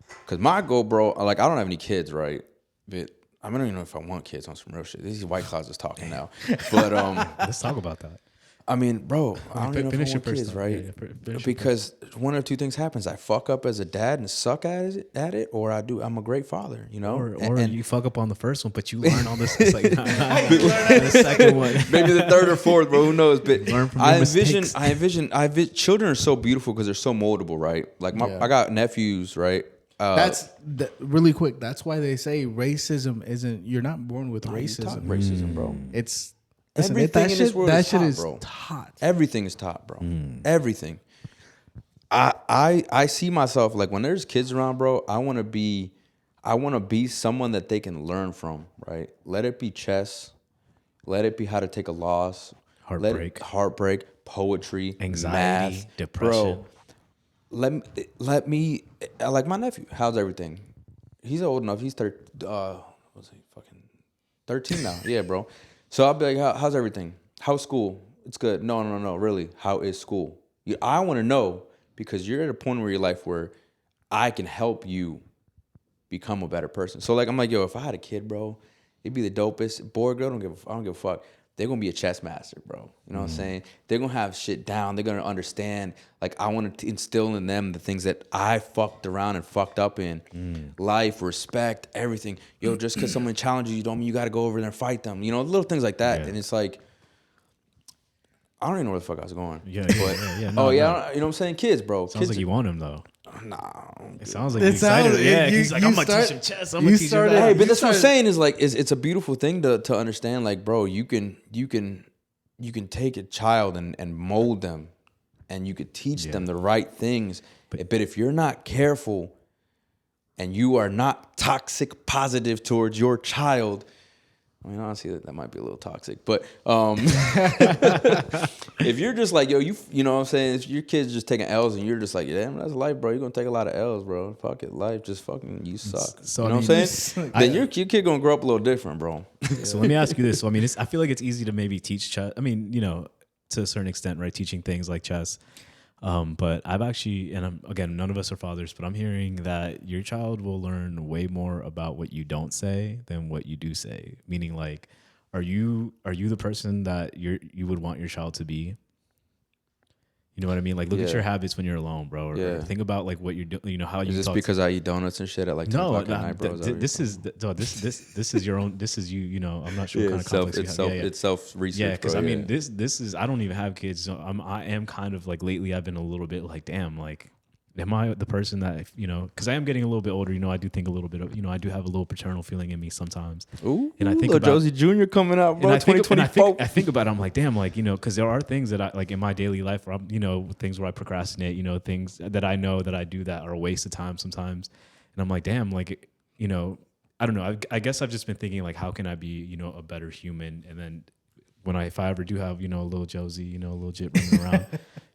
Because my goal, bro, like I don't have any kids, right? But I don't even know if I want kids on some real shit. These White Claws is talking now. But Let's talk about that. I mean, bro, I don't even know if I Finish your want first kids, thought. right? Yeah, finish your Because one of two things happens: I fuck up as a dad and suck at it, or I'm a great father, you know. Or and you fuck up on the first one, but you learn all this. It's like, the second one. maybe the third or fourth, bro. Who knows? But Learn from your mistakes. I envision. Children are so beautiful because they're so moldable, right? Like I got nephews, right? Really quick. That's why they say racism isn't. You're not born with racism. Racism, bro. It's Everything in this world that is shit taught, is bro. taught. Everything is taught, bro. Everything. I see myself like when there's kids around, bro. I want to be someone that they can learn from, right? Let it be chess. Let it be how to take a loss. Heartbreak, poetry, Anxiety, math, depression. Bro, let me like my nephew. How's everything? He's old enough. He's 13 now. Yeah, bro. So I'll be like, how's everything? How's school? It's good. No, really. How is school? I want to know because you're at a point in your life where I can help you become a better person. So like, I'm like, yo, if I had a kid, bro, it'd be the dopest. Boy or girl, I don't give a fuck. They're going to be a chess master, bro. You know what I'm saying? They're going to have shit down. They're going to understand. Like, I want to instill in them the things that I fucked around and fucked up in. Life, respect, everything. Yo, just because someone challenges you don't mean you got to go over there and fight them. You know, little things like that. Yeah. And it's like, I don't even know where the fuck I was going. Yeah. You know what I'm saying? Kids, bro. Sounds like you want him though. Nah. It sounds like you're excited. Yeah, he's like, I'm gonna teach him chess. I'm gonna teach him that. Hey, but that's what I'm saying is like, it's a beautiful thing to understand. Like, bro, you can take a child and mold them, and you could teach them the right things. But if you're not careful, and you are not toxic positive towards your child, I mean, honestly, that might be a little toxic, but if you're just like, yo, you know what I'm saying? If your kid's just taking L's and you're just like, damn, that's life, bro. You're going to take a lot of L's, bro. Fuck it. Life just fucking, you suck. So, you know what I'm saying? Then your kid going to grow up a little different, bro. So let me ask you this. So, I mean, I feel like it's easy to maybe teach chess. I mean, you know, to a certain extent, right? Teaching things like chess. But I've actually, again, none of us are fathers, but I'm hearing that your child will learn way more about what you don't say than what you do say. Meaning, like, are you the person that you would want your child to be? You know what I mean? Like, look at your habits when you're alone, bro. Or think about like what you're doing. You know how you. Is this because I eat donuts and shit at like 10 o'clock at night, bro? This is your own. This is you. You know, I'm not sure what kind of complex you have. It's self research. Yeah, because I mean, this is. I don't even have kids. So I am kind of like lately. I've been a little bit like, damn, like, am I the person that, you know? Because I am getting a little bit older. You know, I do think a little bit of. You know, I do have a little paternal feeling in me sometimes. Ooh, and I think little about Josie Jr. coming out, bro. And I think about it, I'm like, damn, like, you know, because there are things that I like in my daily life where I'm, you know, things where I procrastinate, you know, things that I know that I do that are a waste of time sometimes. And I'm like, damn, like, you know, I don't know. I guess I've just been thinking like, how can I be, you know, a better human? And then if I ever do have, you know, a little Josie, you know, a little Jit running around,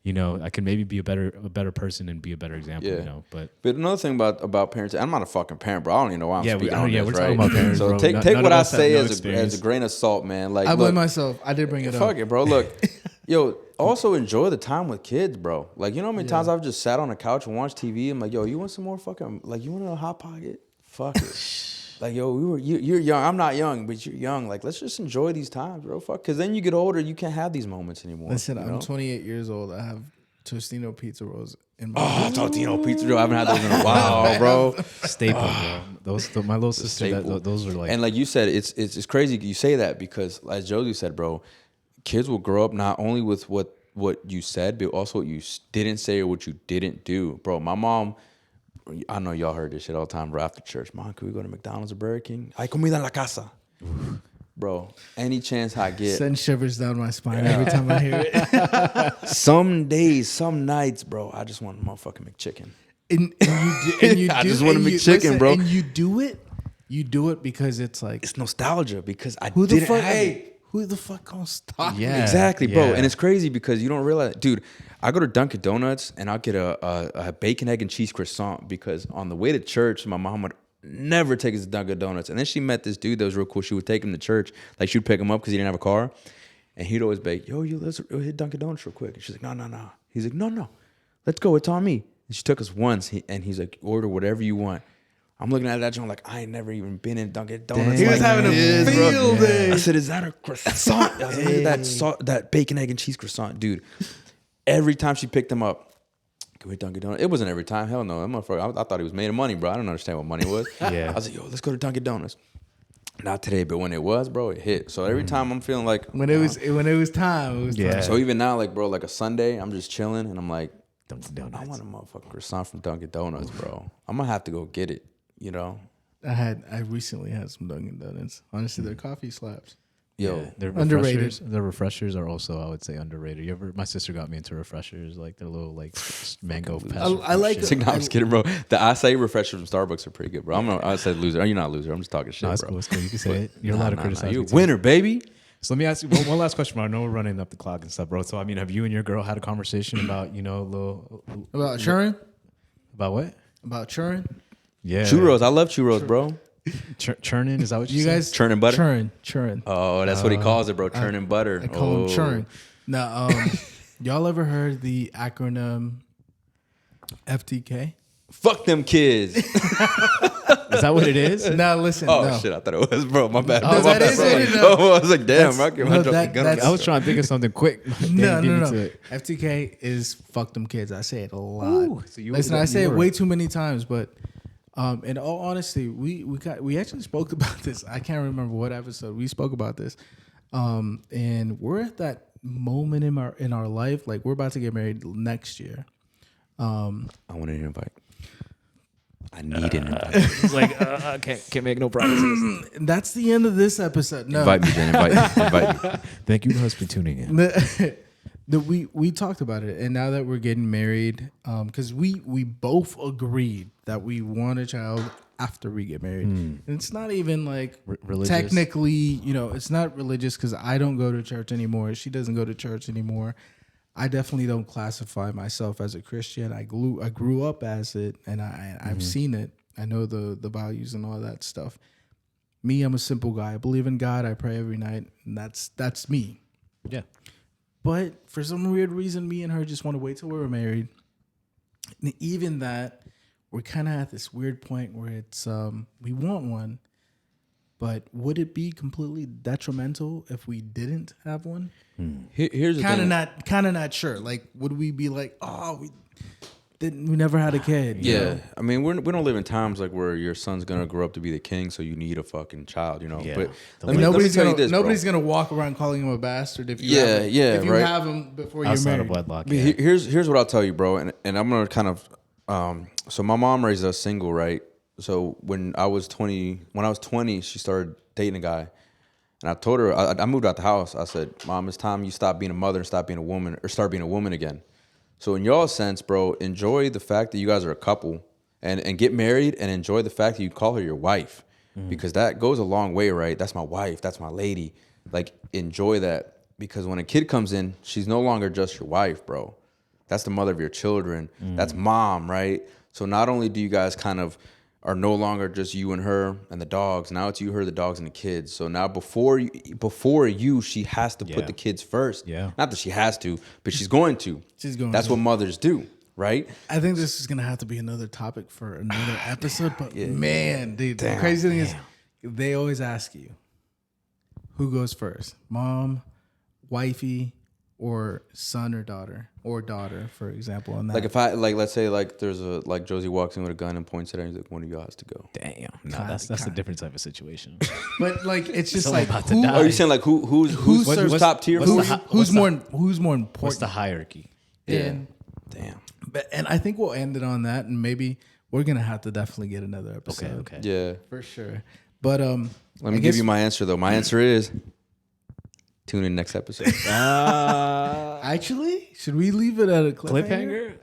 you know, I can maybe be a better person and be a better example, you know. But another thing about parents, I'm not a fucking parent, bro. I don't even know why I'm speaking on this, we're right? talking about parents, so bro. take what I say as a grain of salt, man. Like, I blame myself. I did bring it up. Fuck it, bro. Look, yo, also enjoy the time with kids, bro. Like, you know how many times I've just sat on the couch and watched TV? I'm like, yo, you want some more fucking, like, you want a Hot Pocket? Fuck it. Like, yo, you're young. I'm not young, but you're young. Like, let's just enjoy these times, bro. Fuck, because then you get older, you can't have these moments anymore. Listen, you I'm know? 28 years old. I have Tostino pizza rolls in my Totino pizza dough. I haven't had those in a while, bro. Staple, bro. My little sister, those are like. And like you said, it's crazy you say that because, as Josie said, bro, kids will grow up not only with what you said, but also what you didn't say or what you didn't do, bro. My mom, I know y'all heard this shit all the time, bro. After church, Mom, can we go to McDonald's or Burger King? Hay comida en la casa. Bro, any chance I get. send shivers down my spine every time I hear it. Some days, some nights, bro, I just want a motherfucking McChicken. And you do. I just want a McChicken, bro. And you do it. You do it because it's like It's nostalgia because I who the didn't fuck? have it. Hey, who the fuck gonna stop me? Yeah. Exactly, bro. Yeah. And it's crazy because you don't realize, dude, I go to Dunkin' Donuts and I'll get a bacon, egg, and cheese croissant because on the way to church, my mom would never take us to Dunkin' Donuts. And then she met this dude that was real cool. She would take him to church. Like, she'd pick him up because he didn't have a car. And he'd always be like, yo, let's hit Dunkin' Donuts real quick. And she's like, no. He's like, no. Let's go. It's on me. And she took us once. And he's like, order whatever you want. I'm looking at that joint like, I ain't never even been in Dunkin' Donuts. He was like having a this, bro. field day. I said, is that a croissant? I was like, that bacon, egg, and cheese croissant. Dude, every time she picked him up, can we Dunkin' Donuts? It wasn't every time. Hell no. That motherfucker, I thought he was made of money, bro. I don't understand what money was. Yeah. I was like, yo, let's go to Dunkin' Donuts. Not today, but when it was, bro, it hit. So every time I'm feeling like When it was time, it was Yeah. time. So even now, like, bro, like a Sunday, I'm just chilling and I'm like, Dunkin' I Donuts. want a motherfucking croissant from Dunkin' Donuts, bro. I'm gonna have to go get it, you know? I recently had some Dunkin' Donuts. Honestly, their coffee slaps. Yo, Yeah, their Underrated. refreshers. Their refreshers are also, I would say, underrated. My sister got me into refreshers, like their little like mango. I like no, I'm just kidding, bro. The acai refreshers from Starbucks are pretty good, bro. I said loser. You're not a loser. I'm just talking shit, No, it's bro. cool. It's cool. You can say it. You're allowed to criticize. You me too. winner, baby. So let me ask you one last question, bro. I know we're running up the clock and stuff, bro. So I mean, have you and your girl had a conversation about about churn. about what? About churn. Yeah, Churros. I love churros, bro. Churning. Is that what You said? guys Churn and butter? Churn. Oh, that's what he calls it, bro. Churn and butter. I call them Oh. churn. Now, y'all ever heard the acronym FTK? Fuck them kids. Is that what it is? Now listen. Oh, no. shit. I thought it was, bro. My bad. Oh, My that bad, is bro. what it is. Oh, I was like, damn, That's- I can't no, drop that- the gun. that's- I was trying to think of something quick. No, Give me no. to it. FTK is fuck them kids. I say it a lot. Ooh, so you- Listen, I say you it were- way too many times, but in all honesty, we actually spoke about this. I can't remember what episode we spoke about this. And we're at that moment in our life, like we're about to get married next year. I want an invite. I need an invite. It's like can't make no promises. And that's the end of this episode. No, Invite me, Jen. Invite me. Thank you guys for tuning in. we talked about it, and now that we're getting married, because we both agreed that we want a child after we get married. And it's not even like religious? technically, it's not religious because I don't go to church anymore. She doesn't go to church anymore. I definitely don't classify myself as a Christian. I grew up as it, and I've seen it. I know the values and all that stuff. Me, I'm a simple guy. I believe in God. I pray every night, and that's me. Yeah. But for some weird reason, me and her just want to wait till we're married. And even that, we're kind of at this weird point where it's we want one, but would it be completely detrimental if we didn't have one? Here's the Kind thing. of not sure. Like, would we be like, oh, we never had a kid? you Yeah, know? I mean, we don't live in times like where your son's gonna grow up to be the king, so you need a fucking child, you know. Yeah. But And let me tell you this, nobody's bro. gonna walk around calling him a bastard if you Yeah, have him, yeah, if you right. have him before you're Outside married. of wedlock. But Yeah. here's what I'll tell you, bro, and I'm gonna kind of. So my mom raised us single, right? So when I was 20, she started dating a guy, and I told her I moved out the house. I said, "Mom, it's time you stop being a mother and stop being a woman, or start being a woman again." So in y'all's sense, bro, enjoy the fact that you guys are a couple, and get married, and enjoy the fact that you call her your wife, because that goes a long way, right? That's my wife. That's my lady. Like, enjoy that, because when a kid comes in, she's no longer just your wife, bro. That's the mother of your children. That's mom, right? So not only do you guys kind of are no longer just you and her and the dogs. Now it's you, her, the dogs, and the kids. So now before you, she has to put the kids first. Yeah. Not that she has to, but she's going to. She's going That's to. what mothers do, right? I think this is gonna have to be another topic for another episode. But man, dude, the crazy thing is, they always ask you, who goes first, mom, wifey, or son or daughter, for example. On that, Like if I like, let's say like there's a like Josie walks in with a gun and points it at her, he's like, one of y'all has to go. Damn. No, that's a different type of situation. but like it's just Someone like about to who, die. Are you saying like who's top tier? who's more important? What's the hierarchy? And, Damn. and I think we'll end it on that, and maybe we're gonna have to definitely get another episode. Okay. Yeah. For sure. But Let me give you my answer though. My answer is tune in next episode. actually, should we leave it at a cliffhanger?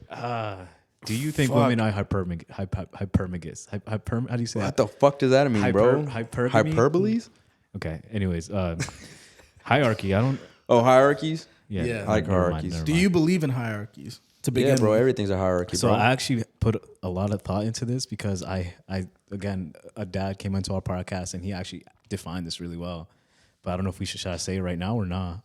Do you think women are hypergamous? How do you say What that? the fuck does that mean, bro? Hypergamy? Hyperboles? Okay. Anyways, hierarchy. I don't. Oh, hierarchies? Yeah. Yeah. never Like mind, hierarchies. never Do mind. you believe in hierarchies? To begin Yeah, bro. with? Everything's a hierarchy, So bro. I actually put a lot of thought into this because I again, a dad came into our podcast and he actually defined this really well. But I don't know if should I say it right now or not.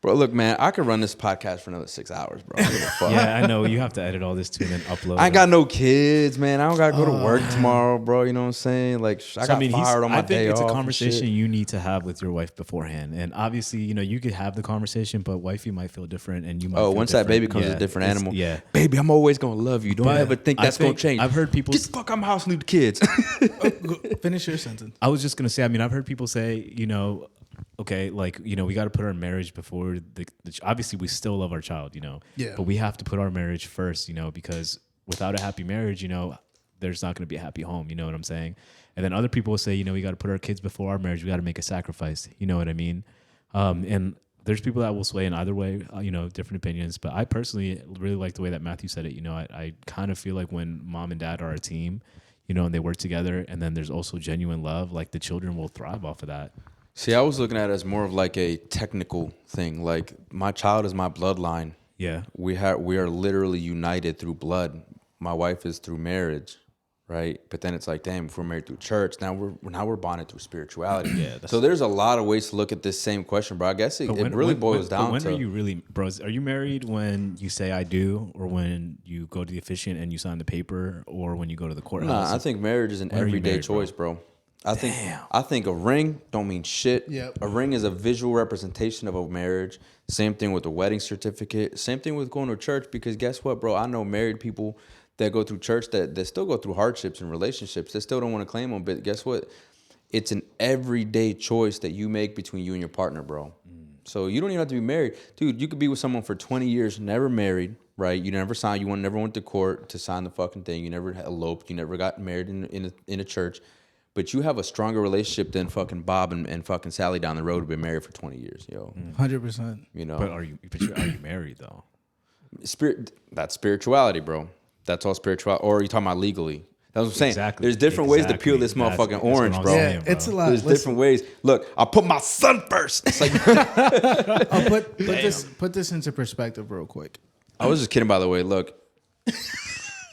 Bro, look, man, I could run this podcast for another 6 hours, bro. I don't give a fuck. Yeah, I know. You have to edit all this too and then upload. I ain't got no kids, man. I don't got to go to work tomorrow, bro. You know what I'm saying? Like, I got fired on my day off. I think it's a and conversation shit. you need to have with your wife beforehand. And obviously, you could have the conversation, but wifey might feel different and you might feel Once different. that baby comes Yeah, a different it's- animal. Yeah. Baby, I'm always going to love you. Don't But ever think I that's going think to change. I've heard people... Get the fuck out of my house and leave the kids. Finish your sentence. I was just going to say, I've heard people say, okay, like, we got to put our marriage before obviously we still love our child, Yeah. but we have to put our marriage first, because without a happy marriage, there's not going to be a happy home. You know what I'm saying? And then other people will say, we got to put our kids before our marriage. We got to make a sacrifice. You know what I mean? And there's people that will sway in either way, different opinions. But I personally really like the way that Matthew said it. I kind of feel like when mom and dad are a team, and they work together, and then there's also genuine love, like the children will thrive off of that. See, I was looking at it as more of like a technical thing. Like, my child is my bloodline. Yeah. We are literally united through blood. My wife is through marriage, right? But then it's like, damn, if we're married through church, now we're bonded through spirituality. Yeah. So there's a lot of ways to look at this same question, bro. I guess it really boils down when to. are you really, bros? Are you married when you say I do, or when you go to the officiant and you sign the paper, or when you go to the courthouse? Nah, I think marriage is an When are you everyday married, choice, bro. I think a ring don't mean shit. Yep. A ring is a visual representation of a marriage. Same thing with a wedding certificate. Same thing with going to church, because guess what, bro? I know married people that go through church that still go through hardships and relationships. They still don't want to claim them, but guess what? It's an everyday choice that you make between you and your partner, bro. So you don't even have to be married. Dude, you could be with someone for 20 years, never married, right? You never signed, never went to court to sign the fucking thing. You never eloped. You never got married in a church. But you have a stronger relationship than fucking Bob and fucking Sally down the road who've been married for 20 years, yo. 100%. But are you married though? That's spirituality, bro. That's all spirituality. Or are you talking about legally? That's what I'm saying. Exactly. There's different ways to peel this That's motherfucking what orange, I'm bro. saying, Yeah, bro. it's a lot. There's Listen, different ways. Look, I put my son first. It's like I'll put this into perspective real quick. I was just kidding, by the way. Look,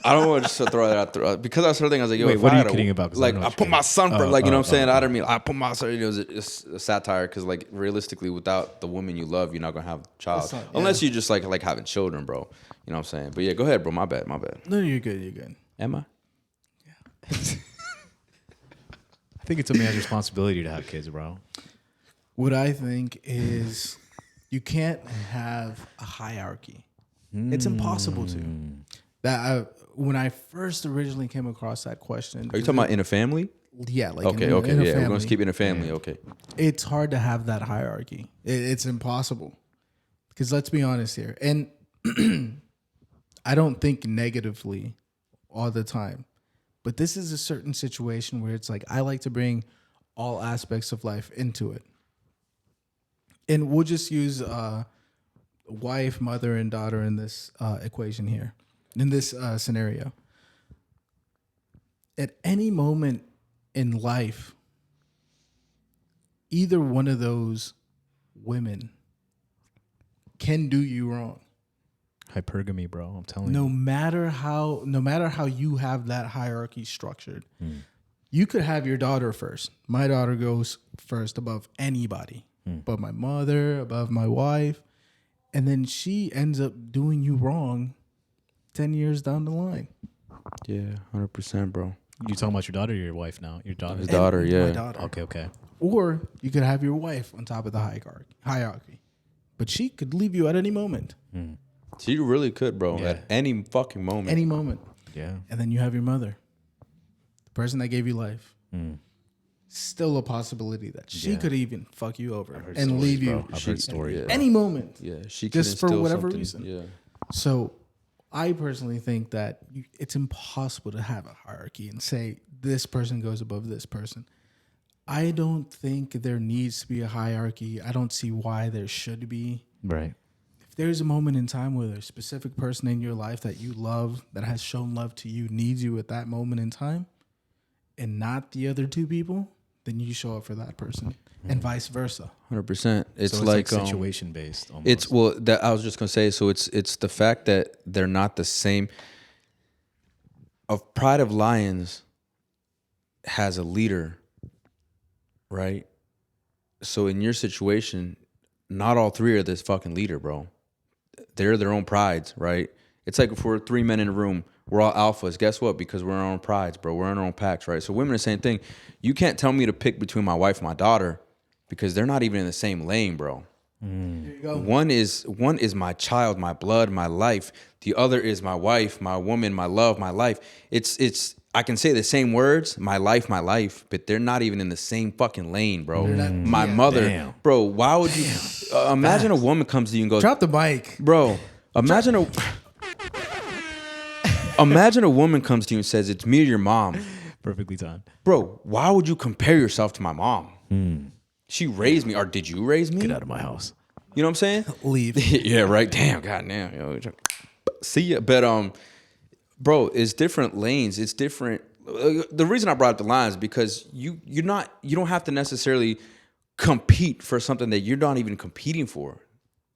I don't want to just throw that out there because I was thinking, I was like, yo, Wait, if what I are you had a- kidding about? 'Cause I Like, don't know I what put you're my kidding son about. first. Like, you know what I'm saying? Oh. I don't mean I put my son. It was a satire because, like, realistically, without the woman you love, you're not gonna have a child That's not- unless you just like having children, bro. You know what I'm saying? But yeah, go ahead, bro. My bad. No, you're good. You're good. Am I? I think it's a man's responsibility to have kids, bro. What I think is you can't have a hierarchy. It's impossible to. When I first originally came across that question, Are you talking about in a family? yeah, like Okay, in a yeah, we're family, gonna keep it in a family. Okay. it's hard to have that hierarchy. It's impossible. Because let's be honest here, and I don't think negatively all the time, but this is a certain situation where it's like I like to bring all aspects of life into it, and we'll just use wife, mother, and daughter in this equation here, in this scenario. At any moment in life, either one of those women can do you wrong. Hypergamy, bro. I'm telling you. No matter how you have that hierarchy structured, you could have your daughter first. My daughter goes first above anybody, above my mother, above my wife, and then she ends up doing you wrong 10 years down the line. Yeah, 100%, bro. You talking about your daughter or your wife now? Your daughter. His daughter, And yeah. my daughter. Okay. Or you could have your wife on top of the hierarchy. but she could leave you at any moment. She really could, bro. At any fucking moment. Any moment. Yeah. And then you have your mother, the person that gave you life. Still a possibility that she could even fuck you over and leave you. I've heard stories. Any moment. Yeah, she could just for instill whatever something. reason. Yeah. So I personally think that it's impossible to have a hierarchy and say this person goes above this person. I don't think there needs to be a hierarchy. I don't see why there should be. Right. If there's a moment in time where there's a specific person in your life that you love, that has shown love to you, needs you at that moment in time, and not the other two people, then you show up for that person, and vice versa. 100%. It's So like situation based. Almost. it's that I was just gonna say. So it's the fact that they're not the same. Of Pride of Lions has a leader, right? So in your situation, not all three are this fucking leader, bro. They're their own prides, right? It's like if we're 3 men in a room, we're all alphas. Guess what? Because we're in our own prides, bro. We're in our own packs, right? So women are the same thing. You can't tell me to pick between my wife and my daughter because they're not even in the same lane, bro. There you go. One is my child, my blood, my life. The other is my wife, my woman, my love, my life. It's I can say the same words, my life, but they're not even in the same fucking lane, bro. My mother, Damn. bro. Why would you imagine a woman comes to you and goes, Drop the mic. bro? Imagine a woman comes to you and says, "It's me or your mom." Perfectly timed. Bro, why would you compare yourself to my mom? She raised me, or did you raise me? Get out of my house. You know what I'm saying? Leave. Yeah, right. Damn, goddamn. Yo, see ya. But bro, it's different lanes. It's different. The reason I brought up the lines is because you don't have to necessarily compete for something that you're not even competing for.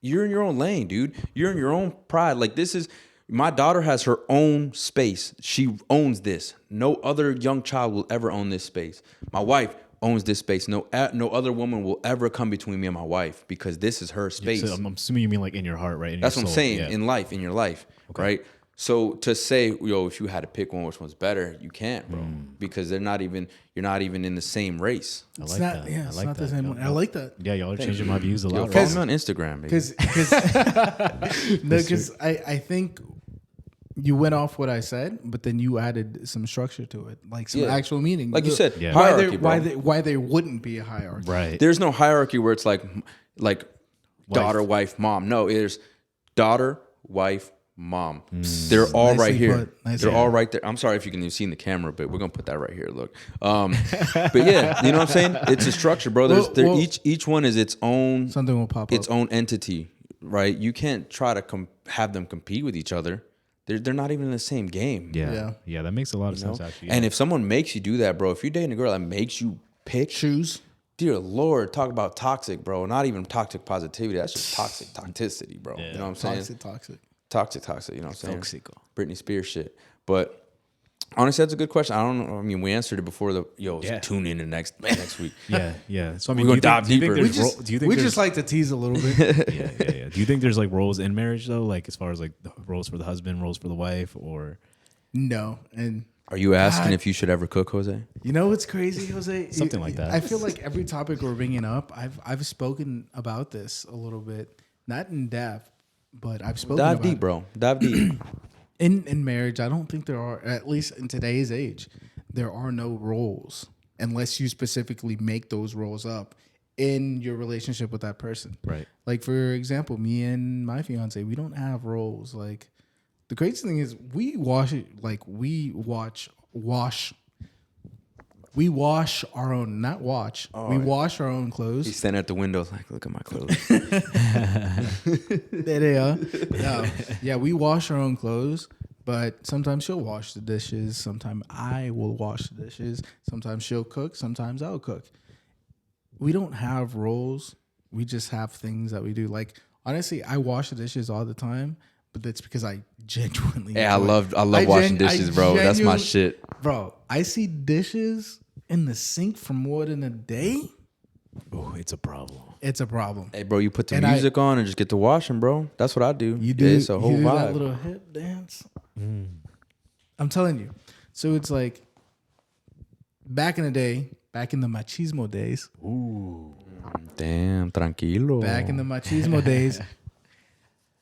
You're in your own lane, dude. You're in your own pride. Like my daughter has her own space. She owns this. No other young child will ever own this space. My wife owns this space. No other woman will ever come between me and my wife because this is her space. So I'm assuming you mean like in your heart, right? That's what I'm saying. Yeah. In your life, right? So to say, yo, if you had to pick one, which one's better, you can't, bro, because you're not even in the same race. I It's like not, that. yeah, I it's like not the that. same one. I like that. Yeah, y'all are changing my views a Yo, lot. follow Right? me on Instagram, baby. Because I think you went off what I said, but then you added some structure to it, like some actual meaning. Like you said, Yeah. hierarchy, why there wouldn't be a hierarchy. Right. There's no hierarchy where it's like daughter, wife, mom. No, there's daughter, wife, mom. They're all Nicely right here. put. Nicely They're all right there. I'm sorry if you can see in the camera, but we're gonna put that right here. Look, but yeah, you know what I'm saying? It's a structure, bro. Each one is its own. Something will pop its up. own entity, right? You can't try to have them compete with each other. They're not even in the same game. Yeah. That makes a lot of sense, actually. And if someone makes you do that, bro, if you're dating a girl that makes you pick, Choose. dear Lord, talk about toxic, bro. Not even toxic positivity. That's just toxicity, bro. You know what I'm saying? Toxic. You know what I'm saying? Toxico. Britney Spears shit. But honestly, that's a good question. I don't know. I mean, we answered it before tune in the next week. Yeah. So I mean, We're gonna dive deeper. Do you think We there's- just like to tease a little bit. yeah. Do you think there's like roles in marriage though, like as far as like the roles for the husband, roles for the wife, or No, and Are you asking if you should ever cook, Jose? you know what's crazy, Jose? Something like that. I feel like every topic we're bringing up, I've spoken about this a little bit, not in depth, but I've spoken Dive about deep, it. bro. Dive deep. In marriage, I don't think there are, at least in today's age, there are no roles unless you specifically make those roles up in your relationship with that person. right? Like, for example, me and my fiance, we don't have roles. Like, the crazy thing is we wash our own, not watch. We wash our own He's clothes. standing at the window like, look at my clothes. There they are. No. Yeah, we wash our own clothes, but sometimes she'll wash the dishes. Sometimes I will wash the dishes. Sometimes she'll cook. Sometimes I'll cook. We don't have roles. We just have things that we do. Like, honestly, I wash the dishes all the time, but that's because I genuinely Yeah, I enjoy it. love washing dishes, bro. That's my shit. Bro, I see dishes in the sink for more than a day. Oh, it's a problem. It's a problem. Hey, bro, you put the And music on and just get to washing, bro. That's what I do. You do, Yeah, it's a whole you do that vibe. little hip dance. I'm telling you. So it's like back in the day, back in the machismo days. Ooh, Damn, tranquilo. Back in the machismo days,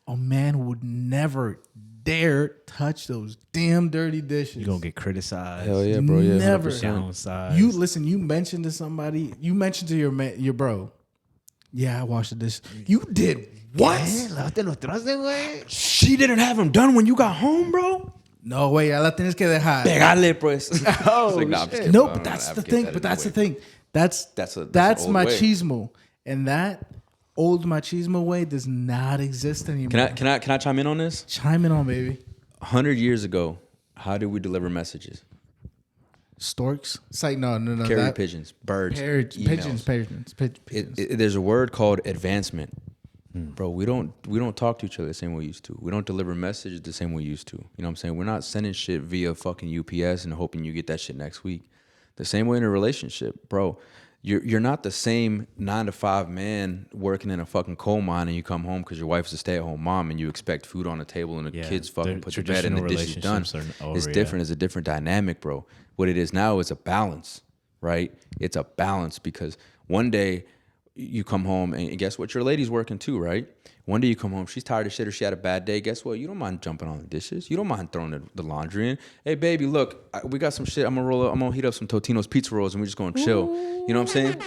a man would never dare touch those damn dirty dishes. You gonna get criticized. Hell yeah, bro. Yeah, Never. 100%. Downsized. You listen. You mentioned to somebody. You mentioned to your bro. Yeah, I washed the dish. You did what? She didn't have him done when you got home, bro. No way. Ya la tienes que dejar. Pegale, pues. Oh, Like, nah, I'm just shit. kidding, No, bro. I but don't that's the advocate thing. that But that's the anyway. thing. That's That's an old way. machismo, and that old machismo way does not exist anymore. Can I chime in on this? Chime in on, baby? 100 years ago, how did we deliver messages? Storks. It's like no. Carrier that- pigeons, birds, Pigeons. emails. Pigeons. There's a word called advancement, bro. We don't talk to each other the same way we used to. We don't deliver messages the same way we used to. You know what I'm saying? We're not sending shit via fucking UPS and hoping you get that shit next week. The same way in a relationship, bro. You're not the same 9 to 5 man working in a fucking coal mine and you come home because your wife's a stay-at-home mom and you expect food on the table and the kids fucking put to bed and the dishes done. It's different. It's a different dynamic, bro. What it is now is a balance, right? It's a balance because one day you come home and guess what? Your lady's working too, right? One day you come home, she's tired of shit or she had a bad day. Guess what? You don't mind jumping on the dishes. You don't mind throwing the laundry in. Hey, baby, look, we got some shit. I'm gonna heat up some Totino's pizza rolls and we're just gonna chill. You know what I'm saying?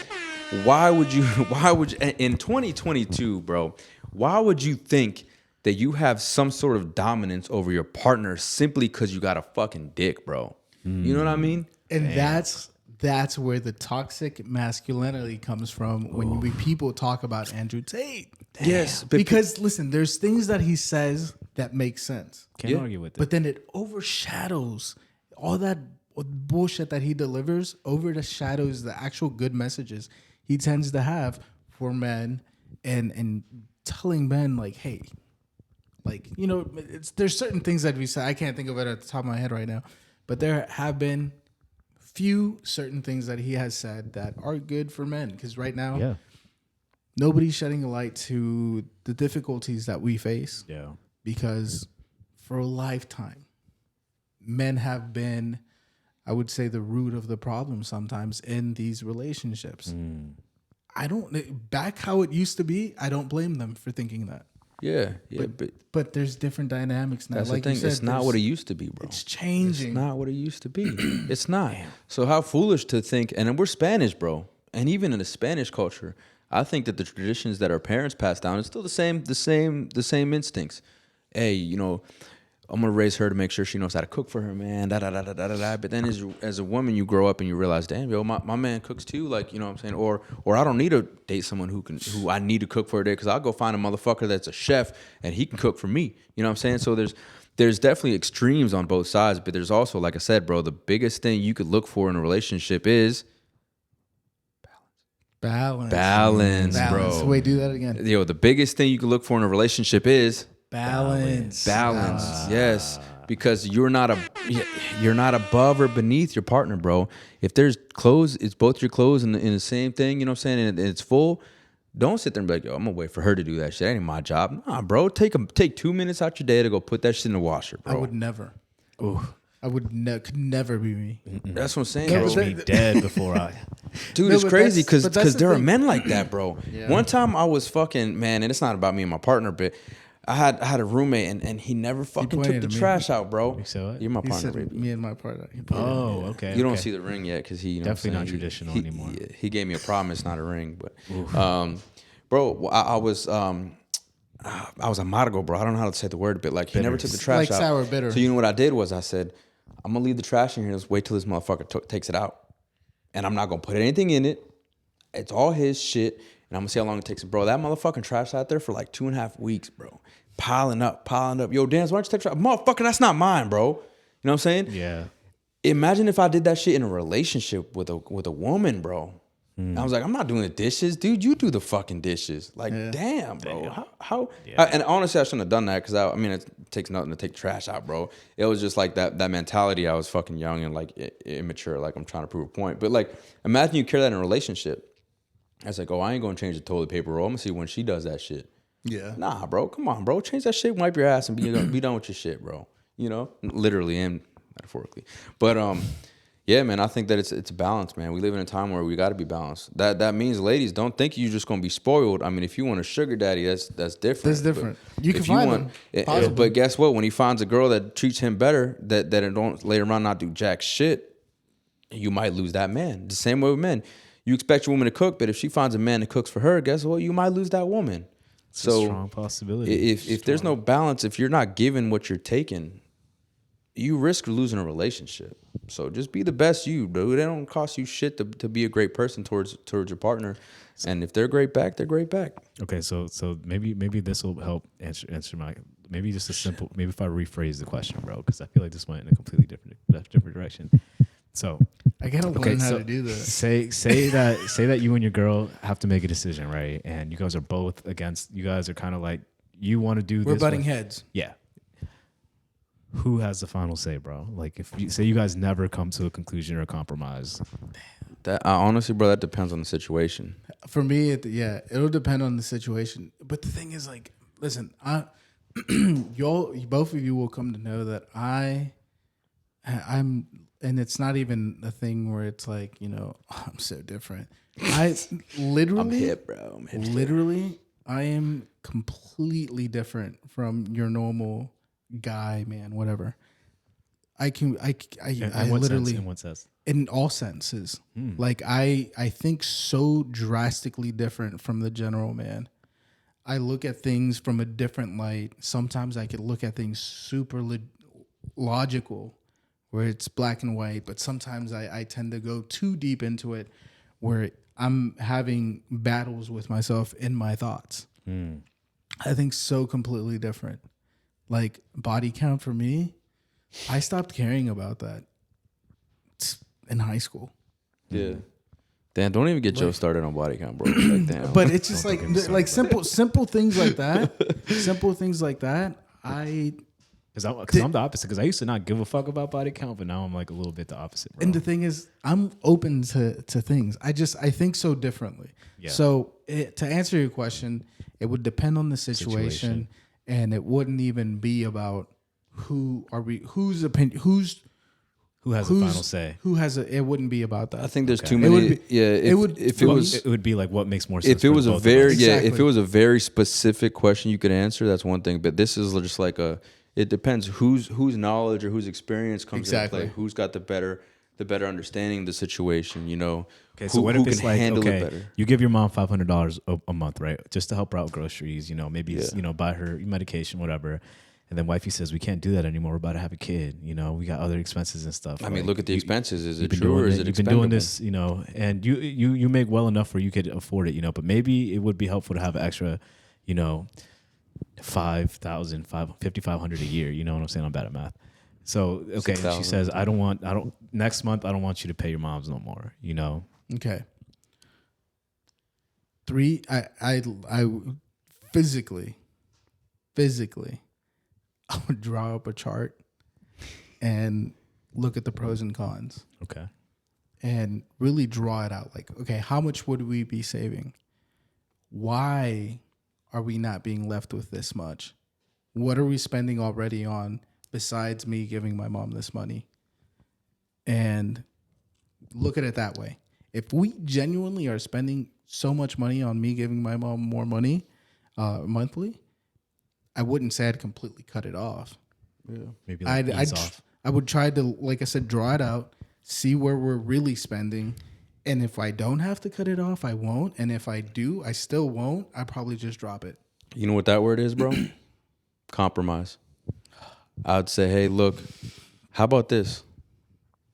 Why would you, in 2022, bro, why would you think that you have some sort of dominance over your partner simply because you got a fucking dick, bro? You know what I mean? And that's where the toxic masculinity comes from when people talk about Andrew Tate. Yes. Because listen, there's things that he says that make sense. Can't argue with it. But then it overshadows all that bullshit that he delivers, overshadows the actual good messages he tends to have for men and telling men like, hey, like, you know, there's certain things that we say. I can't think of it at the top of my head right now, but there have been few certain things that he has said that are good for men. Because right now, nobody's shedding a light to the difficulties that we face. Yeah. Because for a lifetime, men have been, I would say, the root of the problem sometimes in these relationships. I don't, back how it used to be, I don't blame them for thinking that. Yeah, But there's different dynamics now. That's like the thing. You said, it's not what it used to be, bro. It's changing. It's not what it used to be. It's not. So how foolish to think, and we're Spanish, bro. And even in the Spanish culture, I think that the traditions that our parents passed down, it's still the same instincts. Hey, you know, I'm gonna raise her to make sure she knows how to cook for her man. Da da da da da da. But then as a woman, you grow up and you realize, damn, yo, my man cooks too. Like, you know what I'm saying? Or I don't need to date someone who I need to cook for her day because I'll go find a motherfucker that's a chef and he can cook for me. You know what I'm saying? So there's definitely extremes on both sides, but there's also, like I said, bro, the biggest thing you could look for in a relationship is balance, bro. Wait, do that again. Yo, the biggest thing you can look for in a relationship is Balance. Yes, because you're not above or beneath your partner, bro. If there's clothes, it's both your clothes in the same thing. You know what I'm saying? And it's full. Don't sit there and be like, yo, I'm gonna wait for her to do that shit. That ain't my job. Nah, bro. Take 2 minutes out your day to go put that shit in the washer, bro. I would never. I would could never be me. That's what I'm saying, Catch bro. me dead before I. Dude, No, it's but crazy that's because the there are thing. men like that, bro. Yeah. One time I was fucking, man, and it's not about me and my partner, but I had a roommate and he never fucking took pointed the at me. trash out, bro. You said what? You're my He partner, said baby. me and my partner. Oh, okay. You don't okay. see the ring yet because he, you know, Definitely what I'm not saying? traditional He- anymore. He gave me a promise, not a ring. But, bro, I was amargo, bro. I don't know how to say the word, but like he never took the trash Like out. sour, bitter. So you know what I did was I said, I'm gonna leave the trash in here. Let's wait till this motherfucker takes it out, and I'm not gonna put anything in it. It's all his shit, and I'm gonna see how long it takes. Bro, that motherfucking trash out there for like 2.5 weeks, bro. Piling up. Yo, Dan, why don't you take trash? Motherfucker, that's not mine, bro. You know what I'm saying? Yeah. Imagine if I did that shit in a relationship with a woman, bro. I was like, I'm not doing the dishes, dude. You do the fucking dishes. Like, damn, bro. How? And honestly, I shouldn't have done that because I mean, it takes nothing to take trash out, bro. It was just like that mentality. I was fucking young and like immature. Like I'm trying to prove a point. But like, imagine you carry that in a relationship. I was like, oh, I ain't gonna change the toilet paper roll. I'm gonna see when she does that shit. Yeah. Nah, bro. Come on, bro. Change that shit. Wipe your ass and be done with your shit, bro. You know, literally and metaphorically. But Yeah, man, I think that it's a balance, man. We live in a time where we got to be balanced. That means, ladies, don't think you're just gonna be spoiled. I mean, if you want a sugar daddy, that's different. That's different. But You can if find want, them. Possibly. but guess what? When he finds a girl that treats him better, that it don't later on not do jack shit, you might lose that man. The same way with men. You expect your woman to cook, but if she finds a man that cooks for her, guess what? You might lose that woman. It's a strong possibility. If there's no balance, if you're not giving what you're taking, you risk losing a relationship. So just be the best you, dude. It don't cost you shit to be a great person towards your partner. And if they're great back, they're great back. Okay, so maybe this will help answer my, maybe just a simple, maybe if I rephrase the question, bro, because I feel like this went in a completely different direction. So I gotta learn how to do this. Say that you and your girl have to make a decision, right? And you guys are both against. You guys are kind of like, you want to do this. We're butting heads. Yeah. Who has the final say, bro? Like, if you say you guys never come to a conclusion or a compromise. That honestly, bro, that depends on the situation. For me, it'll depend on the situation. But the thing is, like, listen, both of you will come to know that I'm. And it's not even a thing where it's like, I'm so different. I literally, I'm hip, bro. I'm hipster. Literally, I am completely different from your normal guy, man, whatever. I literally, in what sense? In all senses. Like I think so drastically different from the general man. I look at things from a different light. Sometimes I could look at things super logical, where it's black and white, but sometimes I tend to go too deep into it where I'm having battles with myself in my thoughts. I think so completely different. Like body count for me, I stopped caring about that in high school. Yeah. Damn, don't even get Joe started on body count, bro. Like, damn. But it's just like simple things like that. Simple things like that. Because I'm the opposite. Because I used to not give a fuck about body count, but now I'm like a little bit the opposite, bro. And the thing is, I'm open to things. I think so differently. Yeah. So to answer your question, it would depend on the situation. And it wouldn't even be about whose opinion, who has the final say. It wouldn't be about that. I think there's too many. It would be like what makes more sense. If it was a very if it was a very specific question you could answer, that's one thing. But this is just like it depends whose knowledge or whose experience comes into play. Who's got the better understanding of the situation, Okay, so what if it's like, okay, you give your mom $500 a month, right? Just to help her out groceries, maybe, buy her medication, whatever. And then wifey says, we can't do that anymore. We're about to have a kid. We got other expenses and stuff. I mean, look at the expenses. Is it true or is it expendable? You've been doing this, and you make well enough where you could afford it, but maybe it would be helpful to have an extra, $5,500 a year. You know what I'm saying? I'm bad at math. So, okay, 6, she says, next month, I don't want you to pay your moms no more, Okay. 3, I physically, I would draw up a chart and look at the pros and cons. Okay. And really draw it out. Like, okay, how much would we be saving? Why are we not being left with this much? What are we spending already on besides me giving my mom this money? And look at it that way. If we genuinely are spending so much money on me giving my mom more money monthly, I wouldn't say I'd completely cut it off. Yeah, maybe ease off. I would try to, like I said, draw it out, see where we're really spending. And if I don't have to cut it off, I won't. And if I do, I still won't. I probably just drop it. You know what that word is, bro? Compromise. I would say, hey, look, how about this?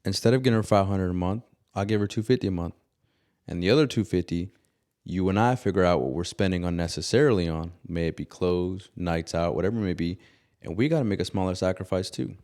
Instead of getting her $500 a month, I'll give her $250 a month. And the other $250, you and I figure out what we're spending unnecessarily on. May it be clothes, nights out, whatever it may be. And we got to make a smaller sacrifice too.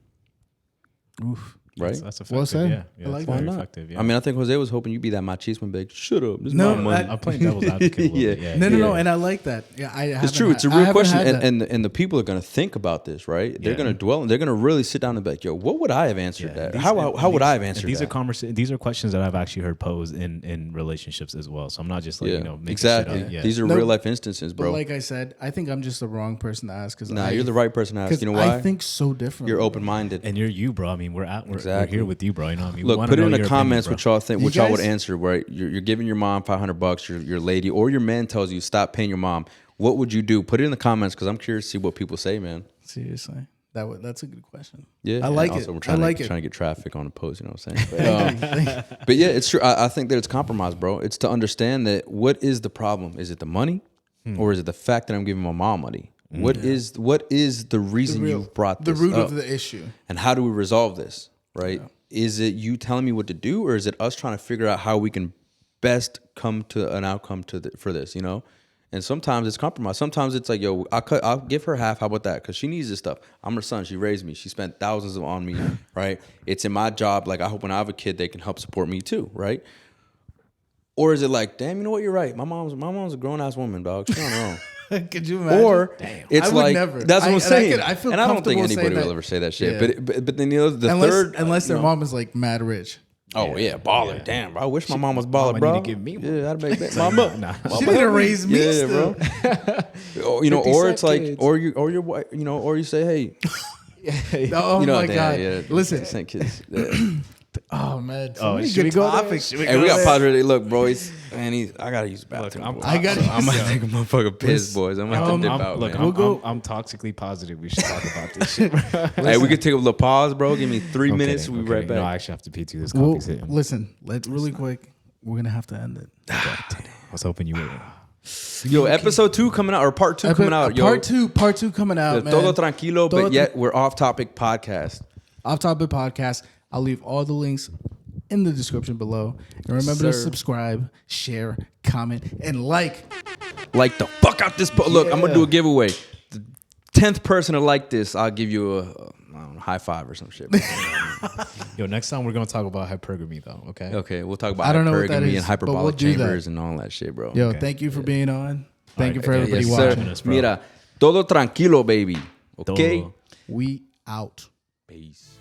Oof. Right? That's effective. Well said. Yeah, I like very that. effective. Yeah. I mean, I think Jose was hoping you'd be that machismo and be like, shut up. This is my money. I'm playing devil's advocate a little bit. No, and I like that. Yeah, it's true. It's a real question. And the people are going to think about this, right? They're going to dwell and they're going to really sit down and be like, yo, what would I have answered that? How would I have answered that? These are questions that I've actually heard posed in relationships as well. So I'm not just like, making exactly. shit up. Yeah. These are real life instances, bro. But like I said, I think I'm just the wrong person to ask. You're the right person to ask. You know why? I think so differently. You're open-minded. And you're you, bro. I mean, we're Exactly. We're here with you, bro. You know what I mean? Look, put it in the comments opinion, what y'all think, what y'all would guys- answer, right? You're giving your mom $500, your lady, or your man tells you stop paying your mom. What would you do? Put it in the comments because I'm curious to see what people say, man. Seriously, that's a good question. Yeah, I like and it. Also, we're trying I like to, it. trying to get traffic on the post. You know what I'm saying? But yeah, it's true. I think that it's compromise, bro. It's to understand that what is the problem? Is it the money, or is it the fact that I'm giving my mom money? What is the reason you brought this the root up? of the issue? And how do we resolve this? Right? Yeah. Is it you telling me what to do, or is it us trying to figure out how we can best come to an outcome for this? You know. And sometimes it's compromise. Sometimes it's like, yo, I'll give her half. How about that? Because she needs this stuff. I'm her son. She raised me. She spent thousands on me, right? It's in my job. Like, I hope when I have a kid, they can help support me too, right? Or is it like, damn, you know what? You're right. My mom's a grown ass woman, dog. She's on her own. Could you imagine? Or it's like, never. that's what I'm saying. I feel and I don't think comfortable anybody saying will that. ever say that shit. Yeah. But then, you know, the third. Unless their mom is like mad rich. Oh yeah, baller. Yeah. Damn, bro. I wish my mom was baller, Mama bro. need to give me one. Yeah, I'd make that. Mama, Nah. She didn't raise me. yeah, Still. bro. You know, or it's like, kids. or your wife, you know, or you say, hey, Oh you know, my god! yeah, Listen. sent kids. Yeah. Oh man. So many should good we go there? topics. Hey, we got positive. Look, boys. Man, I gotta use the bathroom. I'm- boy. I gotta- I'm gonna take a motherfucking piss, boys. I'm gonna have to dip out, Look, man. I'm toxically positive. We should talk about this shit. Hey, we could take a little pause, bro. Give me 3 minutes. We'll be right back. No, I actually have to pee too. This Well, coffee's hitting. listen. Let's really quick. We're gonna have to end it. I was hoping you would. Yo, episode 2 coming out, or part 2 coming out. Yo, Part two coming out, man. Todo Tranquilo, Todo but yet we're off topic podcast. Off Topic Podcast. I'll leave all the links in the description below. And remember to subscribe, share, comment, and like. Like the fuck out this. Look, I'm gonna do a giveaway. The 10th person to like this, I'll give you a I don't know, high five or some shit. Yo, next time we're gonna talk about hypergamy though. Okay. Okay, we'll talk about I don't know what that hypergamy is, and but we'll hyperbolic do that. chambers and all that shit, bro. Yo, thank you for being on. Thank you for everybody Yes, sir. watching. us, bro. Mira, todo tranquilo, baby. Okay. Todo. We out. Peace.